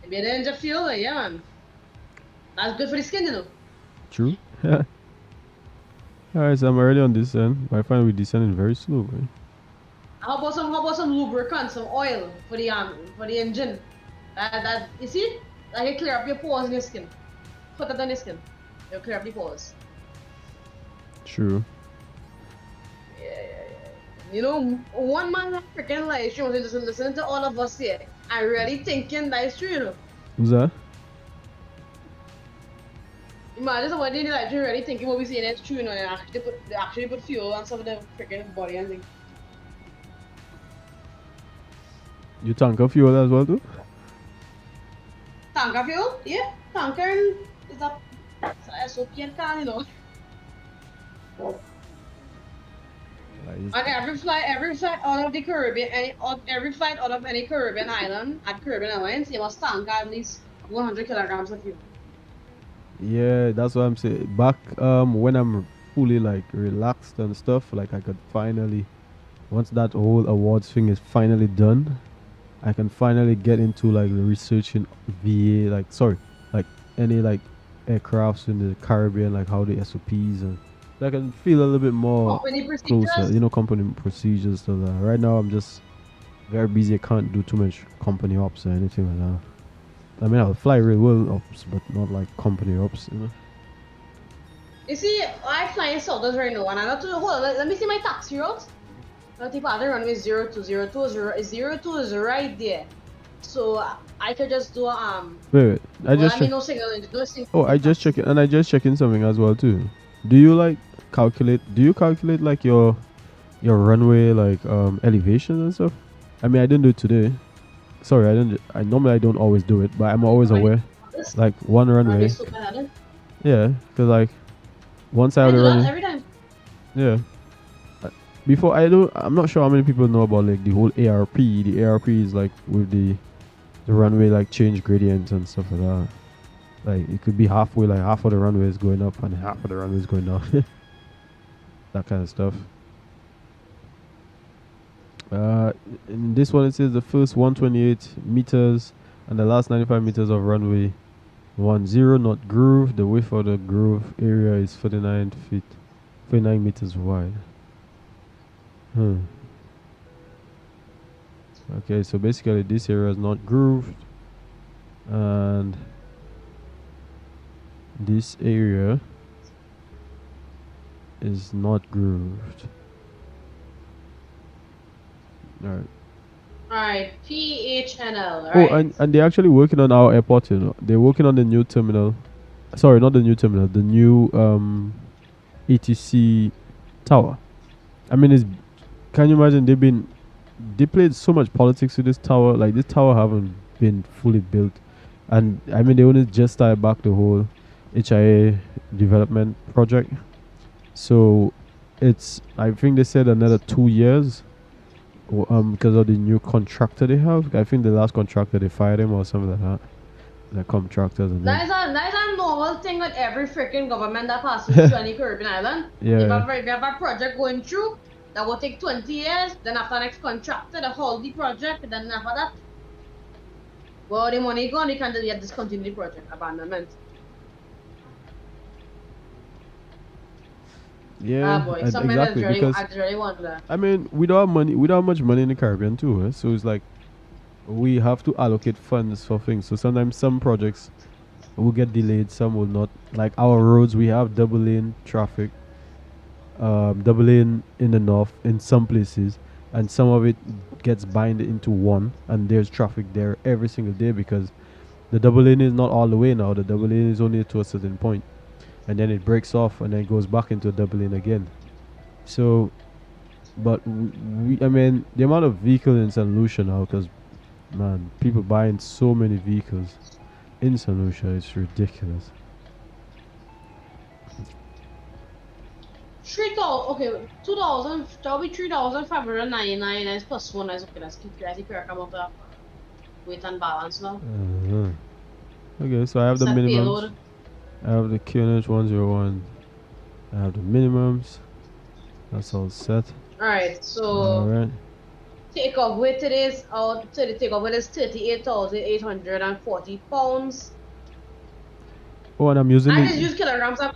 Bathing in jet fuel, yeah, man. That's good for the skin, you know. True. Alright, so I'm already on this end, but I find we're descending very slow, right? How about some lubricant, some oil for the engine? That you see? That can clear up your pores in your skin. Put that on your skin. It'll clear up the pores. True. Yeah. You know, one man freaking like she was listening to all of us here. I really thinking that is true, you know. Who's that? Imagine somebody in the life really thinking what we saying is true, you know, and they actually put fuel on some of the freaking body and things. You tanker fuel as well too? Tanker fuel? Yeah, tanker is a SOP and can, you know. And every flight out of the Caribbean, every flight out of any Caribbean island at Caribbean Airlines, you must tank at least 100 kilograms of fuel. Yeah, that's what I'm saying. Back when I'm fully like relaxed and stuff, like I could finally, once that whole awards thing is finally done, I can finally get into like the researching VA, like any like aircrafts in the Caribbean, like how the SOPs, and I can feel a little bit more closer, you know, company procedures. So that right now I'm just very busy. I can't do too much company ops or anything like that. I mean, I'll fly real well ops, but not like company ops, you know. You see, I fly in Southers right now, and I got to hold on, let me see my taxi route. I think other runway 0202 is right there. So I could just do wait. I just no signal. I just check it, and I just checking something as well too. Do you like calculate like your runway like elevation and stuff? I mean, I didn't do it today. Sorry, I normally don't always do it, but I'm always aware. Like one runway. Yeah, because like once I have the runway. Every time. Yeah. Before I'm not sure how many people know about like the whole ARP. The ARP is like with the runway like change gradients and stuff like that. Like it could be halfway, like half of the runway is going up and half of the runway is going down. That kind of stuff. In this one it says the first 128 meters and the last 95 meters of runway 10 knot groove. The width of the groove area is 49 meters wide. Okay, so basically this area is not grooved, and this area is not grooved. Alright, PHNL. Oh, and they're actually working on our airport, you know. They're working on the new terminal. Sorry, not the new terminal, the new ATC tower. I mean, can you imagine they played so much politics with this tower. Like, this tower haven't been fully built. And I mean, they only just started back the whole HIA development project. So I think they said another 2 years because of the new contractor they have. I think the last contractor, they fired him or something like that. The contractors and that's a normal thing with every freaking government that passes through any Caribbean island. Yeah. If you have a project going through that will take 20 years, then after next contractor they hold the project, then after that, well, the money gone, they can't discontinue the project, abandonment. Yeah, boy, exactly. Because I really wonder. I mean, we don't have money. We don't have much money in the Caribbean too. So it's like we have to allocate funds for things. So sometimes some projects will get delayed, some will not. Like our roads, we have double lane traffic, double lane in the north in some places, and some of it gets bind into one, and there's traffic there every single day because the double lane is not all the way now. The double lane is only to a certain point, and then it breaks off and then it goes back into a double lane again. So, but I mean, the amount of vehicles in Saint Lucia now, because man, people buying so many vehicles in Saint Lucia, it's ridiculous. 3,000, okay, 2,000, that'll be 3,599 is plus one. Is okay, that's keep come up the weight and balance now. Okay, so I have the minimums. I have the QNH 101. I have the minimums. That's all set. Alright, so alright. Takeoff weight is takeoff weight is 38,840 pounds. Oh, and I'm using I just use kilograms of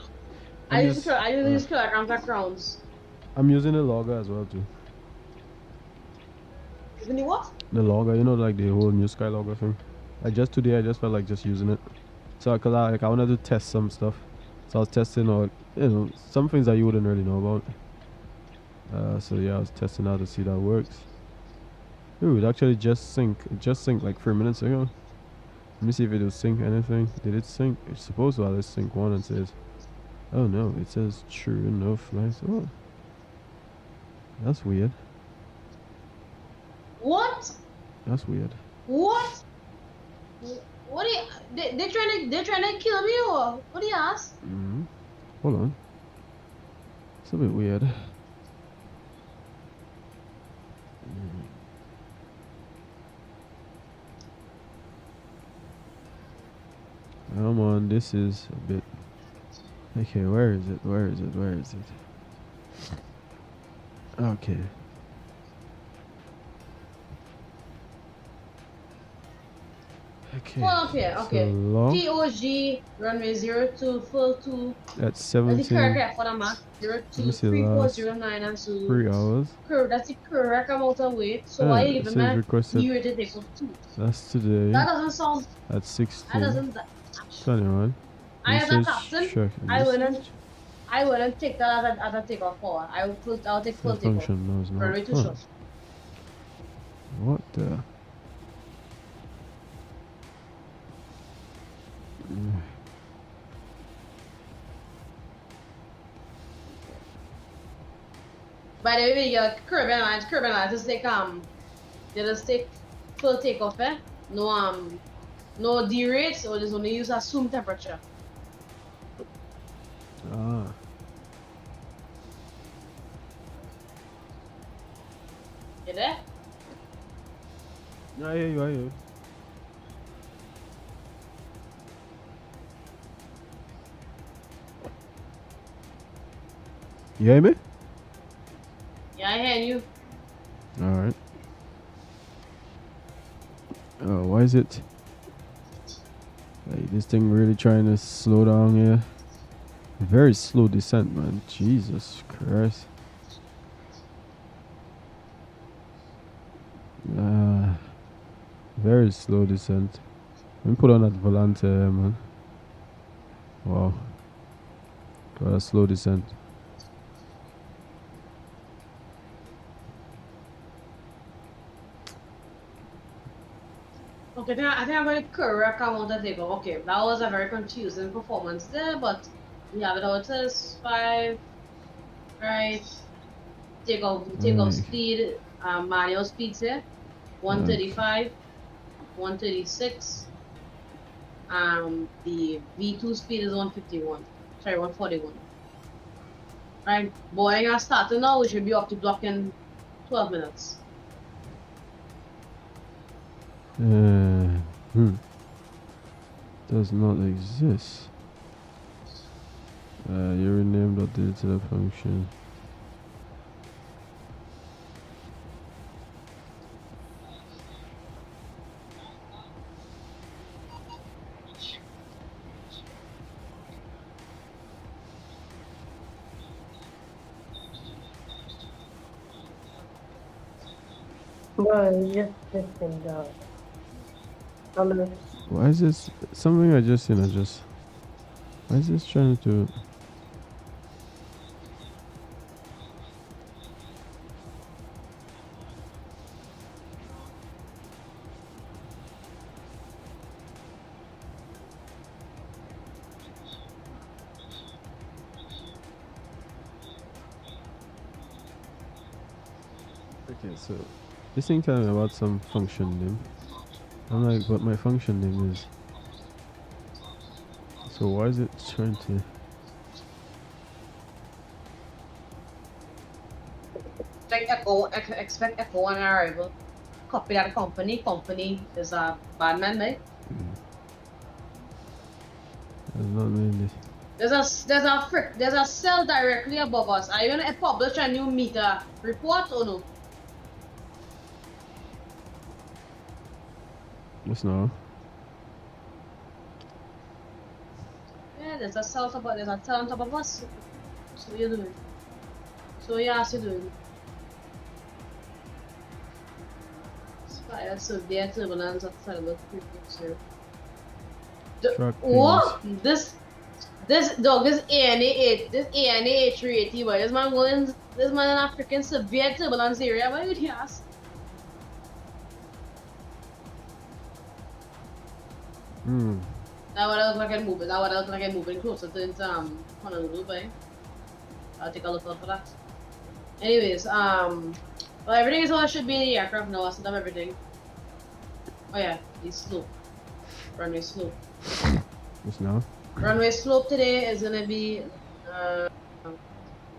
I use kilograms of crowns. I'm using the logger as well too. Using the what? The logger, you know, like the whole new Sky logger thing. Like just today, I just felt like just using it. So I wanted to test some stuff. So I was testing all, some things that you wouldn't really know about. So yeah, I was testing out to see that works. Ooh, it actually just synced. It just synced like 3 minutes ago. Let me see if it will sync anything. Did it sync? It's supposed to at least sync one and says, oh no, it says true enough. Nice. Oh, that's weird. What? That's weird. What? What are you? They're trying to kill me or what do you ask? Hold on. It's a bit weird. Come on, this is a bit. Okay, where is it? Where is it? Where is it? Okay. Okay. Well, okay. So TOG runway 02 full 2. That's 17. That's the correct for the mark. 023409 and so 3 hours. That's the correct amount of weight. So why you giving me you rated take off 2? That's today. That doesn't sound. That's 16. That doesn't. 21. I as a captain, I wouldn't take that as a takeoff forward. I'll take full takeoff. No, it's not. Runway too short. What the? By the way, your Caribbean Airlines just take they just take full takeoff, no derates, or just only use assumed temperature. Ah. You there? I hear you, I hear you. You hear me? Yeah, I hear you. Alright. Oh, why is it? Like, this thing really trying to slow down here. Very slow descent, man. Jesus Christ. Very slow descent. Let me put on that Volanta, man. Wow. Got a slow descent. Okay, I think I'm going to correct amount of takeoff. Okay, that was a very confusing performance there, but we have it how it is. 5, right? Takeoff speed, manual speeds here. 135, 136. The V2 speed is 151. Sorry, 141. Right, Boeing has started now. We should be up to block in 12 minutes. Does not exist. You renamed updated to the function. Bro, just this thing down. Why is this something I just seen? Why is this trying to? Okay, so this thing telling me about some function name. I'm like, what my function name is. So why is it trying to? Expect echo on arrival. Copy that company. Company is a bad man, right? Does not mean this. There's a cell directly above us. Are you gonna publish a new meter report or no? Yes, no. Yeah, there's a cell on top of us. So what you doing? So what you doing? Spire severe turbulence at cellular frequency. What? This ANA 380, boy. This man in African severe turbulence area. Why would he ask? That what I look like I'm moving. That what I look like I'm moving closer to Honolulu, boy. I'll take a look out for that. Anyways, well, everything is how it should be in the aircraft now. I set up everything. Oh yeah, the slope. Runway slope. Yes, no. Runway slope today is gonna be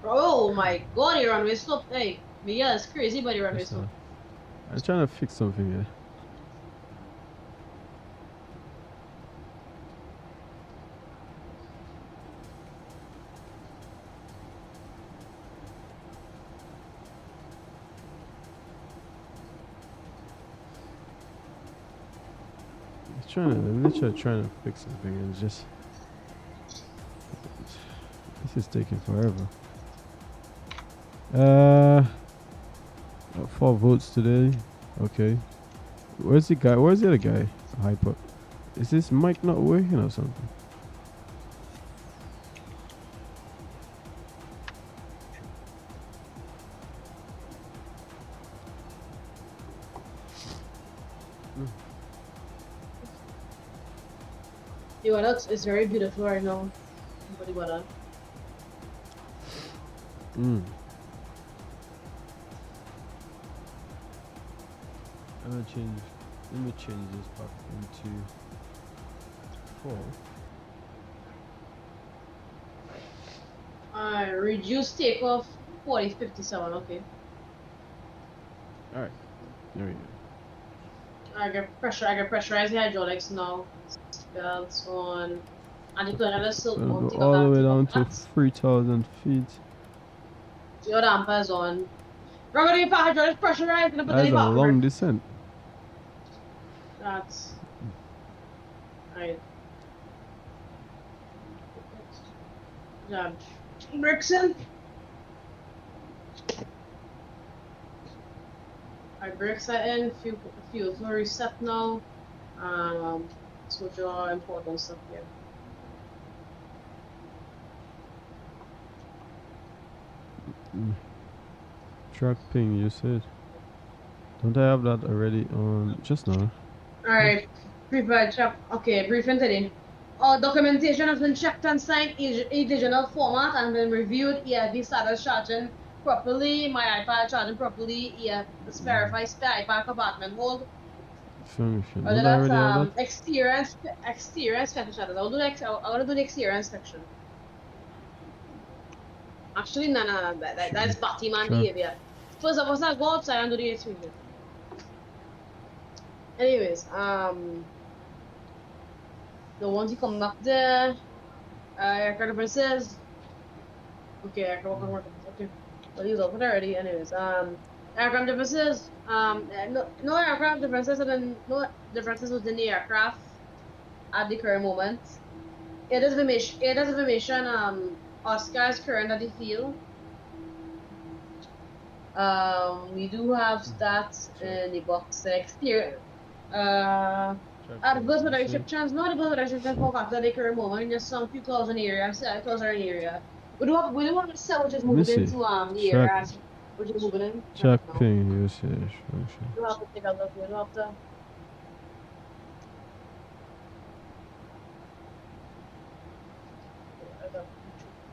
oh my god, the runway slope. Hey, Miguel, it's crazy about the runway slope. I'm trying to fix something here. I'm literally trying to fix something and just this is taking forever. 4 votes today. Okay. Where's the guy? Where's the other guy? Hyper. Is this mic not working or something? Hewanorra is very beautiful right now. Hewanorra. I'm gonna change. Let me change this back into 4. Reduce takeoff 4057. Okay. All right. There we go. I get pressurize the hydraulics now. Belts on. And you can have still go all the way down to 3,000 feet. Your damper is on. Remember the hydraulics pressurized. That's a long descent. That's right. Bricks in. Alright, brakes are in. Fuel flow reset now. Switch our important stuff here. Track ping, you said. Don't I have that already on just now? Alright, prepared check. Okay, briefing today. All documentation has been checked and signed in digital format and been reviewed. EFB status charging properly. My iPad charging properly. Verify spare iPad compartment hold. Function. Other Don't I already have that's that? exterior inspection status. I'm gonna do the exterior inspection. Actually, no, that's Batman behavior. First of all, let's go outside and do the exterior. Anyways, the ones you come up there, aircraft differences. Okay, aircraft work. Okay, well, these open already. Anyways, aircraft differences. No aircraft differences, and then no differences within the aircraft at the current moment. It is information. Oscar is current at the field. We do have stats in the box. The exterior. At the bus with restrictions, not the bus with restrictions for after the current moment, just some few closing areas, closer area. We do have a cell which is moving into the area which is moving in. Check ping usage. You have to take a look. You have to.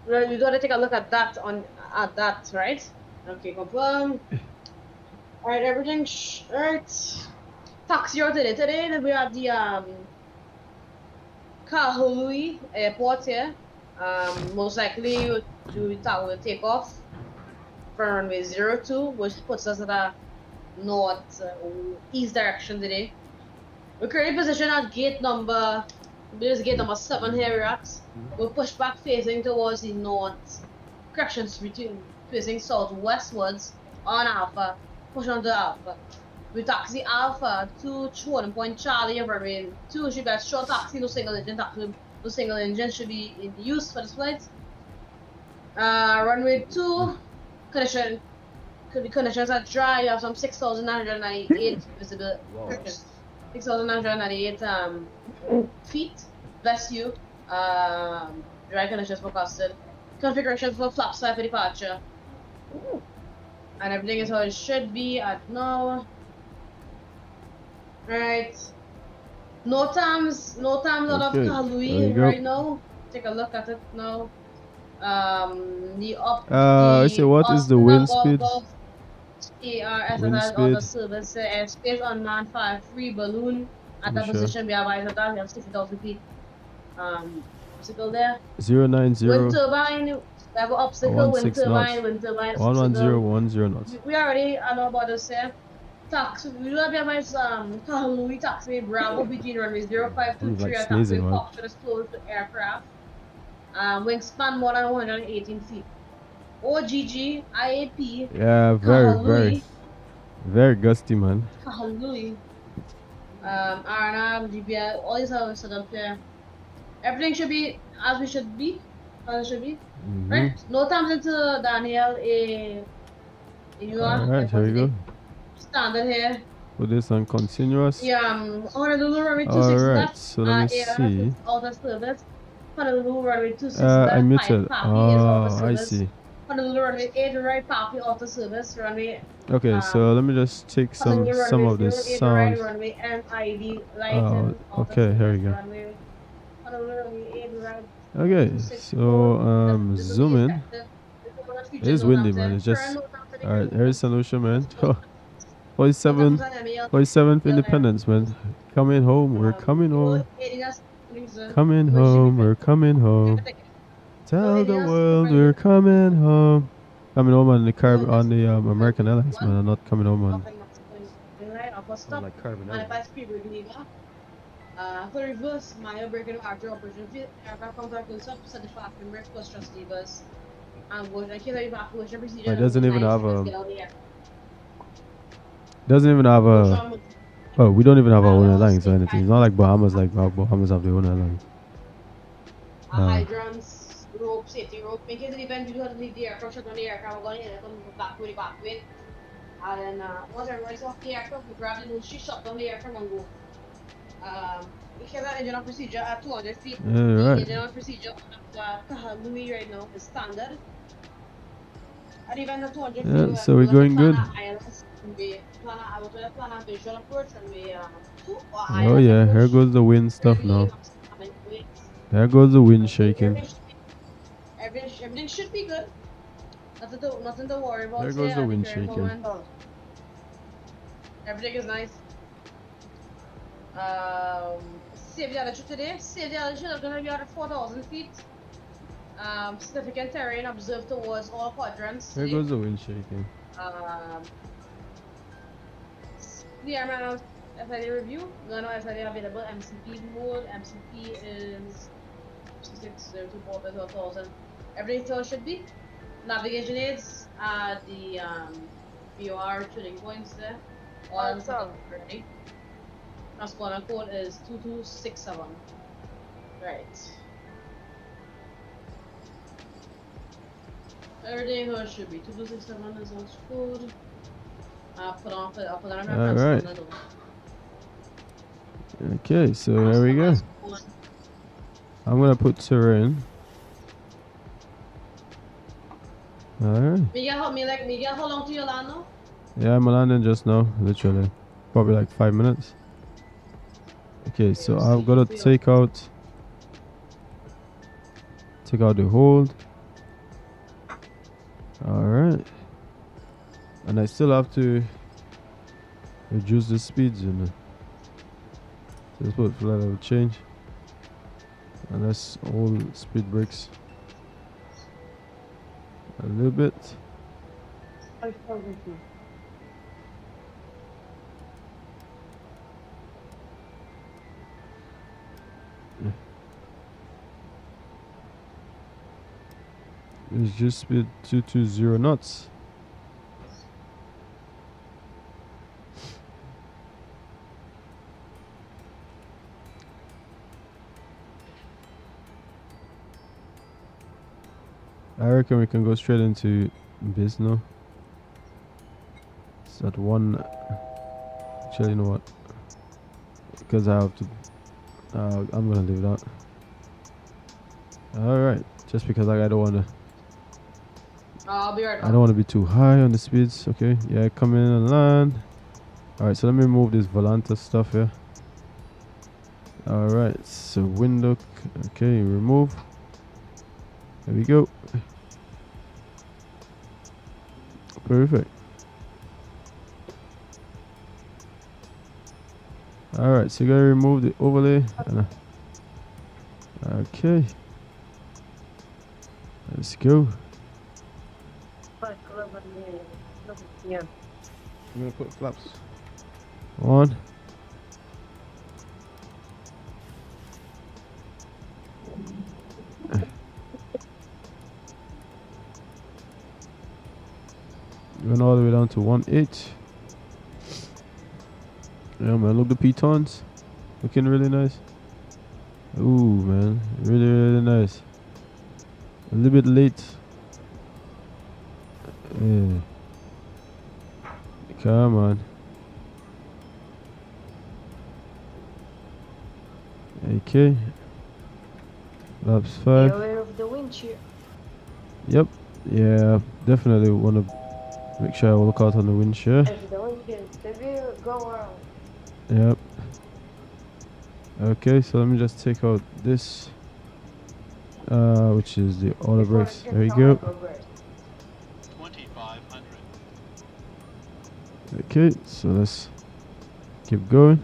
You gotta take a look at that right? Okay, confirm. Alright, everything. Alright. Taxi out today. Today we are at the Kahului airport here. Most likely we'll take off from runway 02, which puts us at a north east direction today. We're currently positioned at gate number 7 here we're at. We'll push back facing towards the north. Corrections facing southwestwards on Alpha. Push on to Alpha. We taxi Alpha to Chorley Point Charlie runway 2 should be a short taxi, no single engine taxi. No single engine should be in use for this flight. Runway 2 conditions are dry. You have some 6,998 visible. 6,998 feet. Bless you. Dry conditions forecasted. Configuration for flap side for departure. And everything is how it should be at now. Right. No times out of Kahului right now. Take a look at it now. I say, what is the wind speed? Wind speed. The service airspace unmanned 5-3 balloon at that position. We have 60,000 feet. Obstacle there. 090. Wind turbine. We have an obstacle. Wind turbine. 11010 knots. We already know about this here. Taxi. We do have Kahului taxi Bravo between runway 0523 and taxi Foxtrot is closed to aircraft. Wingspan more than 118 feet. OGG, IAP. Yeah, very gusty, man. Kahului. RNR, GPI, all these are set up here. Everything should be as we should be. Right? No times into Daniel in New York. Alright, here we go. Standard here. Put this on continuous. Yeah, Honolulu runway 26 left. So let me see. Out of service. Honolulu runway 26 I muted. Oh, I see. Honolulu runway 8 right, Papi out of service. Runway. Okay, so let me just take some of this sound. Runway MID light. Okay, here we go. Okay, so zoom in. It is windy, man. It's just alright. Here's Saint Lucia, man. 47th Independence, man. Coming home, we're coming home. Coming home, we're coming home. Tell the world we're coming home. Coming home on the American Airlines, man. I'm not coming home on like Carbon Airlines. For reverse, my breaking after operation field, aircraft contact goes up, set the fasten brakes plus thrust levers. And go like here, evacuation procedure. It doesn't even have oh, we don't even have our own airlines or anything. It's not like Bahamas, Bahamas have their own airlines. Hydrants, rope, safety rope. In case of the event, you have to leave the aircraft, shut down the aircraft, we're going in and come back with. And then once everybody's off the aircraft, we grab the nose, shut down the aircraft and go. We have an engine on procedure at 200 feet. The engine on procedure at Kahului right now is standard. And even the 200 Yeah, so we're going good. Oh yeah, here goes the wind stuff now. There goes the wind shaking. Everything should be good. Nothing to worry about. There goes the wind shaking. Everything is nice. Save the altitude today. Save the altitude is going to be at 4,000 feet. Significant terrain observed towards all quadrants. There goes the wind shaking. The airman FID review. No FID available. MCP mode. MCP is 6024000. Everything still should be. Navigation aids at the VOR tuning points there. All ready. Transponder code is 2267. Right. Everything here should be 2267 is on code. I'll put on Alright. Okay, so there we go. I'm gonna put terrain. Alright. Miguel, how long do you land now? Yeah, I'm landing just now, literally. Probably like 5 minutes. Okay, so I've got to take out the hold. Alright. And I still have to reduce the speeds, you know. So let's put flat level change. And let's hold speed brakes a little bit. It's just speed 220 knots. I reckon we can go straight into biz now. It's at one. Actually, you know what? Because I have to. I'm gonna leave that. All right, just because I don't wanna. I'll be right back. I don't want to be too high on the speeds. Okay, yeah, come in and land. All right, so let me remove this Volanta stuff here. All right, so window. Okay, remove. There we go. Perfect. All right, so you gotta remove the overlay. Okay. Let's go. I'm gonna put flaps on. Going all the way down to 1.8. Yeah, man, look, the Pitons looking really nice. Ooh, man, really nice. A little bit late. Yeah. Come on. Okay. Laps 5. Beware of the wind shear. Yep. Yeah, definitely want to make sure I look out on the wind shear. If the wind shear is severe, go around. Yep. Okay, so let me just take out this, which is the auto brakes. There we go. 2500. Okay, so let's keep going.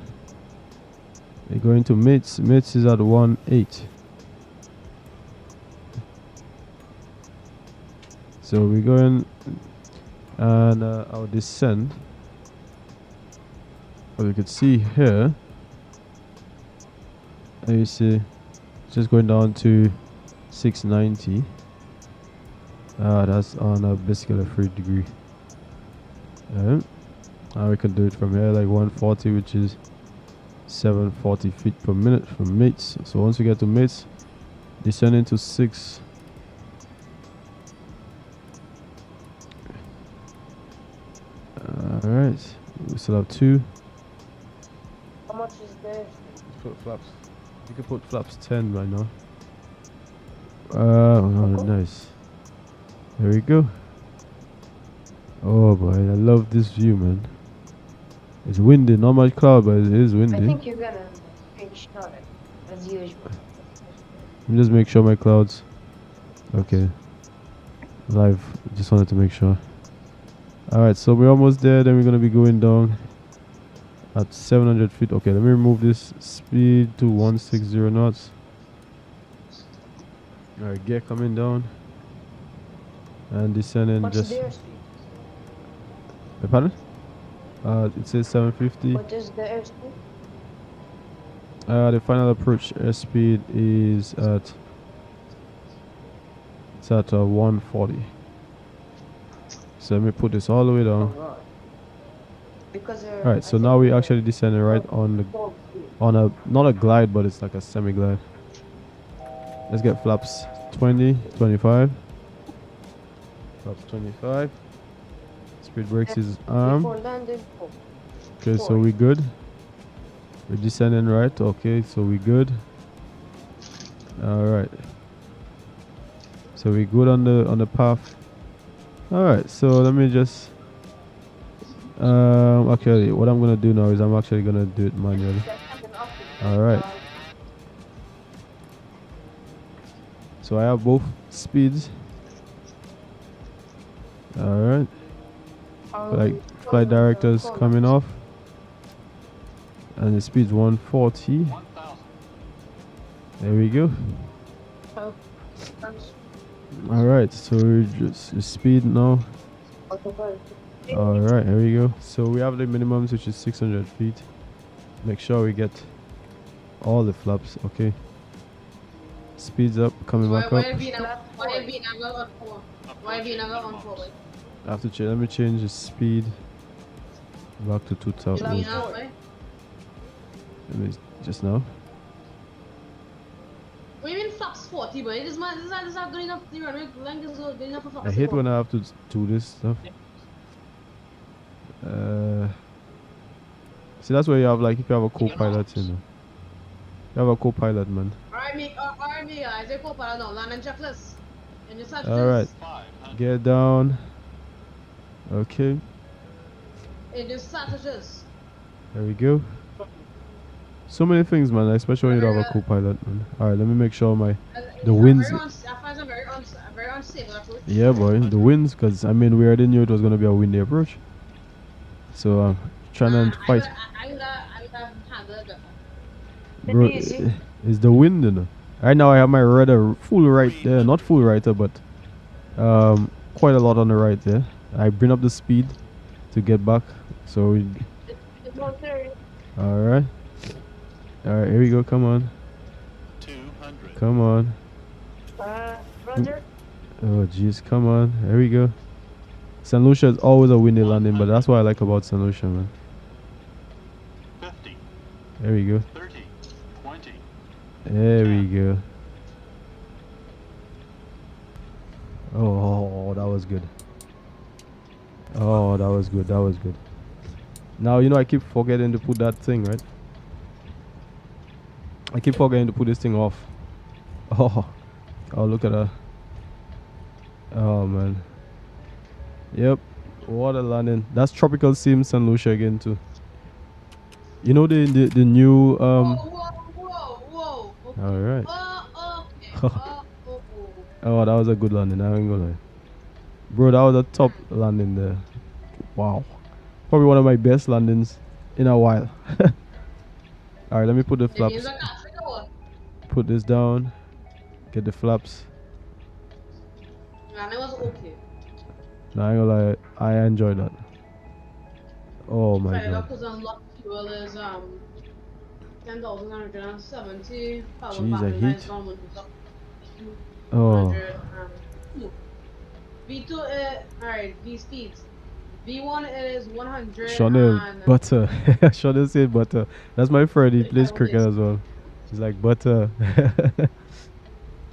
We're going to mates. Mates is at 1.8. So we're going, and our descent, as you can see here, you see, just going down to 690. That's on basically a 3 degree. Now we can do it from here, like 140, which is 740 feet per minute from mates. So once we get to mates, descending to 6. Alright, we still have 2. How much is there? Let's put flaps. You can put flaps 10 right now. Oh, nice. There we go. Oh boy, I love this view, man. It's windy, not much cloud, but it is windy. I think you're gonna finish short as usual. Let me just make sure my clouds. Okay. Live. Just wanted to make sure. Alright, so we're almost there. Then we're going to be going down at 700 feet. Okay, let me remove this speed to 160 knots. Alright, gear coming down. And descending. What's just. their speed? Pardon? It says 750. What is the airspeed? The final approach airspeed is at 140. So let me put this all the way down. Alright, so now we actually descended right on a not a glide, but it's like a semi glide. Let's get flaps 20, 25. Flaps 25. Speed brakes is arm. Okay, so we good. We're descending right. Okay, so we good. Alright. So we good on the path. Alright, so let me just actually what I'm gonna do now is I'm actually gonna do it manually. Alright. So I have both speeds. Alright. Like flight directors coming off. And the speed's 140. There we go. Alright, so we're just speed now. Alright, here we go. So we have the minimums, which is 600 feet. Make sure we get all the flaps, okay. Speeds up, coming back up. I have to change, let me change the speed back to 2000. Let me just now. What do you mean flaps 40, but this is not good enough. The length is good enough for flaps. I hate when I have to do this stuff. See, that's where you have, like, if you have a co-pilot, you know. You have a co-pilot, man. Alright, guys, a co-pilot now. Land and checklist. Alright, get down. Okay. In your strategies. There we go. So many things, man, especially when you have a co-pilot, man. Alright, let me make sure the winds. Very unstable approach. Yeah, boy, the winds, because I mean, we already knew it was going to be a windy approach. So, trying to fight. I would have handled it. Bro, it's the wind, you know. Right now, I have my rudder full right there. Not full right there, but quite a lot on the right there. I bring up the speed to get back. So, alright. Alright, here we go. Come on. 200. Come on. Roger. Oh, jeez. Come on. Here we go. Saint Lucia is always a windy landing, but that's what I like about Saint Lucia, man. 50. There we go. 30. 20. There we go. Oh, that was good. Oh, that was good. That was good. Now, you know, I keep forgetting to put that thing, right? I keep forgetting to put this thing off. Oh, look at that. Oh, man. Yep. What a landing. That's Tropical Sim Saint Lucia again, too. You know the new Whoa. Okay. Alright. Okay. Oh, that was a good landing. I ain't gonna lie. Bro, that was a top landing there. Wow. Probably one of my best landings in a while. Alright, let me put the flaps. Put this down. Get the flaps. Man, it was okay. Nah, I ain't gonna lie. I enjoyed that. Oh my god. Because unlocked fuel is 10,970. Jeez, I hate. Oh. V2, alright, V speeds. V1 is 100. Chanel butter. Chanel said butter. That's my friend. He plays cricket as well. He's like butter.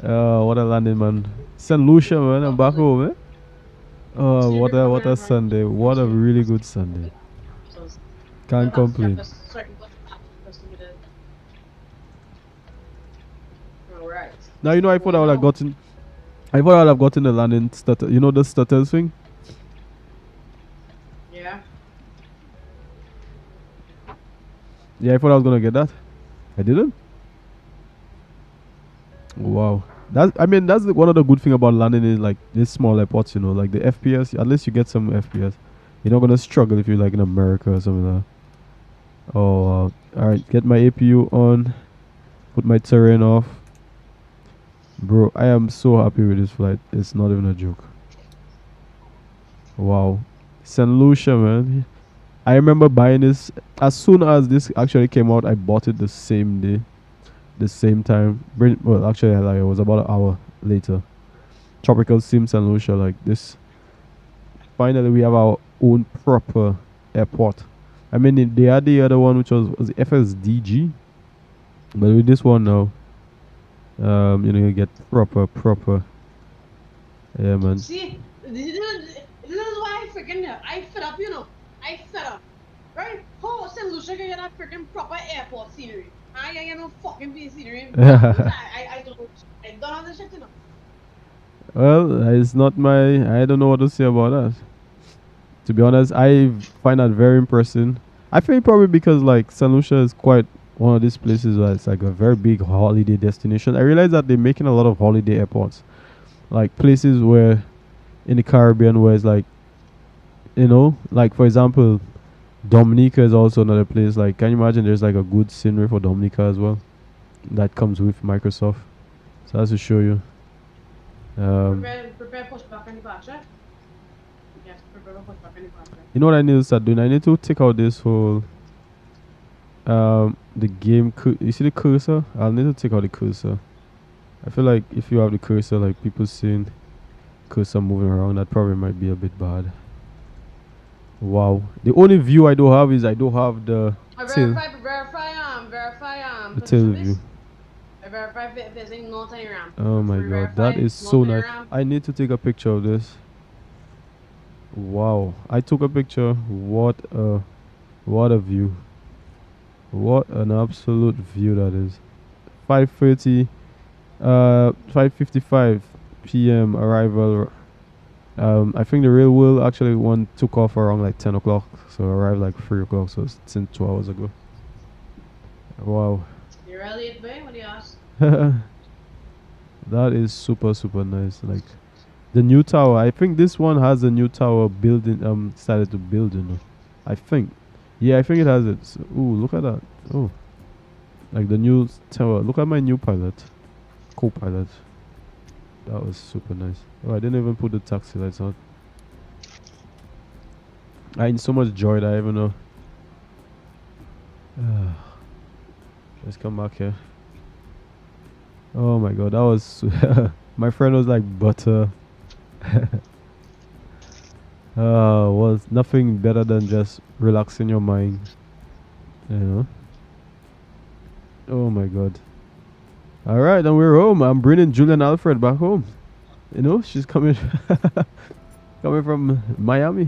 Oh, what a landing, man. Saint Lucia, man. I'm back home, eh? Oh, what a Sunday. What a really good Sunday. Can't complain. Alright. Now, you know, I thought I would have gotten the landing stutter. You know the stutters thing? Yeah, I thought I was gonna get that. I didn't. Wow. That's one of the good thing about landing in like these small airports, you know, like the FPS. At least you get some FPS. You're not gonna struggle if you're like in America or something like that. Oh, all right. Get my APU on. Put my terrain off. Bro, I am so happy with this flight. It's not even a joke. Wow. Saint Lucia, man. I remember buying this as soon as this actually came out. I bought it the same day, the same time. Well, actually, like it was about an hour later. Tropical Sim Saint Lucia, like this. Finally, we have our own proper airport. I mean, they had the other one, which was the FSDG, but with this one now, you know, you get proper. Yeah, man. See, this is why I fed up, you know. I fed up. Right? How Saint Lucia can get that freaking proper airport scenery? I ain't get no fucking piece scenery. I don't have the shit, you know. Well, it's not I don't know what to say about that. To be honest, I find that very impressive. I think probably because like Saint Lucia is quite one of these places where it's like a very big holiday destination. I realize that they're making a lot of holiday airports, like places where in the Caribbean where it's like, you know, like for example, Dominica is also another place. Like, can you imagine there's like a good scenery for Dominica as well that comes with Microsoft. So that's to show you. Prepare push back on the back, right? Yes, prepare push back on the back. You know what I need to start doing? I need to take out this whole the game. You see the cursor? I'll need to take out the cursor. I feel like if you have the cursor, like people seeing cursor moving around, that probably might be a bit bad. Wow. The only view I don't have is I don't have the tail. Verify the tail view. Oh my god, that is so nice. I need to take a picture of this. Wow, I took a picture. What a view. What an absolute view that is. 5:55 p.m. arrival. I think the real world actually one took off around like 10 o'clock, so arrived like 3 o'clock, so it's since 2 hours ago. Wow. You're early at bay, what do you ask? That is super nice. Like the new tower, I think this one has a new tower building started to build, you know. I think. Yeah, I think it has it. So, ooh, look at that. Oh. Like the new tower. Look at my new pilot. Co-pilot. That was super nice. Oh, I didn't even put the taxi lights on. I in so much joy that I even know. Let's come back here. Oh my god, that was my friend was like butter. Was nothing better than just relaxing your mind, you know. Oh my god. Alright, and we're home. I'm bringing Julian Alfred back home. You know, she's coming coming from Miami.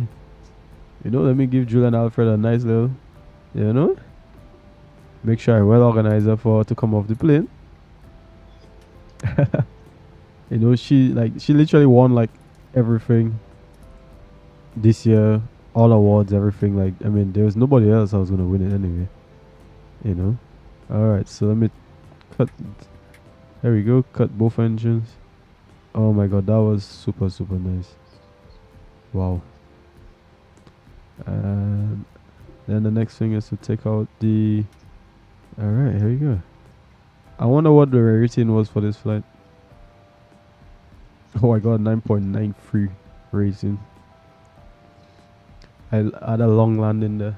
You know, let me give Julian Alfred a nice little, you know, make sure I well organize her for her to come off the plane. You know, she literally won like everything this year, all awards, everything. Like, I mean, there was nobody else that was gonna win it anyway, you know. Alright, so let me cut. There we go, cut both engines. Oh my god, that was super nice. Wow. And then the next thing is to take out the. Alright, here we go. I wonder what the rating was for this flight. Oh my god, 9.93 rating. I had a long landing there.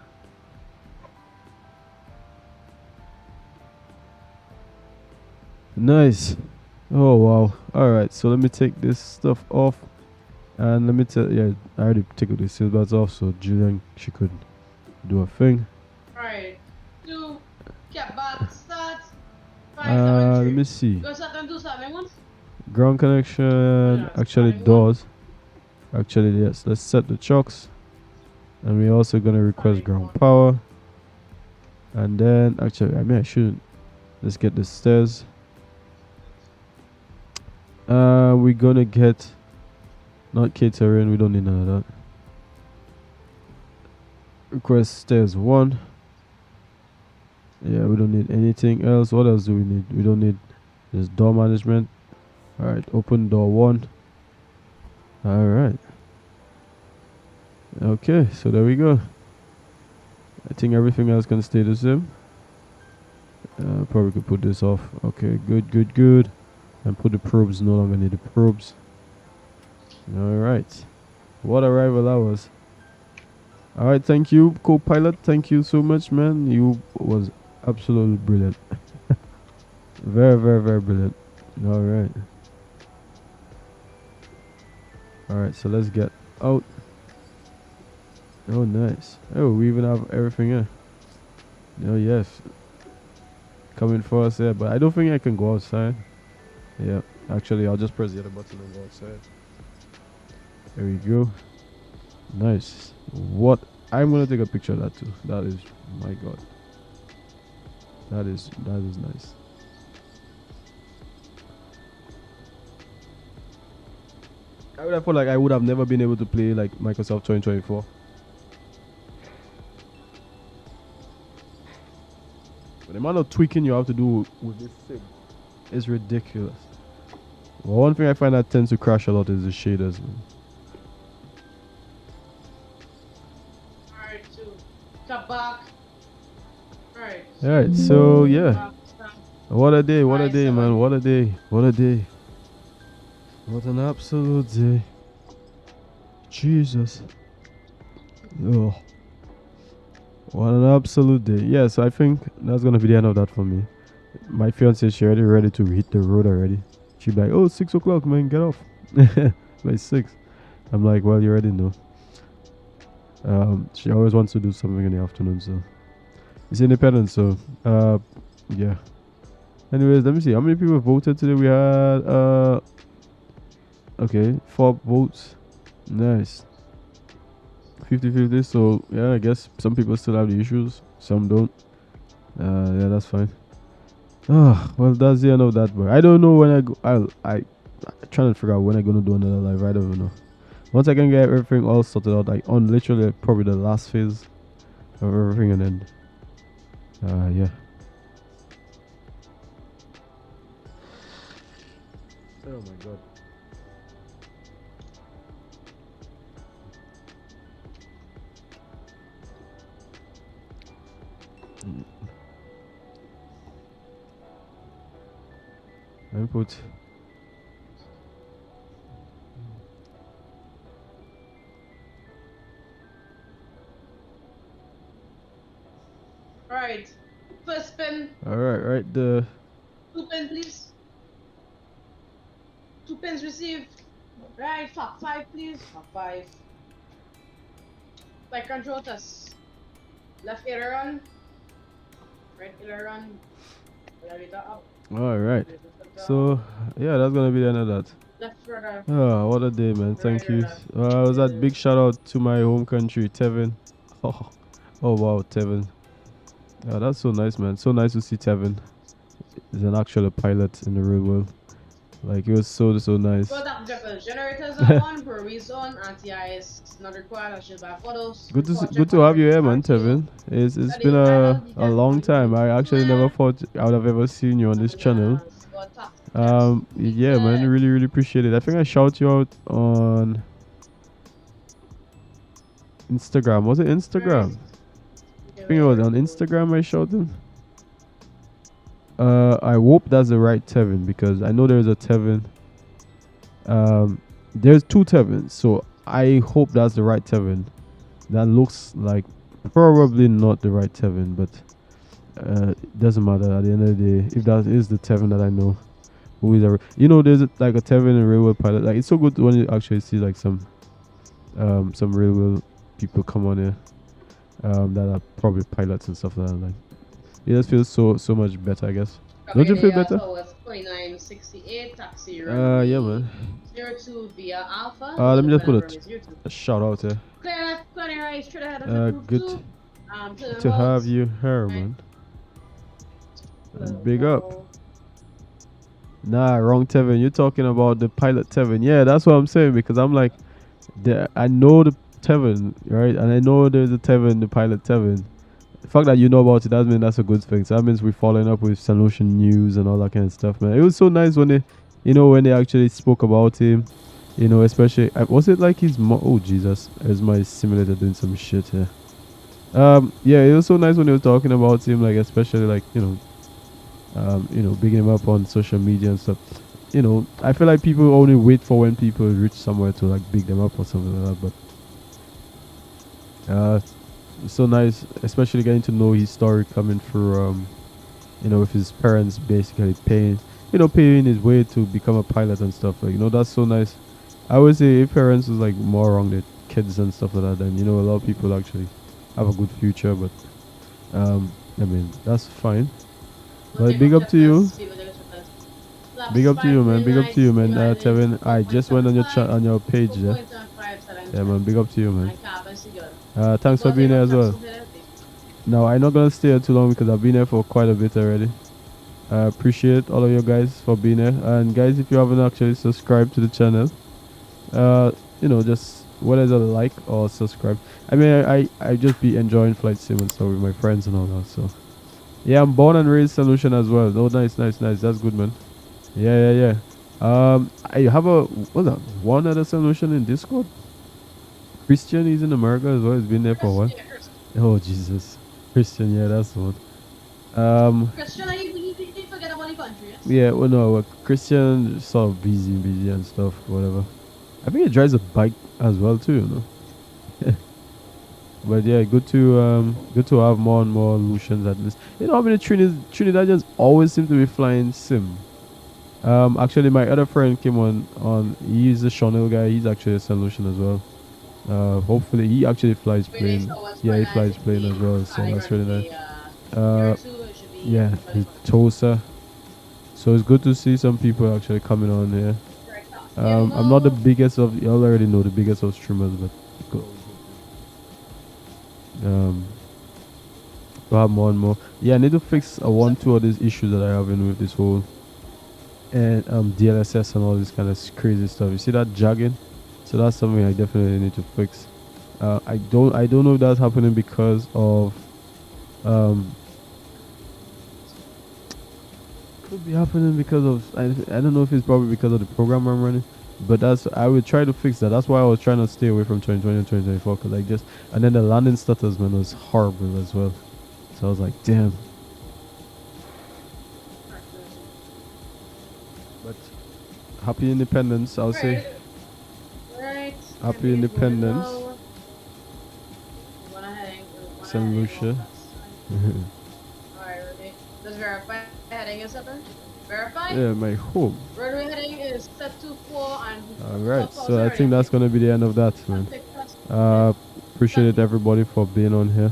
Nice. Oh wow. Alright, so let me take this stuff off. And let me tell, yeah, I already took the seatbelts off, so Julian, she could do a thing. Alright, two, get back, start. Let me see. Go start and do something once. Ground connection, actually doors. Actually, yes, let's set the chocks. And we're also gonna request ground power. And then, actually, I mean, I shouldn't. Let's get the stairs. We're gonna get not catering, we don't need none of that. Request stairs 1. Yeah, we don't need anything else. What else do we need? We don't need this door management. All right, open door 1. All right. Okay, so there we go. I think everything else can stay the same. Probably could put this off. Okay, good. And put the probes. No longer need the probes. All right. What arrival hours. All right, thank you, co-pilot. Thank you so much, man. You was absolutely brilliant. Very brilliant. All right. All right, so let's get out. Oh, nice. Oh, we even have everything here. Oh, yes. Coming for us here, but I don't think I can go outside. Yeah, actually, I'll just press the other button and go outside. There we go. Nice. What? I'm gonna take a picture of that too. That is, my God. That is nice. I would have felt like I would have never been able to play like Microsoft 2024. But the amount of tweaking you have to do with this thing is ridiculous. Well, one thing I find that tends to crash a lot is the shaders, man. Alright, so yeah. What a day, man. What a day. What an absolute day. Jesus. Oh. What an absolute day. Yeah, so I think that's gonna be the end of that for me. My fiance, she already ready to hit the road already. She'd be like, oh, 6 o'clock, man, get off. By 6. I'm like, well, you already know. She always wants to do something in the afternoon, so it's independent, so yeah. Anyways, let me see how many people voted today. We had okay, 4 votes. Nice. 50-50. So yeah, I guess some people still have the issues, some don't. Yeah, that's fine. Oh, well, that's the end of that. But I don't know when I go. I'm trying to figure out when I'm gonna do another live. I don't know. Once I can get everything all sorted out, like on literally probably the last phase of everything, and then yeah. Oh my God. Input. Alright. First spin. Alright, right the 2 pins, please. 2 pins received. Right, flap 5, please. Flap 5. Flight control test. Left aileron. Right aileron. Elevator up. Alright. So yeah, that's gonna be the end of that. Left rudder. Oh, what a day, man. Thank you. I was at big shout out to my home country, Tevin. Oh wow, Tevin. Yeah, that's so nice, man. So nice to see Tevin. He's an actual pilot in the real world. Like, it was so nice. So that generators are on, brewery zone, anti-ice not required. I should buy photos. Good to have you here, man, Tevin. It's been a long time. I actually never thought I would have ever seen you on this channel. Yeah, man, really appreciate it. I think I shout you out on Instagram. Was it Instagram? I think it was on Instagram I showed him. I hope that's the right Tevin, because I know there's a Tevin. There's 2 Tevins, so I hope that's the right Tevin. That looks like probably not the right Tevin, but it doesn't matter at the end of the day. If that is the Tevin that I know, who is there's like a Tevin in real world pilot. Like, it's so good when you actually see like some real world people come on here that are probably pilots and stuff like that. Like, it just feels so much better, I guess. Don't you feel better? 2968 taxi. Yeah, man. 02 via Alpha. Let me just put a shout out here. Good to have you here, man. Big up. Nah, wrong Tevin. You're talking about the pilot Tevin. Yeah, that's what I'm saying, because I'm like, I know the Tevin, right? And I know there's a Tevin, the pilot Tevin. the fact that you know about it, that means that's a good thing. So that means we're following up with Saint Lucia news and all that kind of stuff, man. It was so nice when they, when they actually spoke about him. Especially was it like his oh Jesus, there's my simulator doing some shit here. Yeah, it was so nice when they were talking about him, like especially like bigging him up on social media and stuff. I feel like people only wait for when people reach somewhere to like big them up or something like that. But it's so nice, especially getting to know his story coming through with his parents basically paying his way to become a pilot and stuff. Like, that's so nice. I would say if parents was like more around their kids and stuff like that, then a lot of people actually have a good future. But I mean, that's fine. But big up to you. Big up to you, man. Big up to you, man. Tevin, I just went on your page there. Yeah, man. Big up to you, man. Thanks for being here as well. Now, I'm not gonna stay here too long because I've been here for quite a bit already. I appreciate all of you guys for being here. And guys, if you haven't actually subscribed to the channel, just whether it's a like or subscribe. I mean, I just be enjoying flight sim and stuff with my friends and all that. So yeah, I'm born and raised Saint Lucian as well. Oh, nice. That's good, man. Yeah. I have one other Saint Lucian in Discord. Christian, he's in America as well. He's been there for a while. Oh Jesus, Christian, yeah, that's the one. Christian, you forget about the country, yes? Yeah, well, no, Christian sort of busy and stuff, whatever. I think he drives a bike as well too, But yeah, good to have more and more Lucians at least. I mean, Trinidadians always seem to be flying sim. Actually, my other friend came on. He's a Chanel guy. He's actually a Saint Lucian as well. Hopefully, he actually flies plane. Yeah, he flies plane as well. So that's really nice. Yeah, Tosa. So it's good to see some people actually coming on here. I'm not the biggest of, you already know, the biggest of streamers, but to have more and more. Yeah, I need to fix one, two of these issues that I have in with this whole and DLSS and all this kind of crazy stuff. You see that jogging? So that's something I definitely need to fix. I don't know if that's happening because of could be happening because of I don't know if it's probably because of the program I'm running, but I would try to fix that. That's why I was trying to stay away from 2020 and 2024 because and then the landing status, man, was horrible as well. So I was like, damn. But happy independence, I'll say. Right. Happy independence, Saint Lucia. Alright, ready? Let's verify heading is up. Verify? Yeah, my home. Runway heading is set to 4 and alright, so I think that's gonna be the end of that, man. Appreciate everybody for being on here.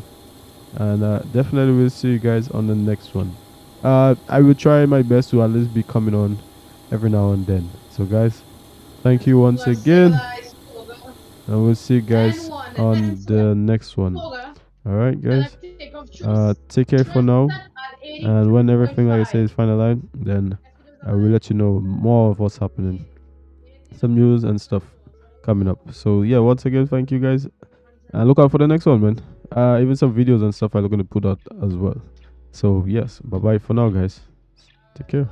And definitely we'll see you guys on the next one. I will try my best to at least be coming on every now and then. So guys, thank you once again. And we'll see you guys on the next one. Alright guys, take care for now. And when everything, like I say, is finalized, then I will let you know more of what's happening. Some news and stuff coming up. So yeah, once again, thank you guys. And look out for the next one, man. Even some videos and stuff I'm going to put out as well. So yes, bye bye for now, guys. Take care.